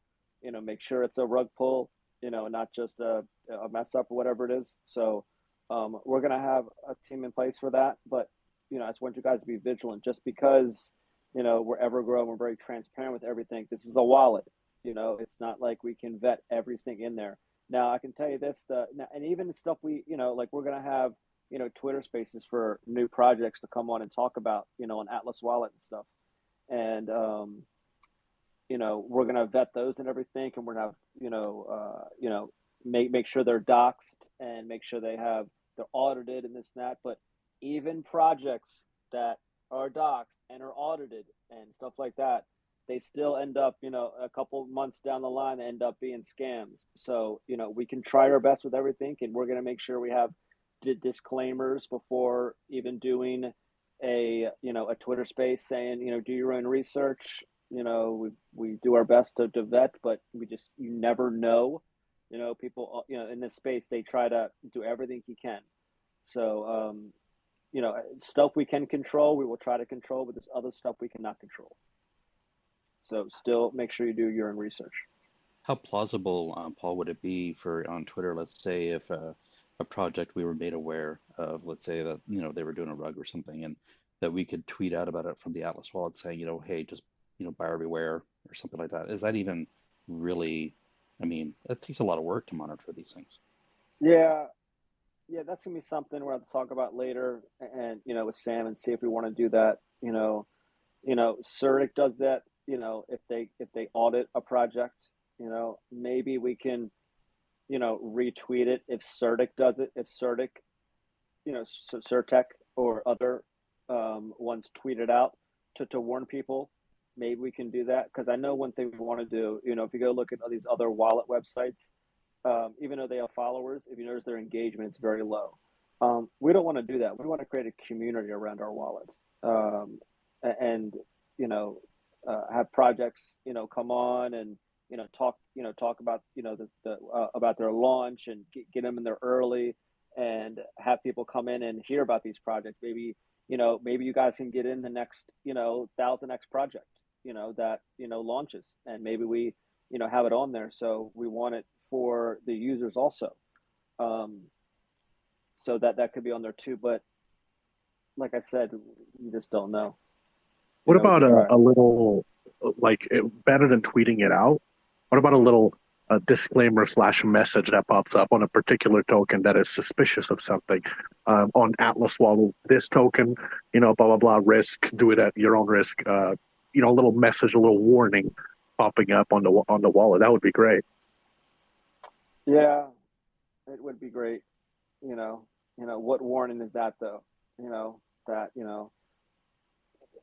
make sure it's a rug pull, not just a mess up or whatever it is. So we're going to have a team in place for that. But, I just want you guys to be vigilant just because, we're EverGrow, we're very transparent with everything. This is a wallet, it's not like we can vet everything in there. Now, I can tell you this, and even the stuff we're going to have, Twitter spaces for new projects to come on and talk about, on Atlas Wallet and stuff. And, we're going to vet those and everything. And we're going to, make sure they're doxed and make sure they're audited and this and that. But even projects that are doxed and are audited and stuff like that, they still end up, a couple months down the line, end up being scams. So, we can try our best with everything, and we're going to make sure we have disclaimers before even doing a Twitter space saying, do your own research. We do our best to vet, but you never know. People, in this space, they try to do everything he can. So, stuff we can control, we will try to control, but there's other stuff we cannot control. So still make sure you do your own research. How plausible, Paul, would it be for on Twitter, let's say if a project we were made aware of, let's say that, they were doing a rug or something, and that we could tweet out about it from the Atlas wallet saying, hey, just, buyer beware or something like that. Is that even really, that takes a lot of work to monitor these things. Yeah, that's going to be something we'll have to talk about later and, with Sam and see if we want to do that. Certic does that, if they audit a project, maybe we can, retweet it if Certic does it. If Certic, Certec or other ones tweet it out to warn people, maybe we can do that. Because I know one thing we want to do, if you go look at all these other wallet websites, even though they have followers, if you notice their engagement, it's very low. We don't want to do that. We want to create a community around our wallet, and have projects come on and talk about about their launch and get them in there early, and have people come in and hear about these projects. Maybe you guys can get in the next 1000x project that launches, and maybe we have it on there. So we want it for the users also, so that could be on there too. But like I said, you just don't know. What about a little, better than tweeting it out? What about a little a disclaimer / message that pops up on a particular token that is suspicious of something. On Atlas Wallet, this token, blah, blah, blah, risk, do it at your own risk. A little message, a little warning popping up on the wallet. That would be great. Yeah, it would be great. What warning is that though? That,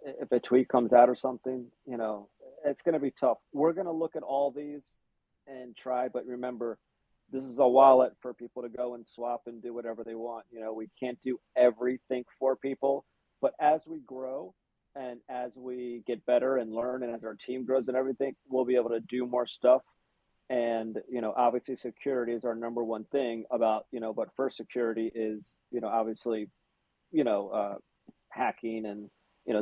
if a tweet comes out or something, it's going to be tough. We're going to look at all these and try, but remember, this is a wallet for people to go and swap and do whatever they want. We can't do everything for people, but as we grow and as we get better and learn, and as our team grows and everything, we'll be able to do more stuff. And, obviously security is our number one thing but first security is, obviously, hacking and,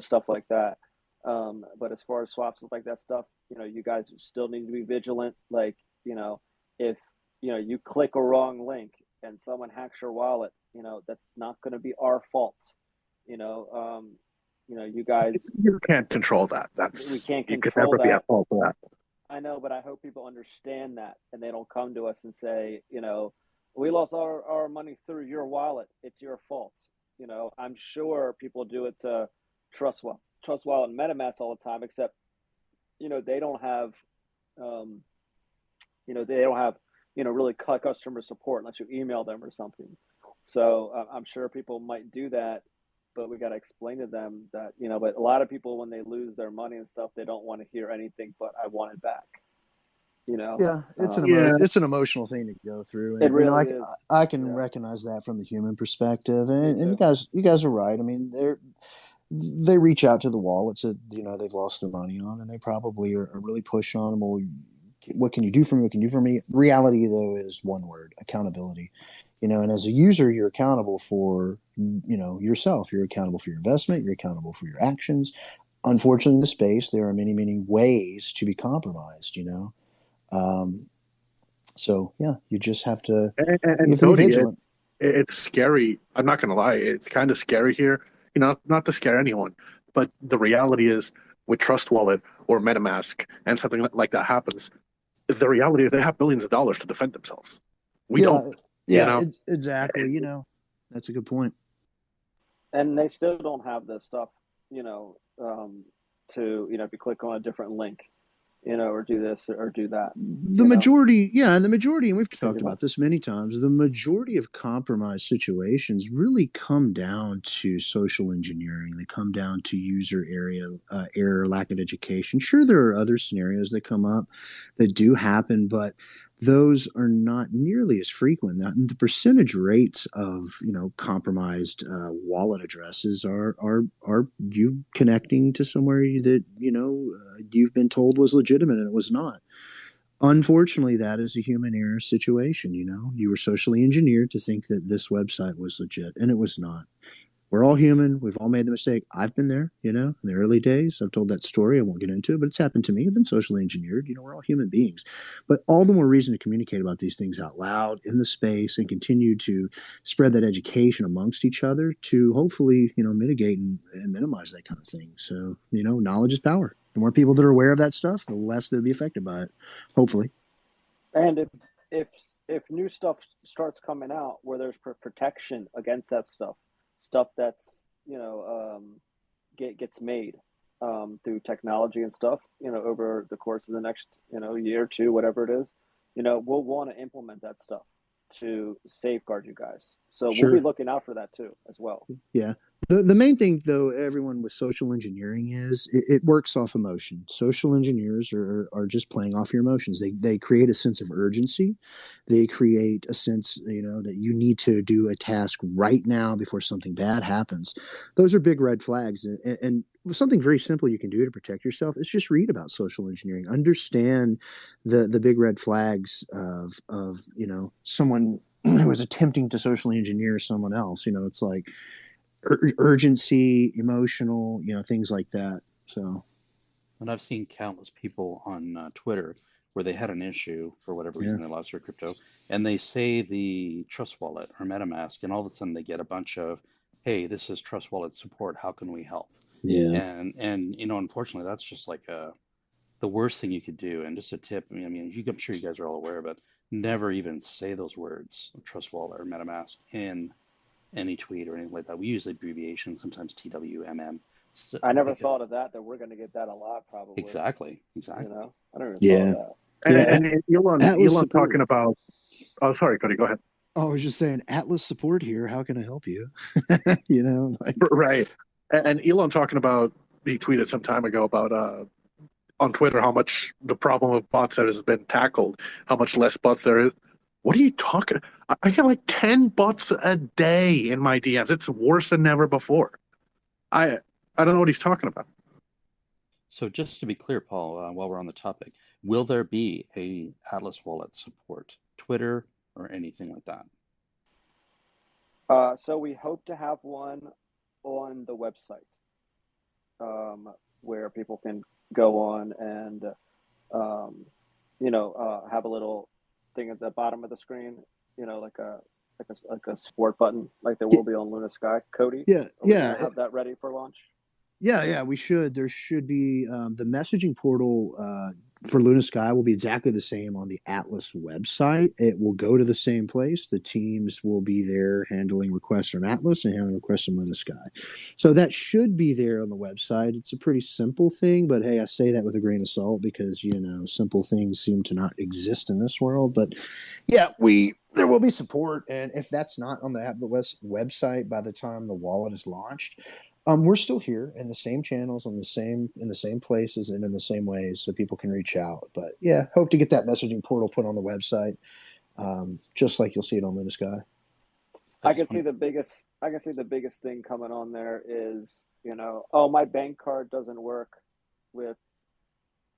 stuff like that. But as far as swaps like that stuff, you guys still need to be vigilant. Like, if, you click a wrong link and someone hacks your wallet, that's not going to be our fault. You guys, you can't control that. We can't you could control never be that. at fault for that. I know, but I hope people understand that and they don't come to us and say, we lost our money through your wallet. It's your fault. I'm sure people do it to Trust Wallet and MetaMask all the time, except, they don't have, really customer support unless you email them or something. So I'm sure people might do that, but we got to explain to them that, but a lot of people, when they lose their money and stuff, they don't want to hear anything but I want it back. Yeah, it's an emotional thing to go through. And, it really is. I can recognize that from the human perspective. And you guys are right. I mean, they reach out to the wallets that, they've lost their money on, and they probably are really pushing on them. Well, what can you do for me? What can you do for me? Reality, though, is one word: accountability. And as a user, you're accountable for, yourself. You're accountable for your investment. You're accountable for your actions. Unfortunately, in the space, there are many, many ways to be compromised, so yeah, you just have to, and be vigilant. It's scary. I'm not going to lie. It's kind of scary here, not to scare anyone, but the reality is with Trust Wallet or MetaMask and something like that happens, the reality is they have billions of dollars to defend themselves. We don't. Yeah, exactly. That's a good point. And they still don't have this stuff, to, if you click on a different link, or do this or do that. The majority, and we've talked about this many times, the majority of compromised situations really come down to social engineering. They come down to user error, lack of education. Sure, there are other scenarios that come up that do happen, but those are not nearly as frequent. The percentage rates of compromised wallet addresses are you connecting to somewhere that you've been told was legitimate and it was not. Unfortunately, that is a human error situation. You were socially engineered to think that this website was legit, and it was not. We're all human. We've all made the mistake. I've been there, in the early days. I've told that story. I won't get into it, but it's happened to me. I've been socially engineered. We're all human beings. But all the more reason to communicate about these things out loud in the space and continue to spread that education amongst each other to hopefully, mitigate and minimize that kind of thing. So, knowledge is power. The more people that are aware of that stuff, the less they'll be affected by it, hopefully. And if new stuff starts coming out where there's protection against that stuff that's gets made through technology and stuff over the course of the next year or two, whatever it is, we'll want to implement that stuff to safeguard you guys. So we'll be looking out for that too as well. Yeah. The main thing, though, everyone with social engineering is it works off emotion. Social engineers are just playing off your emotions. They create a sense of urgency. They create a sense, that you need to do a task right now before something bad happens. Those are big red flags. And something very simple you can do to protect yourself is just read about social engineering. Understand the big red flags of someone who is attempting to socially engineer someone else. It's like urgency, emotional, things like that. So, and I've seen countless people on Twitter where they had an issue for whatever reason, they lost their crypto, and they say the Trust Wallet or MetaMask, and all of a sudden they get a bunch of, hey, this is Trust Wallet support, how can we help? Yeah. And unfortunately, that's just like the worst thing you could do, and just a tip, I'm sure you guys are all aware, but never even say those words, Trust Wallet or MetaMask, in any tweet or anything like that. We use abbreviations, sometimes TWMM. So, I never thought of that we're going to get that a lot, probably. Exactly. You know, I never Yeah. thought of that. And Elon talking about. Oh, sorry, Cody. Go ahead. Oh, I was just saying, Atlas support here. How can I help you? You know, like... Right. And Elon talking about, he tweeted some time ago about on Twitter how much the problem of bots has been tackled, how much less bots there is. What are you talking? I get like 10 bots a day in my DMs. It's worse than ever before. I don't know what he's talking about. So just to be clear, Paul, while we're on the topic, will there be a Atlas Wallet support, Twitter or anything like that? So we hope to have one on the website, where people can go on and, have a little thing at the bottom of the screen, like a support button, like there will be on LunaSky. Cody, yeah, yeah, have that ready for launch. Yeah, we should. There should be the messaging portal for LunaSky will be exactly the same on the Atlas website. It will go to the same place. The teams will be there handling requests from Atlas and handling requests from LunaSky. So that should be there on the website. It's a pretty simple thing, but hey, I say that with a grain of salt because, simple things seem to not exist in this world. But yeah, there will be support. And if that's not on the Atlas website by the time the wallet is launched, we're still here in the same channels, in the same places, and in the same ways, so people can reach out. But yeah, hope to get that messaging portal put on the website, just like you'll see it on LunaSky. I can see the biggest thing coming on there is, my bank card doesn't work with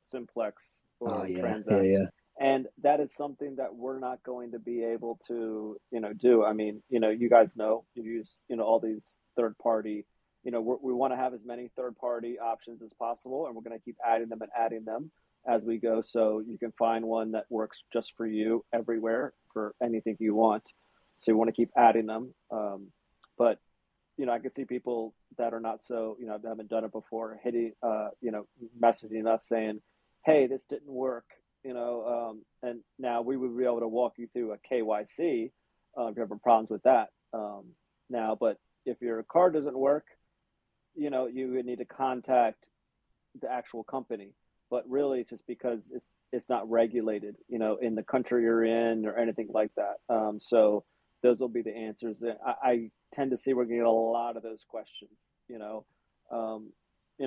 Simplex or Transact. Yeah. And that is something that we're not going to be able to, do. I mean, you guys know, you use, all these third party. We want to have as many third-party options as possible, and we're going to keep adding them as we go. So you can find one that works just for you everywhere for anything you want. So you want to keep adding them. But, I can see people that are not so, that haven't done it before, hitting, messaging us saying, hey, this didn't work, and now we would be able to walk you through a KYC if you're having problems with that now. But if your card doesn't work, you would need to contact the actual company, but really it's just because it's not regulated, in the country you're in or anything like that. So those will be the answers. I tend to see we're going to get a lot of those questions,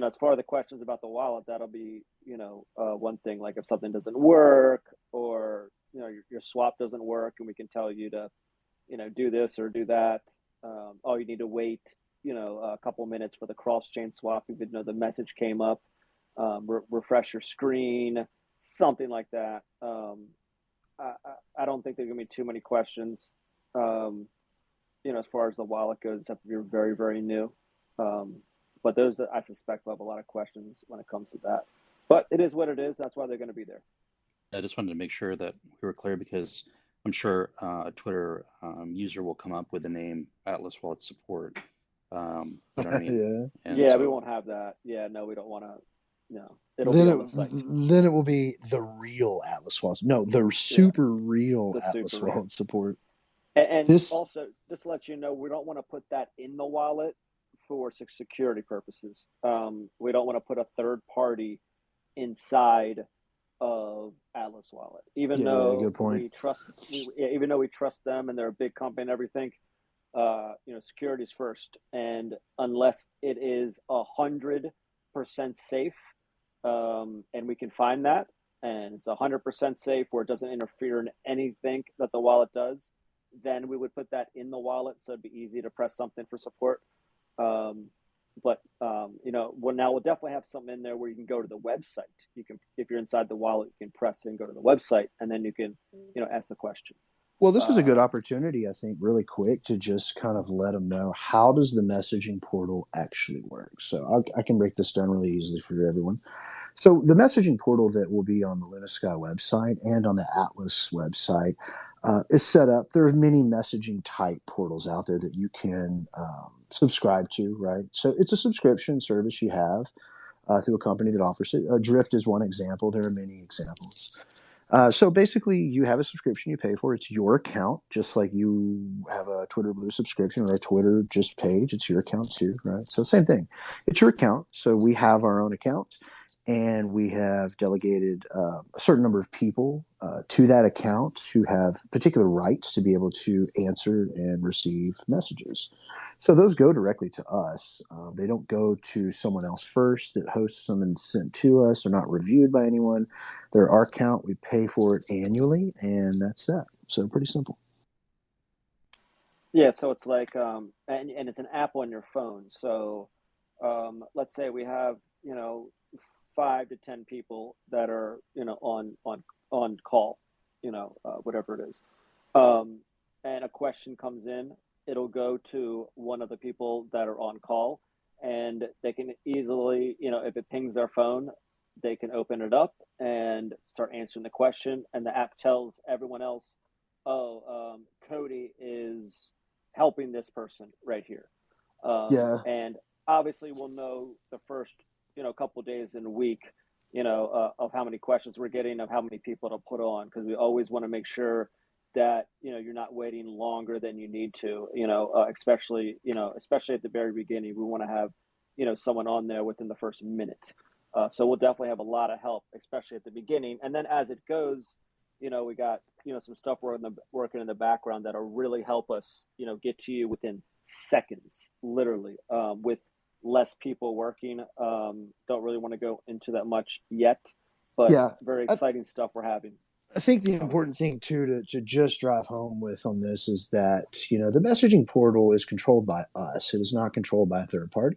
as far as the questions about the wallet, that'll be, one thing, like if something doesn't work or, your swap doesn't work and we can tell you to, do this or do that. You need to wait, a couple minutes for the cross-chain swap, even though the message came up, refresh your screen, something like that. I don't think there's going to be too many questions, as far as the wallet goes, except if you're very, very new. But those, I suspect, will have a lot of questions when it comes to that. But it is what it is. That's why they're going to be there. I just wanted to make sure that we were clear because I'm sure a Twitter user will come up with the name Atlas Wallet Support. You know what I mean? Yeah. We won't have that. Yeah, no, we don't want to. No, then it will be the real Atlas Wallet. No, the super real Atlas Wallet support. And also, just to let you know, we don't want to put that in the wallet for security purposes. We don't want to put a third party inside of Atlas Wallet, even though good point. even though we trust them and they're a big company and everything. Security is first, and unless it is 100% safe, and we can find that, and it's 100% safe where it doesn't interfere in anything that the wallet does, then we would put that in the wallet, so it'd be easy to press something for support. We'll definitely have something in there where you can go to the website. You can, if you're inside the wallet, you can press it and go to the website, and then you can, ask the question. Well, this is a good opportunity, I think, really quick to just kind of let them know how does the messaging portal actually work. So I can break this down really easily for everyone. So the messaging portal that will be on the LunaSky website and on the Atlas website is set up. There are many messaging type portals out there that you can subscribe to, right? So it's a subscription service you have. through a company that offers it. Drift is one example. There are many examples. So basically, you have a subscription you pay for. It's your account, just like you have a Twitter Blue subscription or a Twitter just page. It's your account too, right? So same thing. It's your account. So we have our own account, and we have delegated a certain number of people to that account who have particular rights to be able to answer and receive messages. So those go directly to us. They don't go to someone else first that hosts them and sent to us. They're not reviewed by anyone. They're our account. We pay for it annually, and that's that. So pretty simple. Yeah, so it's like, and it's an app on your phone. So let's say we have, 5 to 10 people that are, on call, whatever it is. And a question comes in, it'll go to one of the people that are on call, and they can easily, if it pings their phone, they can open it up and start answering the question. And the app tells everyone else, Cody is helping this person right here. And obviously we'll know the first, couple of days in a week, of how many questions we're getting, of how many people to put on, because we always want to make sure that, you're not waiting longer than you need to, especially at the very beginning. We want to have, someone on there within the first minute. So we'll definitely have a lot of help, especially at the beginning. And then as it goes, we got, some stuff working in the background that'll really help us, get to you within seconds, literally, with less people working. Don't really want to go into that much yet, but very exciting stuff we're having. I think the important thing too to just drive home with on this is that, the messaging portal is controlled by us. It is not controlled by a third party.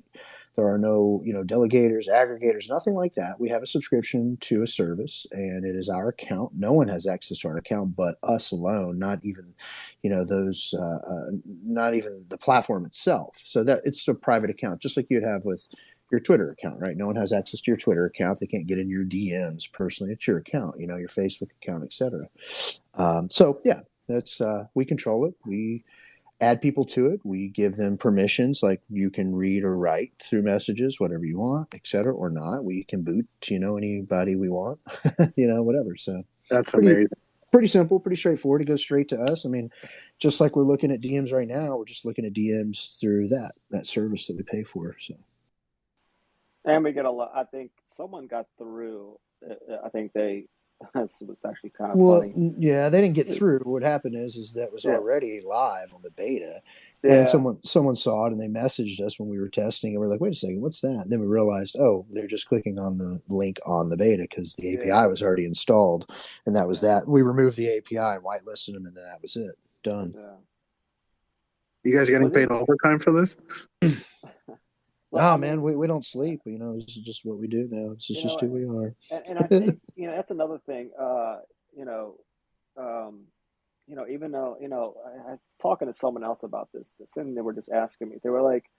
There are no, delegators, aggregators, nothing like that. We have a subscription to a service, and it is our account. No one has access to our account but us alone, not even, not even the platform itself. So that it's a private account, just like you'd have with your Twitter account, right? No one has access to your Twitter account. They can't get in your DMs personally. It's your account, your Facebook account, etc. So yeah, that's we control it. We add people to it. We give them permissions, like you can read or write through messages, whatever you want, etc., or not. We can boot, anybody we want, whatever. So that's amazing. Pretty simple, pretty straightforward. It goes straight to us. I mean, just like we're looking at DMs right now, we're just looking at DMs through that service that we pay for. So. And we get a lot. I think someone got through. I think this was actually kind of funny. Yeah, they didn't get through. What happened is that was already live on the beta, and someone saw it and they messaged us when we were testing, and we're like, "Wait a second, what's that?" And then we realized, they're just clicking on the link on the beta because the API was already installed, and that was that. We removed the API and whitelisted them, and then that was it. Done. Yeah. You guys getting paid overtime for this? Well, man, we don't sleep. This is just what we do now. This is just who we are. And I think that's another thing. Even though I talking to someone else about this thing, they were just asking me. They were like,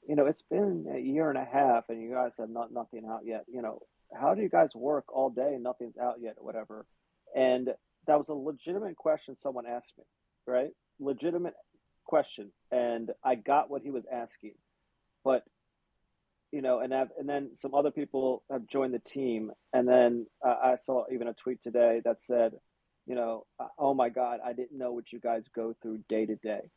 it's been a year and a half, and you guys have nothing out yet. How do you guys work all day and nothing's out yet, or whatever? And that was a legitimate question someone asked me, right? Legitimate question, and I got what he was asking, but. And then some other people have joined the team. And then I saw even a tweet today that said, oh my God, I didn't know what you guys go through day to day.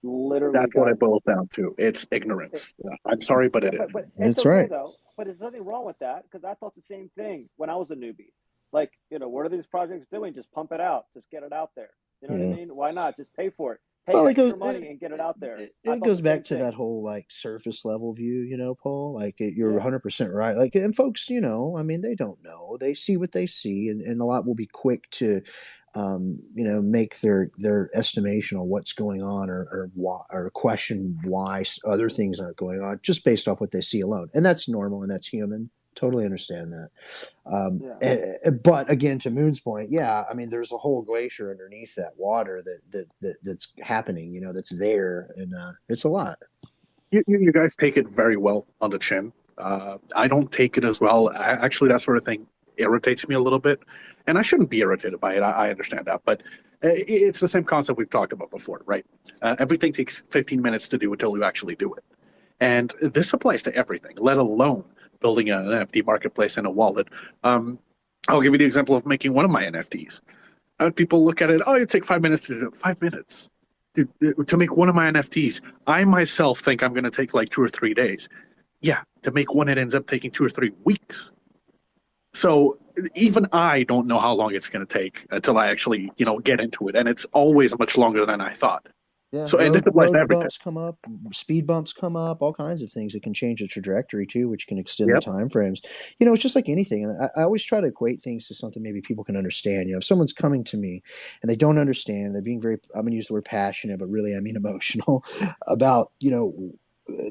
Literally, that's what it boils down to. It's ignorance. I'm sorry, but it is. But it's okay, though. But there's nothing wrong with that, because I thought the same thing when I was a newbie. Like, what are these projects doing? Just pump it out. Just get it out there. You know what I mean? Why not? Just pay for it. Pay extra money and get it out there. It goes back to that whole surface level view, Paul. You're 100% right. And folks, they don't know. They see what they see, and a lot will be quick to, make their estimation on what's going on or question why other things aren't going on just based off what they see alone, and that's normal and that's human. Totally understand that. But again, to Moon's point, there's a whole glacier underneath that water that's happening, that's there, and it's a lot. You guys take it very well on the chin. I don't take it as well. Actually, that sort of thing irritates me a little bit, and I shouldn't be irritated by it. I understand that, but it's the same concept we've talked about before, right? Everything takes 15 minutes to do until you actually do it. And this applies to everything, let alone building an NFT marketplace and a wallet. I'll give you the example of making one of my NFTs. People look at it, oh, it take 5 minutes to do it. 5 minutes. Dude, to make one of my NFTs, I myself think I'm going to take like 2 or 3 days. Yeah, to make one, it ends up taking 2 or 3 weeks. So even I don't know how long it's going to take until I actually, get into it. And it's always much longer than I thought. Yeah, So, and this applies to road everything. bumps come up, speed bumps come up, all kinds of things that can change the trajectory too, which can extend the Yep. time frames. It's just like anything. And I always try to equate things to something maybe people can understand. If someone's coming to me and they don't understand, they're being very, I'm going to use the word passionate, but really I mean emotional about,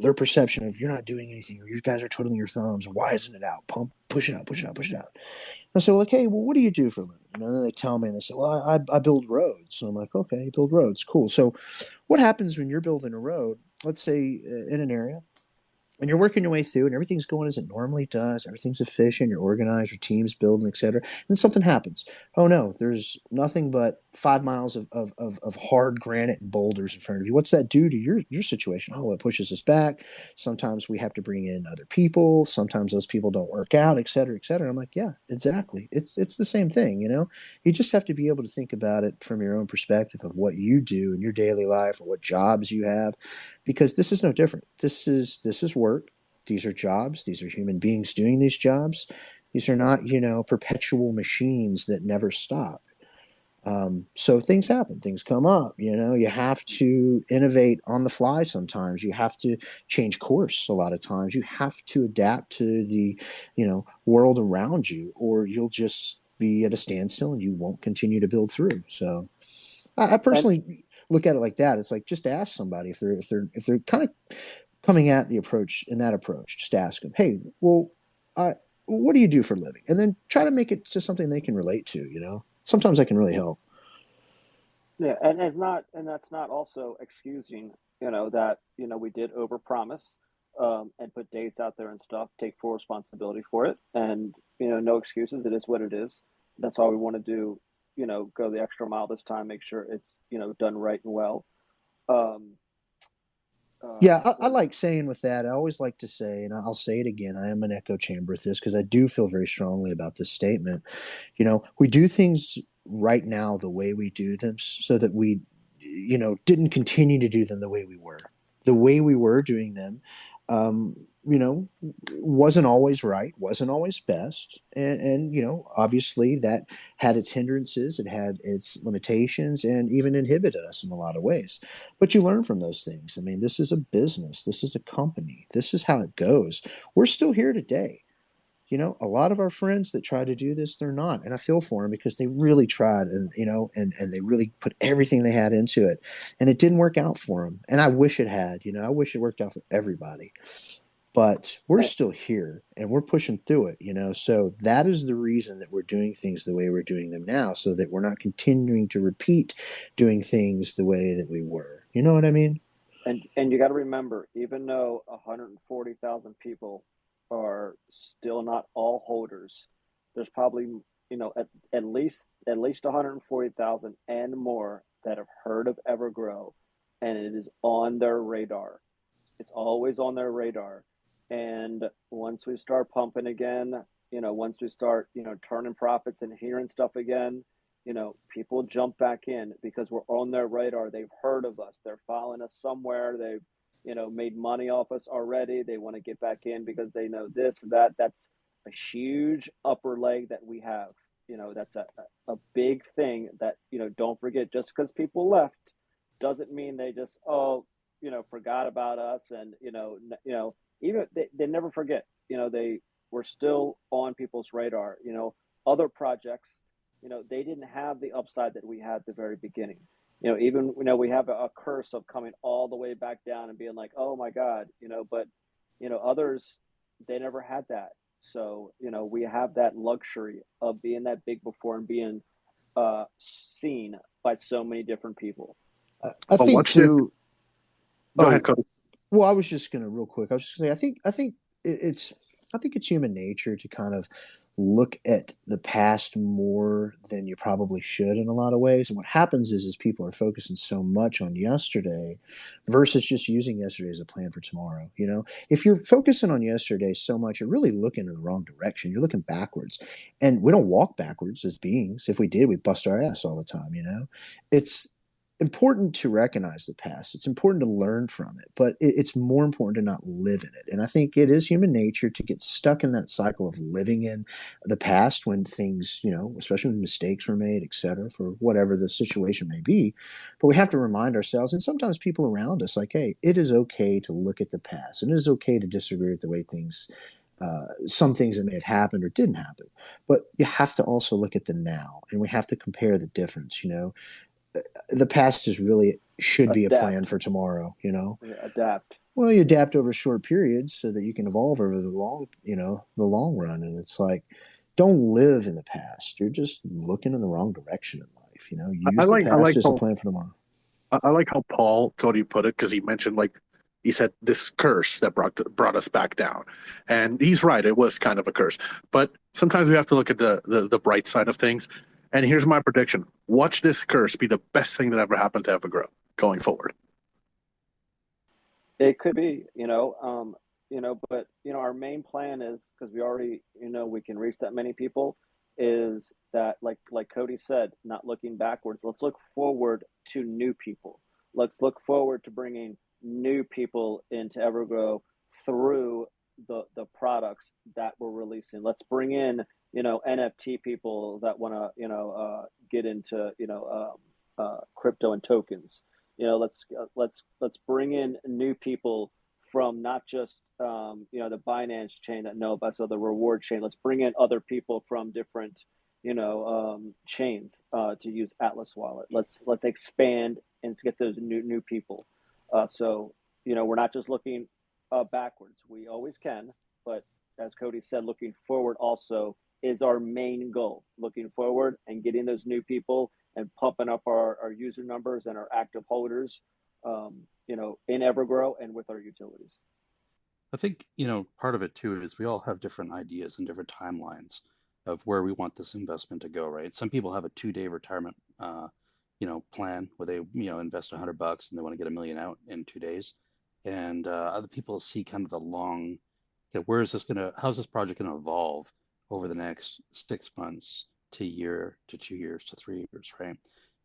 their perception of you're not doing anything, or you guys are twiddling your thumbs, or why isn't it out? Push it out, push it out, push it out. I say, well, okay, well, what do you do for a living? And then they tell me, and they say, well, I build roads. So I'm like, okay, you build roads, cool. So what happens when you're building a road, let's say in an area, and you're working your way through and everything's going as it normally does, everything's efficient, you're organized, your team's building, et cetera, and something happens. Oh no, there's nothing but 5 miles of hard granite and boulders in front of you. What's that do to your situation? Oh, it pushes us back. Sometimes we have to bring in other people. Sometimes those people don't work out, et cetera, et cetera. I'm like, yeah, exactly. It's the same thing, You just have to be able to think about it from your own perspective of what you do in your daily life or what jobs you have, because this is no different. This is work. These are jobs. These are human beings doing these jobs. These are not, perpetual machines that never stop. So things happen, things come up, you have to innovate on the fly sometimes. You have to change course a lot of times. You have to adapt to the, world around you, or you'll just be at a standstill and you won't continue to build through. So I personally look at it like that. It's like, just ask somebody if they're kind of coming at the approach in that approach. Just ask them, hey, well, what do you do for a living? And then try to make it to something they can relate to. Sometimes that can really help. Yeah, and that's not also excusing, that we did overpromise, and put dates out there and stuff. Take full responsibility for it, and no excuses. It is what it is. That's why we want to do, go the extra mile this time. Make sure it's done right and well. Yeah, I like saying with that, I always like to say, and I'll say it again, I am an echo chamber with this because I do feel very strongly about this statement. We do things right now the way we do them so that we, didn't continue to do them the way we were. The way we were doing them, wasn't always right, wasn't always best. And obviously that had its hindrances, it had its limitations, and even inhibited us in a lot of ways. But you learn from those things. I mean, this is a business, this is a company, this is how it goes. We're still here today. A lot of our friends that try to do this, they're not. And I feel for them because they really tried and they really put everything they had into it. And it didn't work out for them. And I wish it had, I wish it worked out for everybody. But we're still here and we're pushing through it, So that is the reason that we're doing things the way we're doing them now, so that we're not continuing to repeat doing things the way that we were. You know what I mean? And you got to remember, even though 140,000 people are still not all holders, there's probably at least 140,000 and more that have heard of EverGrow, and it is on their radar. It's always on their radar. And once we start pumping again, once we start turning profits and hearing stuff again, people jump back in because we're on their radar. They've heard of us. They're following us somewhere. They've made money off us already. They want to get back in because they know this, that. That's a huge upper leg that we have. That's a big thing that, don't forget, just because people left doesn't mean they just, forgot about us. And, even they never forget, they were still on people's radar. Other projects, they didn't have the upside that we had at the very beginning. Even, we have a curse of coming all the way back down and being like, oh my God, but, others, they never had that. So, we have that luxury of being that big before and being seen by so many different people. I think too. Go ahead, Cody. Well, I was just gonna real quick. I was just gonna say, I think it's human nature to kind of look at the past more than you probably should in a lot of ways. And what happens is people are focusing so much on yesterday versus just using yesterday as a plan for tomorrow. You know, if you're focusing on yesterday so much, you're really looking in the wrong direction. You're looking backwards. And we don't walk backwards as beings. If we did, we'd bust our ass all the time, you know? It's important to recognize the past. It's important to learn from it, but it's more important to not live in it. And I think it is human nature to get stuck in that cycle of living in the past when things, you know, especially when mistakes were made, et cetera, for whatever the situation may be. But we have to remind ourselves, and sometimes people around us, like, hey, it is okay to look at the past, and it is okay to disagree with the way things, some things that may have happened or didn't happen. But you have to also look at the now, and we have to compare the difference, you know. The past is really should be a plan for tomorrow, you know. Adapt. Well, you adapt over short periods so that you can evolve over the long, you know, the long run. And it's like, don't live in the past. You're just looking in the wrong direction in life. You know, use the past as a plan for tomorrow. I like how Cody put it, because he mentioned, like, he said this curse that brought us back down, and he's right. It was kind of a curse, but sometimes we have to look at the bright side of things. And here's my prediction: watch this curse be the best thing that ever happened to EverGrow going forward. It could be, but our main plan is, because we already, we can reach that many people, is that like Cody said, not looking backwards. Let's look forward to new people. Let's look forward to bringing new people into EverGrow through the products that we're releasing. Let's bring in, NFT people that want to, get into, crypto and tokens. Let's bring in new people from not just the Binance chain that know about, so the reward chain. Let's bring in other people from different chains to use Atlas Wallet. Let's expand and to get those new people. So we're not just looking backwards. We always can, but as Cody said, looking forward also is our main goal. Looking forward and getting those new people and pumping up our user numbers and our active holders, in EverGrow and with our utilities. I think, part of it too is we all have different ideas and different timelines of where we want this investment to go, right? Some people have a 2-day retirement, plan where they, invest $100 and they want to get $1 million out in 2 days. And other people see kind of the long, how's this project going to evolve over the next 6 months to a year to 2 years to 3 years, right?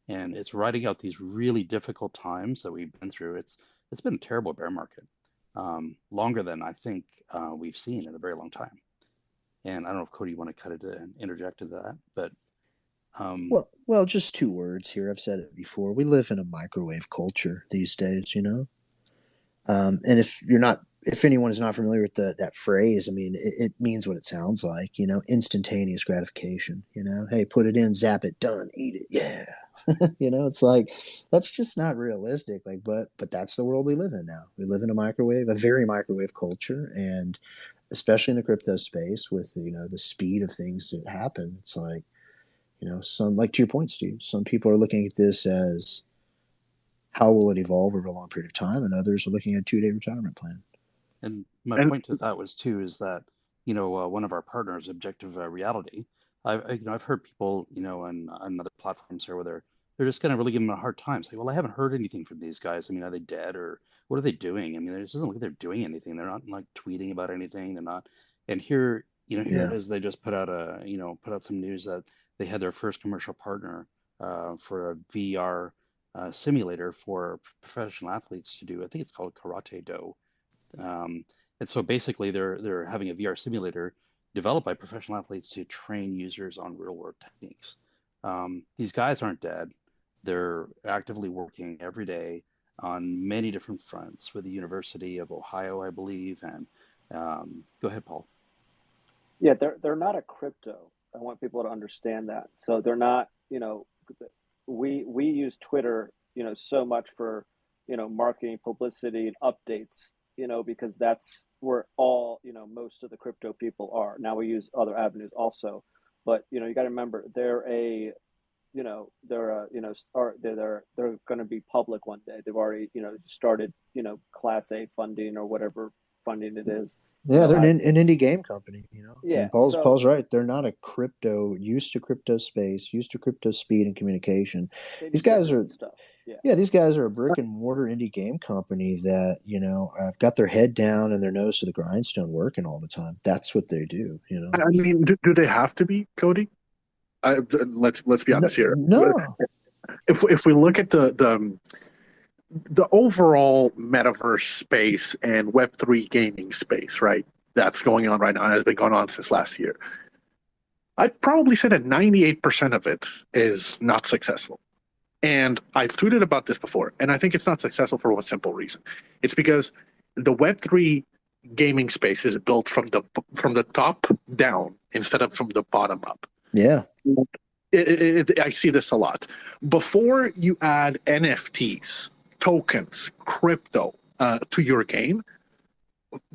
And it's riding out these really difficult times that we've been through. It's been a terrible bear market, longer than I think we've seen in a very long time. And I don't know if Cody, you want to cut it and interject into that, but well, just 2 words here. I've said it before. We live in a microwave culture these days, and if anyone is not familiar with that phrase, I mean, it means what it sounds like, instantaneous gratification, hey, put it in, zap it, done, eat it. Yeah. It's like, that's just not realistic. Like, but that's the world we live in now. We live in a very microwave culture. And especially in the crypto space with, the speed of things that happen, it's like, like to your point, Steve, some people are looking at this as how will it evolve over a long period of time, and others are looking at a 2-day retirement plan. And my point to that was too is that one of our partners, Objective Reality, I've heard people on other platforms here where they're just kind of really giving them a hard time. It's like, well, I haven't heard anything from these guys. I mean, are they dead or what are they doing? I mean, it just doesn't look like they're doing anything. They're not like tweeting about anything. They're not. And here it is. They just put out some news that they had their first commercial partner for a VR simulator for professional athletes to do. I think it's called Karate Do. And so basically they're having a VR simulator developed by professional athletes to train users on real world techniques. These guys aren't dead. They're actively working every day on many different fronts with the University of Ohio, I believe. And go ahead, Paul. Yeah, they're not a crypto. I want people to understand that. So they're not, we use Twitter, so much for, marketing, publicity, and updates, because that's where all, most of the crypto people are. Now we use other avenues also, but, you got to remember they're going to be public one day. They've already, started, Class A funding or whatever crowdfunding it is. Yeah, they're an indie game company, Yeah. And Paul's right. They're not a used to crypto space, used to crypto speed and communication. These guys are stuff. Yeah, these guys are a brick and mortar indie game company that, have got their head down and their nose to the grindstone working all the time. That's what they do, I mean, do they have to be, Cody? Let's be honest here. No. If we look at the overall metaverse space and Web3 gaming space, right, that's going on right now and has been going on since last year, I'd probably say that 98% of it is not successful. And I've tweeted about this before, and I think it's not successful for one simple reason. It's because the Web3 gaming space is built from the top down instead of from the bottom up. Yeah. I see this a lot. Before you add NFTs, tokens, crypto to your game,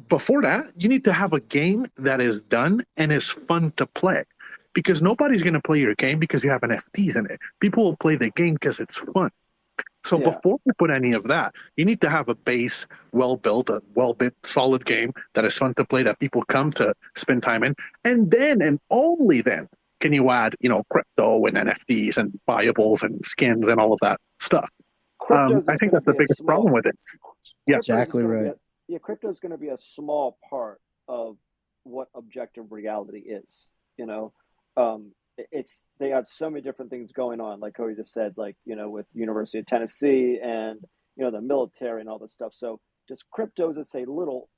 before that, you need to have a game that is done and is fun to play. Because nobody's going to play your game because you have NFTs in it. People will play the game because it's fun. So before you put any of that, you need to have a base, well-built, solid game that is fun to play, that people come to spend time in. And then, and only then, can you add, crypto and NFTs and buyables and skins and all of that stuff. I think that's the biggest problem with it. Yeah, exactly right. Crypto is going to be a small part of what objective reality is, they have so many different things going on, like Cody just said, with University of Tennessee and the military and all this stuff. So just crypto is just a little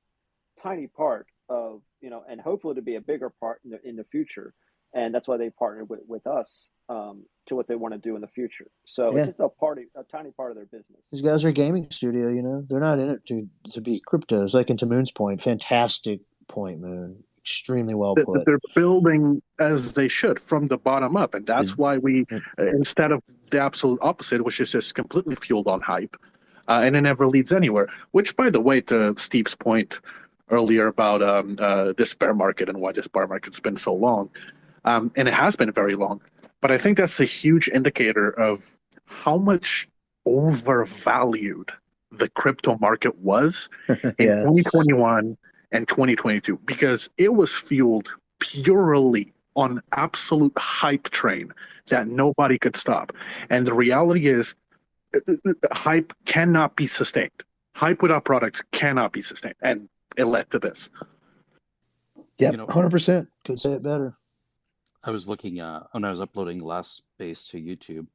tiny part of and hopefully to be a bigger part in the future. And that's why they partnered with us to what they want to do in the future. So it's just a tiny part of their business. These guys are a gaming studio, they're not in it to be cryptos. Like into Moon's point, fantastic point, Moon. Extremely well put. They're building as they should from the bottom up, and that's why we, instead of the absolute opposite, which is just completely fueled on hype, and it never leads anywhere. Which, by the way, to Steve's point earlier about this bear market and why this bear market's been so long, and it has been very long, but I think that's a huge indicator of how much overvalued the crypto market was in 2021 and 2022, because it was fueled purely on absolute hype train that nobody could stop. And the reality is, hype cannot be sustained. Hype without products cannot be sustained, and it led to this. Yeah, 100%. Could say it better. I was looking when I was uploading last space to YouTube,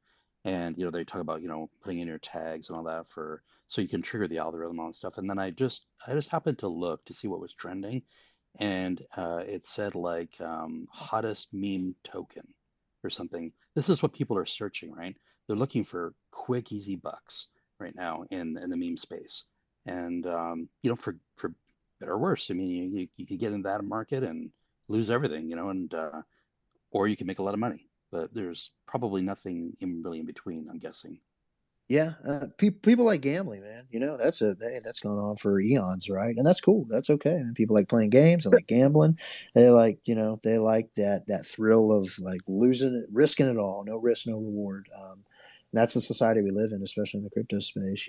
and they talk about putting in your tags and all that so you can trigger the algorithm on stuff. And then I just happened to look to see what was trending, and it said hottest meme token or something. This is what people are searching, right? They're looking for quick, easy bucks right now in the meme space, and for better or worse. I mean, you could get in that market and lose everything, and or you can make a lot of money. But there's probably nothing really in between, I'm guessing. Yeah, people like gambling, man. That's gone on for eons, right? And that's cool. That's okay. And people like playing games. They like gambling. They like, they like that thrill of losing it, risking it all, no risk, no reward. That's the society we live in, especially in the crypto space.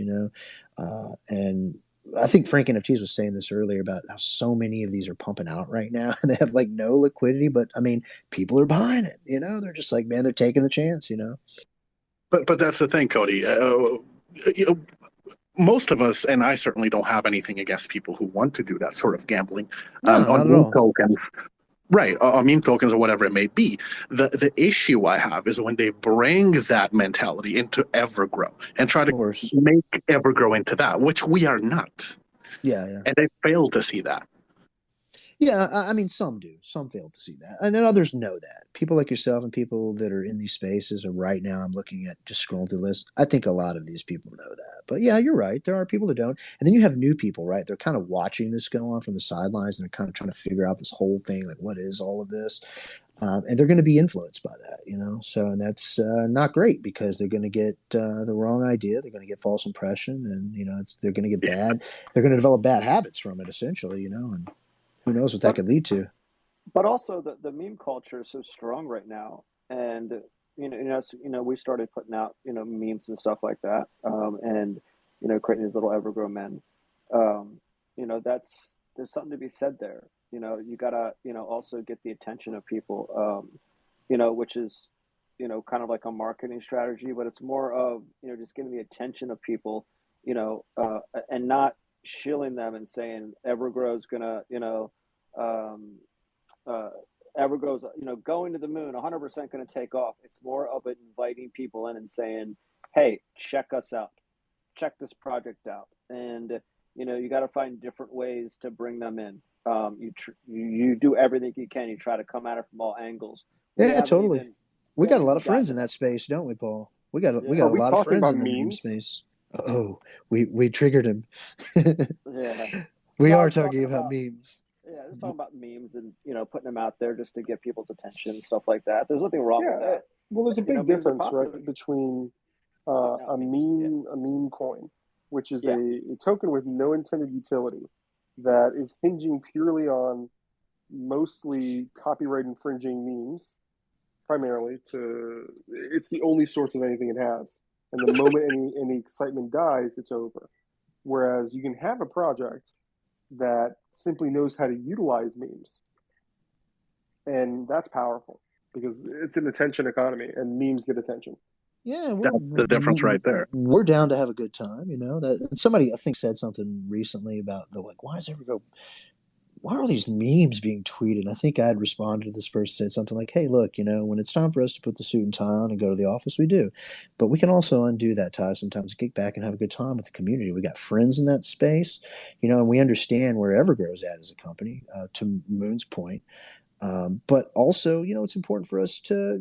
And I think Frank NFTs was saying this earlier about how so many of these are pumping out right now, and they have no liquidity. But I mean, people are buying it. They're just man, they're taking the chance. But that's the thing, Cody. Most of us, and I certainly don't have anything against people who want to do that sort of gambling on meme tokens, right? On meme tokens or whatever it may be. The issue I have is when they bring that mentality into EverGrow and try to make EverGrow into that, which we are not. Yeah. And they fail to see that. Yeah, I mean, some do. Some fail to see that. And then others know that. People like yourself and people that are in these spaces, and right now I'm looking at just scrolling through the list. I think a lot of these people know that. But yeah, you're right. There are people that don't. And then you have new people, right? They're kind of watching this go on from the sidelines, and they're kind of trying to figure out this whole thing, what is all of this? And they're going to be influenced by that, So, and that's not great, because they're going to get the wrong idea. They're going to get false impression, and, they're going to get bad. They're going to develop bad habits from it, essentially, and who knows what that could lead to. But also the meme culture is so strong right now, and we started putting out memes and stuff like that, and creating these little EverGrow men. there's something to be said there. You gotta, also get the attention of people, which is, kind of like a marketing strategy, but it's more of, just getting the attention of people, and not shilling them and saying EverGrow's gonna, um, EverGrow's, going to the moon, 100% going to take off. It's more of it inviting people in and saying, hey, check us out, check this project out. And, you got to find different ways to bring them in. You do everything you can. You try to come at it from all angles. Yeah, totally. We got a lot of friends in that space, don't we, Paul? We got a lot of friends in the meme space. Oh, we triggered him. Yeah. We are talking about memes. Yeah, just talking about memes and, putting them out there just to get people's attention and stuff like that. There's nothing wrong with that. Well, there's a big difference, right, between a meme coin, which is a token with no intended utility that is hinging purely on mostly copyright infringing memes, primarily. It's the only source of anything it has, and the moment any excitement dies, it's over. Whereas you can have a project that simply knows how to utilize memes, and that's powerful because it's an attention economy, and memes get attention. Yeah, that's the difference right there. We're down to have a good time, That somebody I think said something recently about why are these memes being tweeted? I think I had responded to this person, said something like, hey, look, when it's time for us to put the suit and tie on and go to the office, we do. But we can also undo that tie sometimes, kick back and have a good time with the community. We got friends in that space, and we understand where EverGrow's at as a company, to Moon's point. But also, it's important for us to,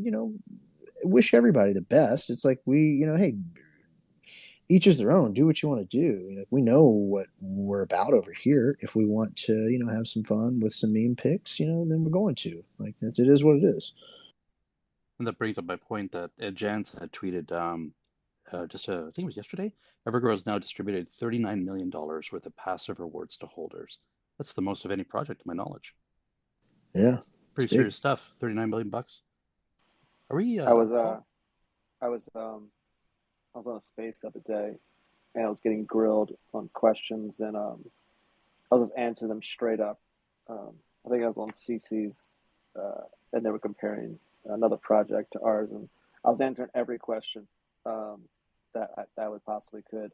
wish everybody the best. It's like hey, each is their own. Do what you want to do. We know what we're about over here. If we want to, have some fun with some meme pics, then we're going to. It is what it is. And that brings up my point that Ed Jans had tweeted I think it was yesterday. EverGrow has now distributed $39 million worth of passive rewards to holders. That's the most of any project, to my knowledge. Yeah, pretty serious stuff. 39 million bucks. Are we? I was on a space the other day, and I was getting grilled on questions, and I was just answering them straight up. I think I was on CC's, and they were comparing another project to ours, and I was answering every question that I would possibly could.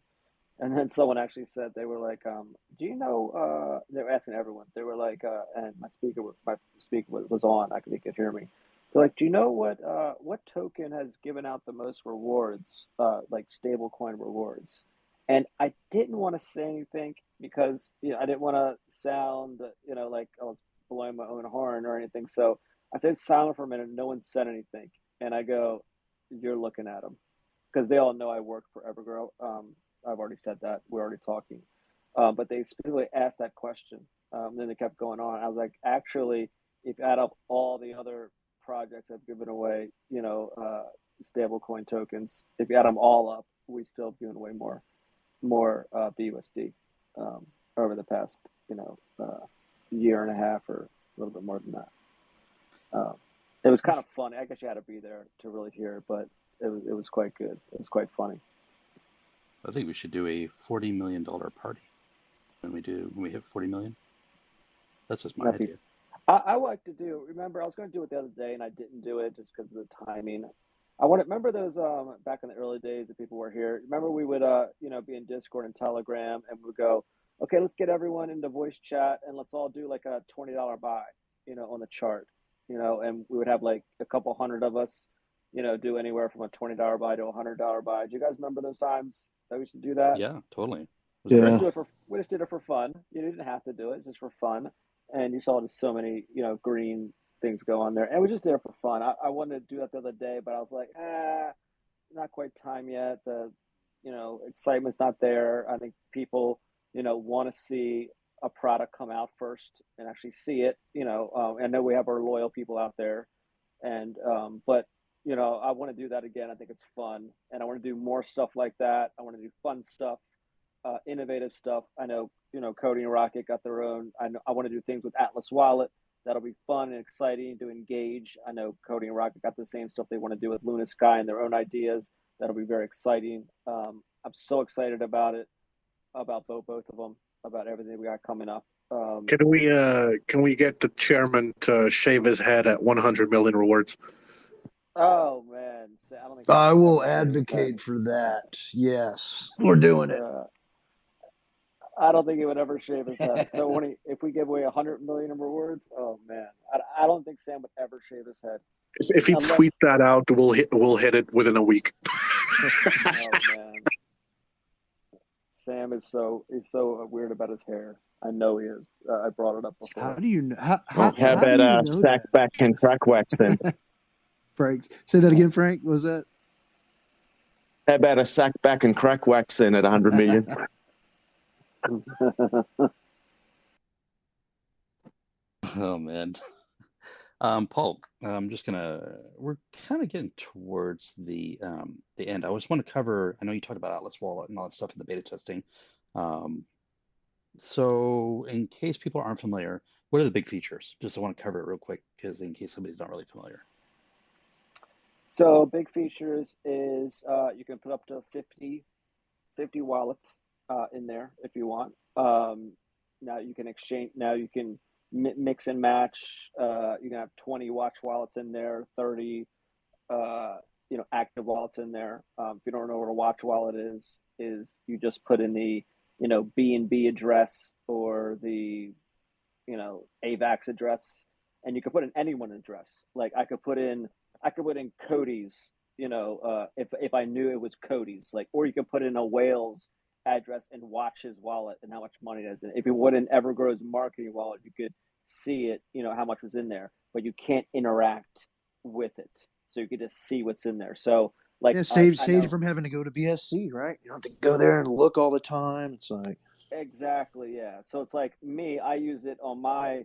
And then someone actually said, they were like, do you know, they were asking everyone, they were like, and my speaker was on, I think they could hear me. They're like, do you know what token has given out the most rewards, like stablecoin rewards? And I didn't want to say anything because I didn't want to sound, like I was blowing my own horn or anything. So I stayed silent for a minute. No one said anything. And I go, you're looking at them. Because they all know I work for EverGrow. I've already said that. We're already talking. But they specifically asked that question. Then they kept going on. I was like, actually, if you add up all the other projects I've given away, stablecoin tokens, if you add them all up, we still have given away more BUSD over the past, year and a half or a little bit more than that. It was kind of funny. I guess you had to be there to really hear it, but it was quite good. It was quite funny. I think we should do a $40 million party when we hit 40 million. That's just my idea. I like to do. Remember, I was going to do it the other day and I didn't do it just because of the timing. Remember those back in the early days that people were here. Remember we would be in Discord and Telegram and we would go, okay, let's get everyone into voice chat and let's all do like a $20 buy, on the chart, and we would have like a couple hundred of us, do anywhere from a $20 buy to a $100 buy. Do you guys remember those times that we used to do that? Yeah, totally. We just did it for fun. You didn't have to do it, just for fun. And you saw just so many, green things go on there. And we just did it for fun. I wanted to do that the other day, but I was like, not quite time yet. The, excitement's not there. I think people, want to see a product come out first and actually see it. I know we have our loyal people out there. And, but, I want to do that again. I think it's fun. And I want to do more stuff like that. I want to do fun stuff. Innovative stuff. I know, Cody and Rocket got their own. I want to do things with Atlas Wallet. That'll be fun and exciting to engage. I know Cody and Rocket got the same stuff they want to do with LunaSky and their own ideas. That'll be very exciting. I'm so excited about it, about both of them, about everything we got coming up. Can we get the chairman to shave his head at 100 million rewards? Oh man, I don't think I Sam will ever shave his head. advocate for that. Yes, we're doing it. I don't think he would ever shave his head. So if we give away 100 million in rewards, oh man, I don't think Sam would ever shave his head. If he tweets that out, we'll hit it within a week. Oh man, Sam is so weird about his hair. I know he is. I brought it up before. How do you know? How about do you know sack that? back and crack wax then? Frank, say that again, Frank. What was that? How about a sack back and crack wax then at 100 million? Oh man. Paul, we're kind of getting towards the end. I just want to cover, I know you talked about Atlas Wallet and all that stuff in the beta testing. So in case people aren't familiar, what are the big features? Just I want to cover it real quick because in case somebody's not really familiar. So big features is you can put up to 50 wallets in there if you want. Now you can exchange. Now you can mix and match. You can have 20 watch wallets in there, 30 active wallets in there. If you don't know what a watch wallet is you just put in the BNB address or the AVAX address, and you can put in anyone address. Like I could put in Cody's, if I knew it was Cody's, like, or you could put in a Wales address and watch his wallet and how much money it is in. If you would in EverGrow's marketing wallet, you could see it, how much was in there, but you can't interact with it. So you could just see what's in there. So like, saves you from having to go to BSC, right? You don't have to go there and look all the time. It's like exactly, yeah. So it's like me, I use it on my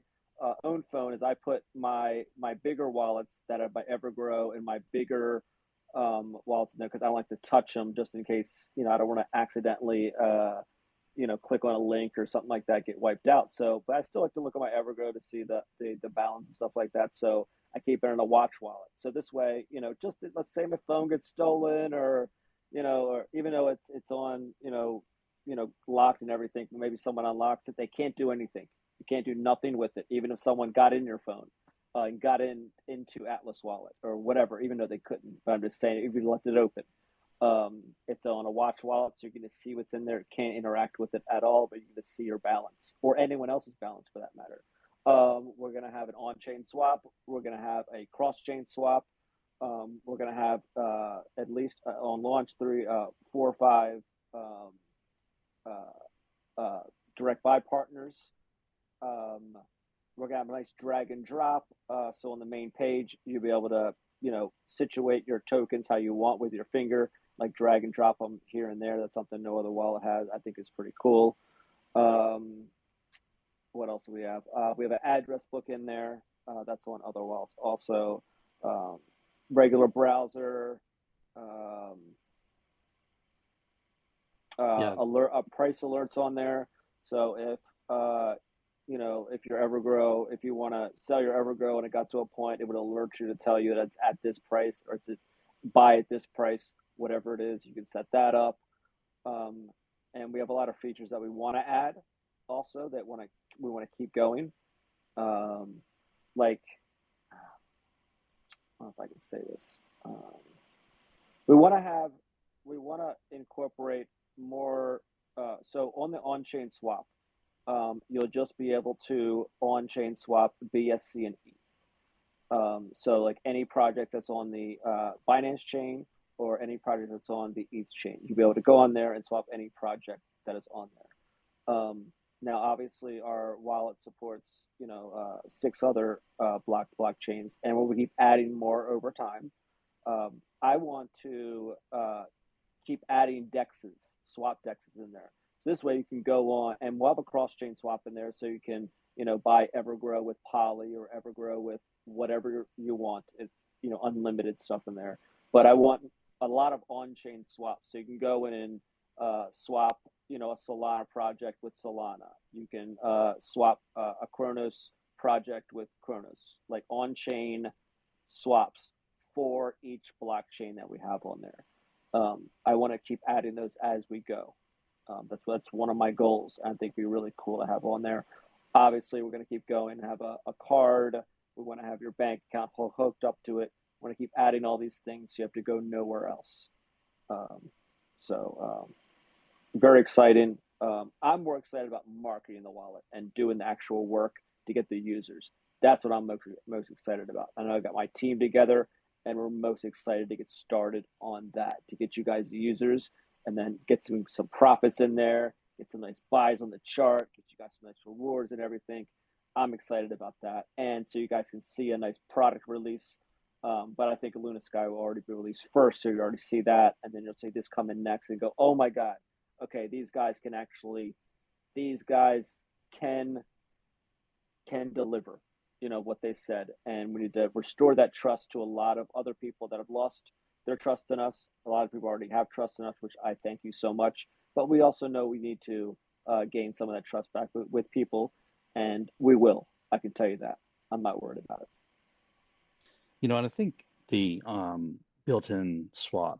own phone as I put my bigger wallets that are by EverGrow and my bigger wallets in there because I like to touch them just in case I don't want to accidentally click on a link or something like that, get wiped out. So, but I still like to look at my EverGrow to see the balance and stuff like that. So I keep it in a watch wallet. So this way, just let's say my phone gets stolen or or even though it's on locked and everything, maybe someone unlocks it, they can't do anything. You can't do nothing with it, even if someone got in your phone and got into Atlas Wallet or whatever, even though they couldn't. But I'm just saying, if you left it open, it's on a watch wallet, so you're going to see what's in there. It can't interact with it at all, but you're going to see your balance or anyone else's balance for that matter. We're going to have an on-chain swap. We're going to have a cross-chain swap. We're going to have at least on launch 4 or 5 direct buy partners. We're gonna have a nice drag and drop. So on the main page, you'll be able to, situate your tokens how you want with your finger, like drag and drop them here and there. That's something no other wallet has. I think is pretty cool. What else do we have? We have an address book in there. That's on other wallets. Also, regular browser. Price alerts on there. So if if your EverGrow, if you want to sell your EverGrow and it got to a point, it would alert you to tell you that it's at this price or it's buy at this price, whatever it is. You can set that up. And we have a lot of features that we want to add also that we want to keep going. Like, I don't know if I can say this. We want to incorporate more. So on the on-chain swap, you'll just be able to on-chain swap BSC and ETH. So like any project that's on the Binance chain or any project that's on the ETH chain, you'll be able to go on there and swap any project that is on there. Now, obviously, our wallet supports 6 other blockchains, and we'll keep adding more over time. I want to keep adding dexes, swap dexes in there. So this way you can go on, and we'll have a cross-chain swap in there, so you can buy EverGrow with Poly or EverGrow with whatever you want. It's unlimited stuff in there. But I want a lot of on-chain swaps, so you can go in and swap a Solana project with Solana. You can swap a Kronos project with Kronos, like on-chain swaps for each blockchain that we have on there. I want to keep adding those as we go. That's one of my goals. I think it'd be really cool to have on there. Obviously, we're going to keep going and have a card. We want to have your bank account hooked up to it. We want to keep adding all these things. So you have to go nowhere else. Very exciting. I'm more excited about marketing the wallet and doing the actual work to get the users. That's what I'm most excited about. I know I got my team together, and we're most excited to get started on that, to get you guys the users, and then get some profits in there, get some nice buys on the chart, get you guys some nice rewards and everything. I'm excited about that. And so you guys can see a nice product release. But I think LunaSky will already be released first, so you already see that, and then you'll see this coming next and go, oh my God, okay, these guys can deliver, what they said. And we need to restore that trust to a lot of other people that have lost their trust in us. A lot of people already have trust in us, which I thank you so much. But we also know we need to gain some of that trust back with people, and we will. I can tell you that. I'm not worried about it. And I think the built-in swap,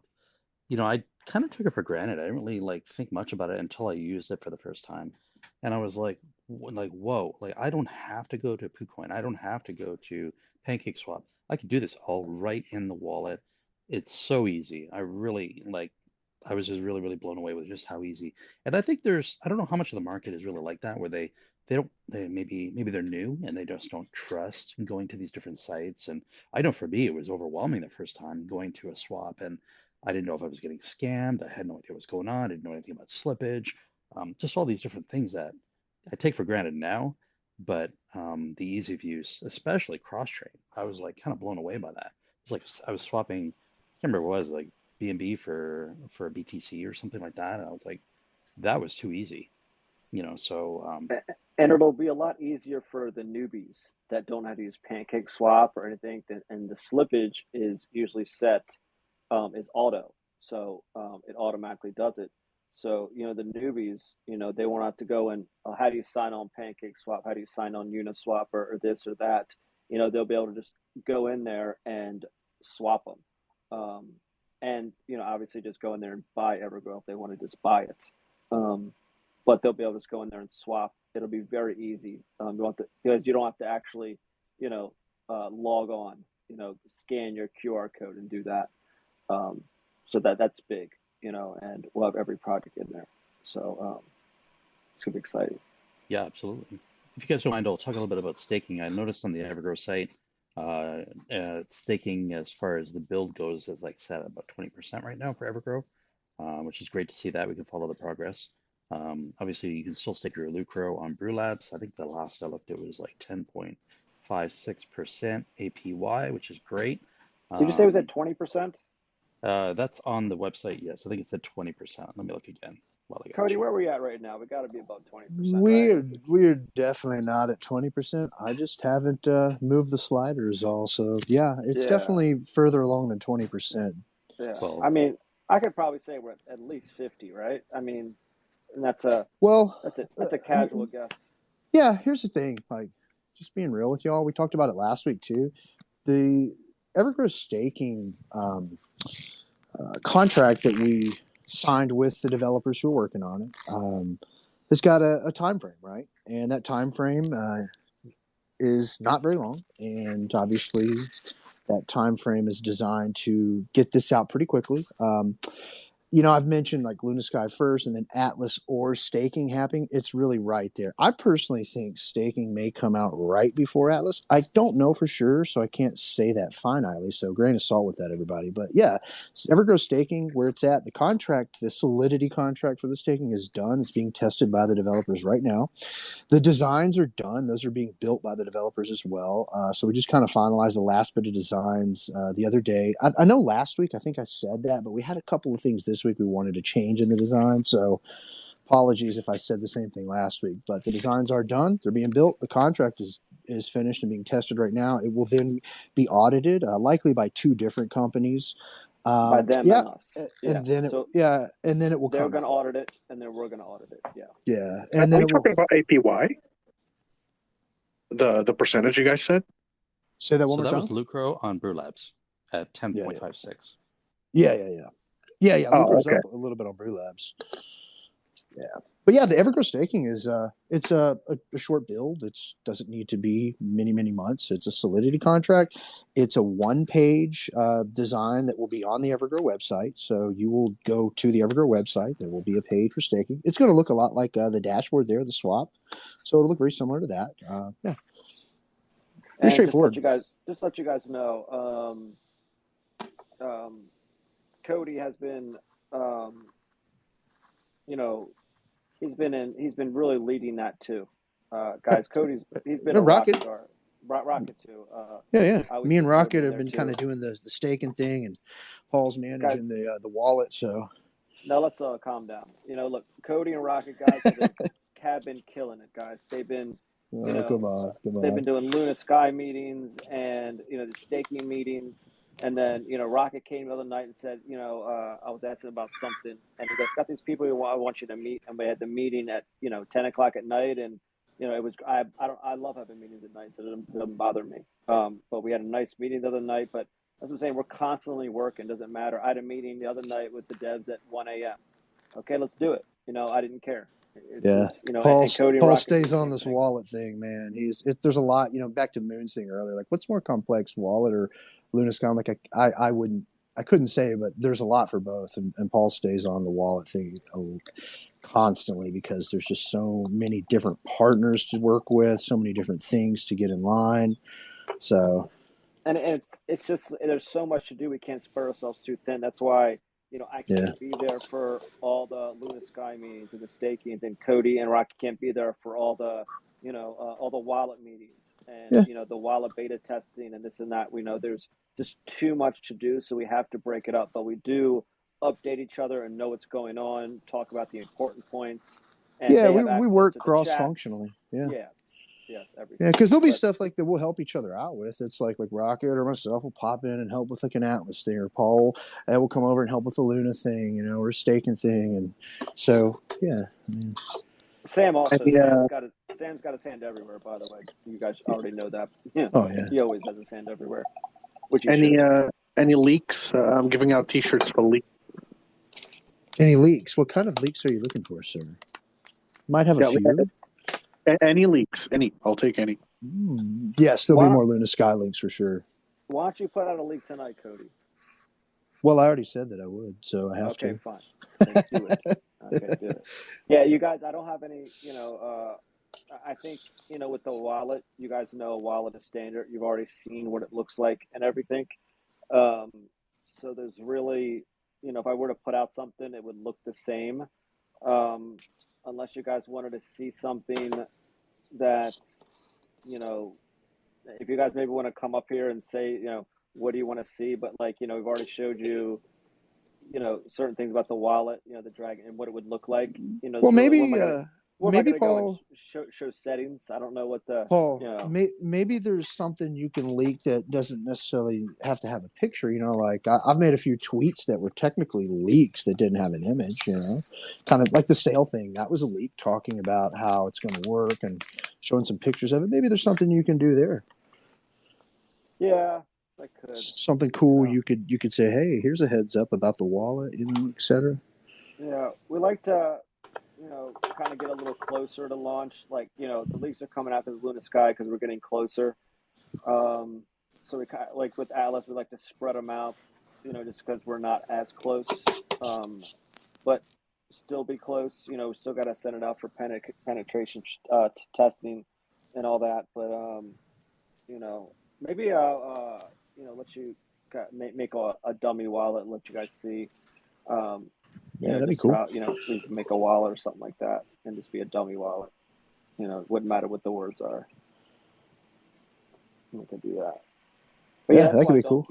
I kind of took it for granted. I didn't really think much about it until I used it for the first time. And I was like, whoa, I don't have to go to KuCoin. I don't have to go to PancakeSwap. I could do this all right in the wallet. It's so easy. I was just really, really blown away with just how easy. And I think I don't know how much of the market is really like that, where they maybe they're new and they just don't trust going to these different sites. And I know for me, it was overwhelming the first time going to a swap, and I didn't know if I was getting scammed. I had no idea what was going on. I didn't know anything about slippage. Just all these different things that I take for granted now. But the ease of use, especially cross-chain, I was kind of blown away by that. It's like I was swapping, I can't remember what it was, like BNB for a BTC or something like that. And I was like, that was too easy, so. And it'll be a lot easier for the newbies that don't have to use PancakeSwap or anything. And the slippage is usually set is auto. So it automatically does it. So, the newbies, they won't have to go and, how do you sign on PancakeSwap? How do you sign on Uniswap or this or that? They'll be able to just go in there and swap them. And, obviously just go in there and buy EverGrow if they want to just buy it. But they'll be able to just go in there and swap. It'll be very easy. Because you don't have to actually, log on, scan your QR code and do that. So that's big, and we'll have every project in there. So it's going to be exciting. Yeah, absolutely. If you guys don't mind, I'll talk a little bit about staking. I noticed on the EverGrow site, staking as far as the build goes is set at about 20% right now for EverGrow, which is great to see that. We can follow the progress. Obviously, you can still stake your Lucro on Brewlabs. I think the last I looked at was 10.56% APY, which is great. Did you say it was at 20%? That's on the website, yes. I think it's at 20%. Let me look again. Cody, where are we at right now? We got to be about 20%. We're definitely not at 20%. I just haven't moved the sliders all. So yeah, it's definitely further along than 20%. Yeah. Well, I mean, I could probably say we're at least 50, right? I mean, and that's a casual guess. Yeah, here's the thing. Just being real with y'all, we talked about it last week too. The EverGrow staking contract that we signed with the developers who are working on it has got a time frame, right? And that time frame is not very long, and obviously that time frame is designed to get this out pretty quickly. I've mentioned LunaSky first and then Atlas or staking happening. It's really right there. I personally think staking may come out right before Atlas. I don't know for sure, so I can't say that finitely. So grain of salt with that, everybody. But yeah, EverGrow staking, where it's at, the Solidity contract for the staking is done. It's being tested by the developers right now. The designs are done. Those are being built by the developers as well. So we just kind of finalized the last bit of designs the other day. I know last week, I think I said that, but we had a couple of things this week we wanted to change in the design. So apologies if I said the same thing last week, but the designs are done. They're being built. The contract is finished and being tested right now. It will then be audited, likely by two different companies. By them and us. And then it will They're going to audit it, and then we're going to audit it. Yeah. Yeah. And then talking about APY? The percentage you guys said? Say that one more time. So that was Lucro on Brewlabs at 10.56. Yeah. Lucro's up a little bit on Brewlabs. But yeah, the EverGrow staking is it's a short build. It doesn't need to be many months. It's a Solidity contract. It's a one-page design that will be on the EverGrow website. So you will go to the EverGrow website. There will be a page for staking. It's going to look a lot like the dashboard there, the swap. So it'll look very similar to that. Yeah, pretty straightforward. Just to let you guys know, Cody has been, he's been really leading that too. Guys, he's been a Rocket. Rocket too. Yeah. Me and Rocket have been kind of doing the staking thing, and Paul's managing the wallet. So now let's calm down. Look, Cody and Rocket guys have been killing it, guys. They've been come on. They've been doing LunaSky meetings and the staking meetings. And then, Rocket came the other night and said, I was asking about something, and he goes, got these people who I want you to meet. And we had the meeting at, 10 o'clock at night. And, it was, I love having meetings at night, so it doesn't bother me. But we had a nice meeting the other night. But as I'm saying, we're constantly working. Doesn't matter. I had a meeting the other night with the devs at 1 a.m. Okay, let's do it. I didn't care. Paul stays on this wallet thing, man. There's a lot, back to Moon's thing earlier, like what's more complex, wallet or LunaSky? I'm like, I couldn't say, but there's a lot for both. And Paul stays on the wallet thing constantly because there's just so many different partners to work with, so many different things to get in line. So, and it's just, there's so much to do. We can't spread ourselves too thin. That's why, I can't be there for all the LunaSky meetings and the stakings, and Cody and Rocky can't be there for all the, all the wallet meetings and, the wallet beta testing and this and that. We know there's just too much to do, so we have to break it up. But we do update each other and know what's going on, talk about the important points. And we work cross-functionally. Yes, everything. Yeah, because there'll be stuff like that we'll help each other out with. It's like Rocket or myself will pop in and help with like an Atlas thing, or Paul will come over and help with the Luna thing, or a staking thing, and so yeah. Sam also Sam's got his hand everywhere. By the way, you guys already know that. Yeah. Oh yeah. He always has his hand everywhere. Any leaks? I'm giving out T-shirts for leaks. Any leaks? What kind of leaks are you looking for, sir? Might have a few. Any leaks? Any? I'll take any. Yes, there'll be more LunaSky links for sure. Why don't you put out a leak tonight, Cody? Well, I already said that I would, so I have to. Okay, fine. Let's do it. Okay, do it. Yeah, you guys, I don't have any, I think, with the wallet, you guys know a wallet is standard. You've already seen what it looks like and everything. So there's really, if I were to put out something, it would look the same. Unless you guys wanted to see something that, if you guys maybe want to come up here and say, what do you want to see? But we've already showed you, certain things about the wallet, the dragon and what it would look like. Well, maybe Paul show settings. I don't know what the Paul. Maybe there's something you can leak that doesn't necessarily have to have a picture. Like I've made a few tweets that were technically leaks that didn't have an image. Kind of like the sale thing. That was a leak talking about how it's going to work and showing some pictures of it. Maybe there's something you can do there. Yeah, I could. Something cool you could say, hey, here's a heads up about the wallet, etc. Yeah, we like to. Kind of get a little closer to launch. The leaks are coming out to the LunaSky because we're getting closer. So we kind of, like with Atlas, we like to spread them out, just because we're not as close. But still be close. We still got to send it out for penetration testing and all that. But maybe I'll let you make a dummy wallet and let you guys see. Yeah, that'd be cool. We can make a wallet or something like that and just be a dummy wallet. It wouldn't matter what the words are. We can do that. But that could be cool.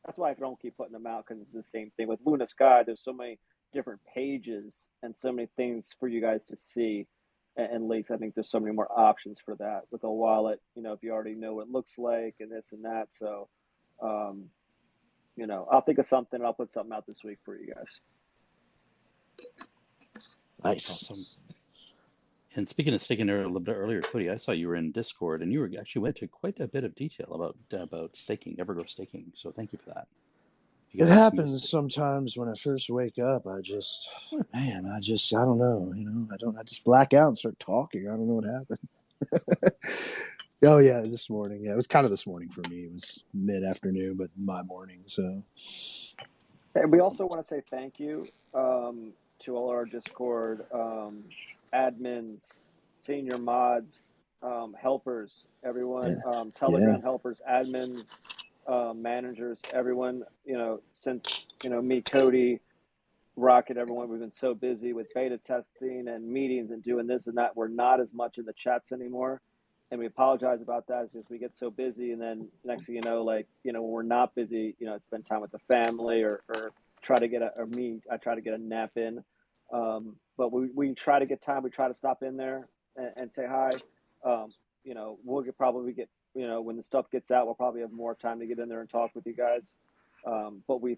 That's why I don't keep putting them out, because it's the same thing. With LunaSky, there's so many different pages and so many things for you guys to see. And links, I think there's so many more options for that. With a wallet, if you already know what it looks like and this and that. So, I'll think of something and I'll put something out this week for you guys. Nice. Awesome. And speaking of staking a little bit earlier, Cody, I saw you were in Discord and you actually went into quite a bit of detail about staking, EverGrow staking. So thank you for that. If You It got to happens sometimes when I first wake up. I don't know. I just black out and start talking. I don't know what happened. Oh yeah, this morning. Yeah, it was kind of this morning for me. It was mid-afternoon, but my morning. So. And we also want to say thank you to all our Discord admins, senior mods, helpers, everyone, Telegram helpers, admins, managers, everyone. Since me, Cody, Rocket, everyone, we've been so busy with beta testing and meetings and doing this and that. We're not as much in the chats anymore. And we apologize about that. It's just we get so busy, and then next thing you know, when we're not busy, spend time with the family or try to get I try to get a nap in. But we try to get time. We try to stop in there and say hi. We'll probably get, when the stuff gets out, we'll probably have more time to get in there and talk with you guys. But we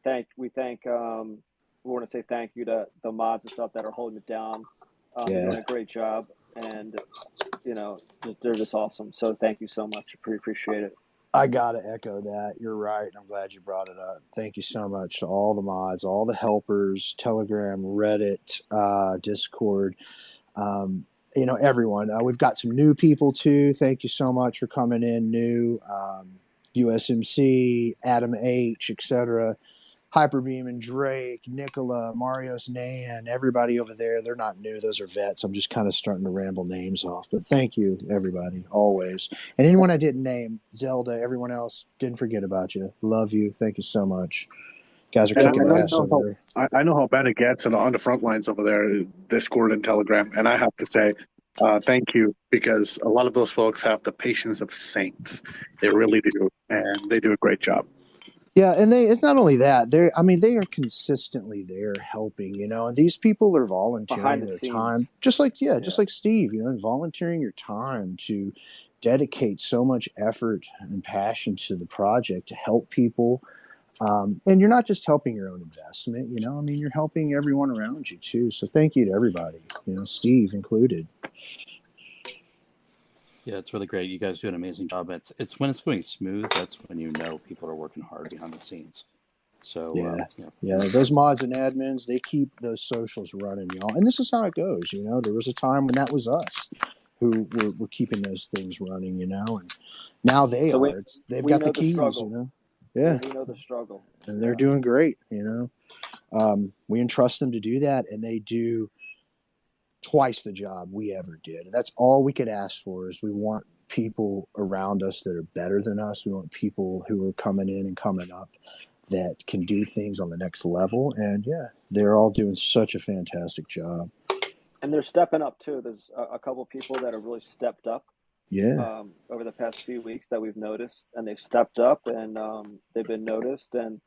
want to say thank you to the mods and stuff that are holding it down. You're doing a great job, and they're just awesome. So thank you so much. Appreciate it. I gotta echo that. You're right. I'm glad you brought it up. Thank you so much to all the mods, all the helpers, Telegram, Reddit, Discord. Everyone. We've got some new people too. Thank you so much for coming in. New USMC, Adam H, etc. Hyperbeam and Drake, Nicola, Marios Nan, everybody over there. They're not new. Those are vets. I'm just kind of starting to ramble names off. But thank you, everybody, always. And anyone I didn't name, Zelda, everyone else, didn't forget about you. Love you. Thank you so much. Guys are kicking ass over there. I know how bad it gets on the front lines over there, Discord and Telegram. And I have to say, thank you, because a lot of those folks have the patience of saints. They really do. And they do a great job. Yeah, and it's not only that. They are consistently there helping, and these people are volunteering their time. Just like Steve, volunteering your time to dedicate so much effort and passion to the project to help people. And you're not just helping your own investment, you're helping everyone around you too. So thank you to everybody, Steve included. Yeah, it's really great. You guys do an amazing job. It's when it's going smooth, that's when people are working hard behind the scenes. So those mods and admins, they keep those socials running, y'all. And this is how it goes. There was a time when that was us who were keeping those things running, and now they've got the keys, Yeah, we know the struggle, and they're doing great. We entrust them to do that, and they do twice the job we ever did. And that's all we could ask for. Is we want people around us that are better than us. We want people who are coming in and coming up that can do things on the next level. And they're all doing such a fantastic job. And they're stepping up too. There's a couple of people that have really stepped up. Over the past few weeks that we've noticed, and they've stepped up, and they've been noticed, and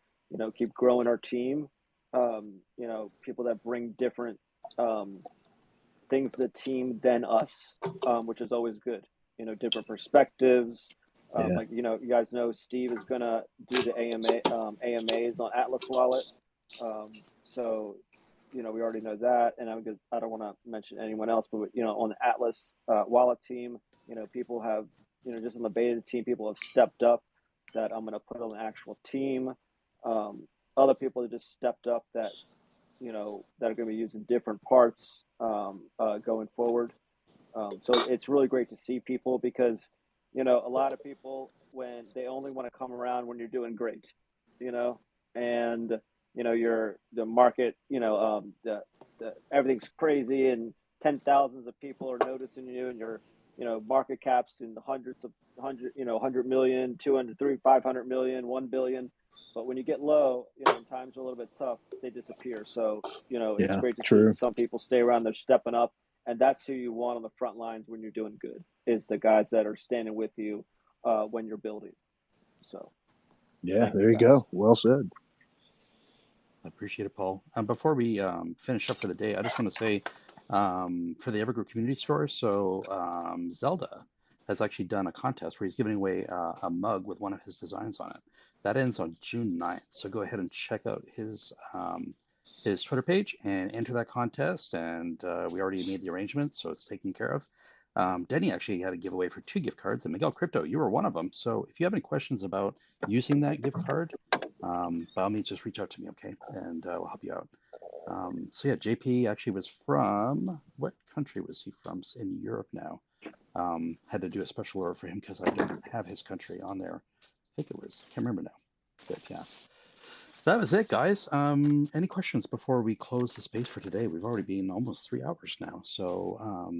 keep growing our team. People that bring different things to the team than us, which is always good. Different perspectives. Like you guys know, Steve is gonna do the AMAs on Atlas Wallet. So we already know that, and I don't want to mention anyone else, but on the Atlas Wallet team, people have just on the beta team, people have stepped up that I'm going to put on the actual team. Other people have just stepped up that that are going to be using different parts going forward. So it's really great to see people, because a lot of people, when they only want to come around when you're doing great, and you're the market, everything's crazy and 10,000s of people are noticing you, and your market caps in the hundreds of 100 million, 200, 300, 500 million, 1 billion. But when you get low, when times are a little bit tough, they disappear. So, it's great to see some people stay around. They're stepping up, and that's who you want on the front lines when you're doing good, is the guys that are standing with you when you're building. So, there you go. Well said. I appreciate it, Paul. Before we finish up for the day, I just want to say for the EverGrow community store, so Zelda has actually done a contest where he's giving away a mug with one of his designs on it. That ends on June 9th, so go ahead and check out his Twitter page and enter that contest, and we already made the arrangements, so it's taken care of. Denny actually had a giveaway for 2 gift cards, and Miguel Crypto, you were one of them. So if you have any questions about using that gift card, by all means, just reach out to me, okay? And we'll help you out. So yeah, JP actually was from, what country was he from? In Europe now. Had to do a special order for him because I didn't have his country on there. I think it was, can't remember now. But yeah, that was it, guys. Any questions before we close the space for today? We've already been almost 3 hours now. So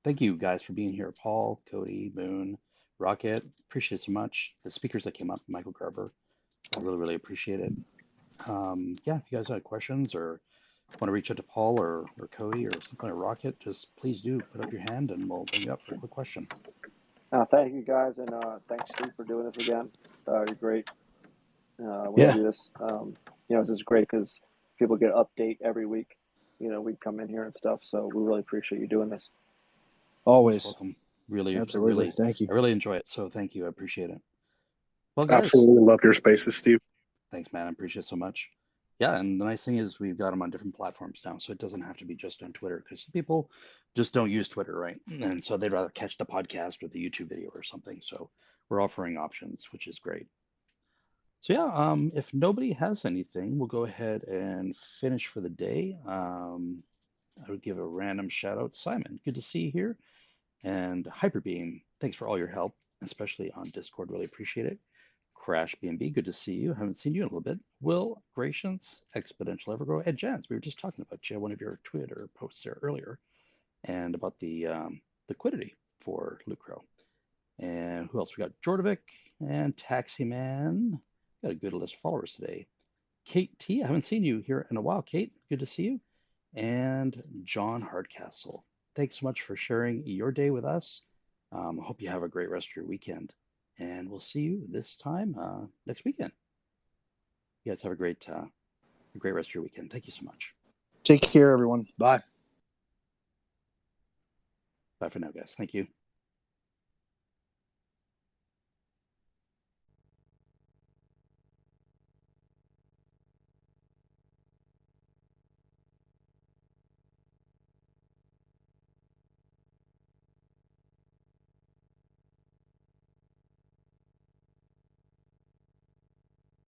thank you guys for being here. Paul, Cody, Moon, Rocket, appreciate it so much. The speakers that came up, Michael Garber, I really, really appreciate it. Yeah, if you guys have questions or want to reach out to Paul or Cody or something like Rocket, just please do put up your hand and we'll bring you up for a quick question. Thank you guys, and thanks Steve for doing this again. You're great. When Yeah. you do this, this is great because people get an update every week. We come in here and stuff, so we really appreciate you doing this. Always. Welcome. Really, Absolutely. Thank you. I really enjoy it. So thank you. I appreciate it. Well, guys. Absolutely love your spaces, Steve. Thanks, man. I appreciate it so much. Yeah, and the nice thing is we've got them on different platforms now, so it doesn't have to be just on Twitter because people just don't use Twitter, right? And so they'd rather catch the podcast or the YouTube video or something. So we're offering options, which is great. So yeah, if nobody has anything, we'll go ahead and finish for the day. I would give a random shout out, Simon. Good to see you here. And Hyperbeam, thanks for all your help, especially on Discord. Really appreciate it. Crash BNB, good to see you. Haven't seen you in a little bit. Will, Gracious, Exponential EverGrow, Ed Jans. We were just talking about you, one of your Twitter posts there earlier, and about the liquidity for Lucro. And who else? We got Jordovic and Taximan. Got a good list of followers today. Kate T, I haven't seen you here in a while. Kate, good to see you. And John Hardcastle. Thanks so much for sharing your day with us. I hope you have a great rest of your weekend. And we'll see you this time next weekend. You guys have a great rest of your weekend. Thank you so much. Take care, everyone. Bye. Bye for now, guys. Thank you.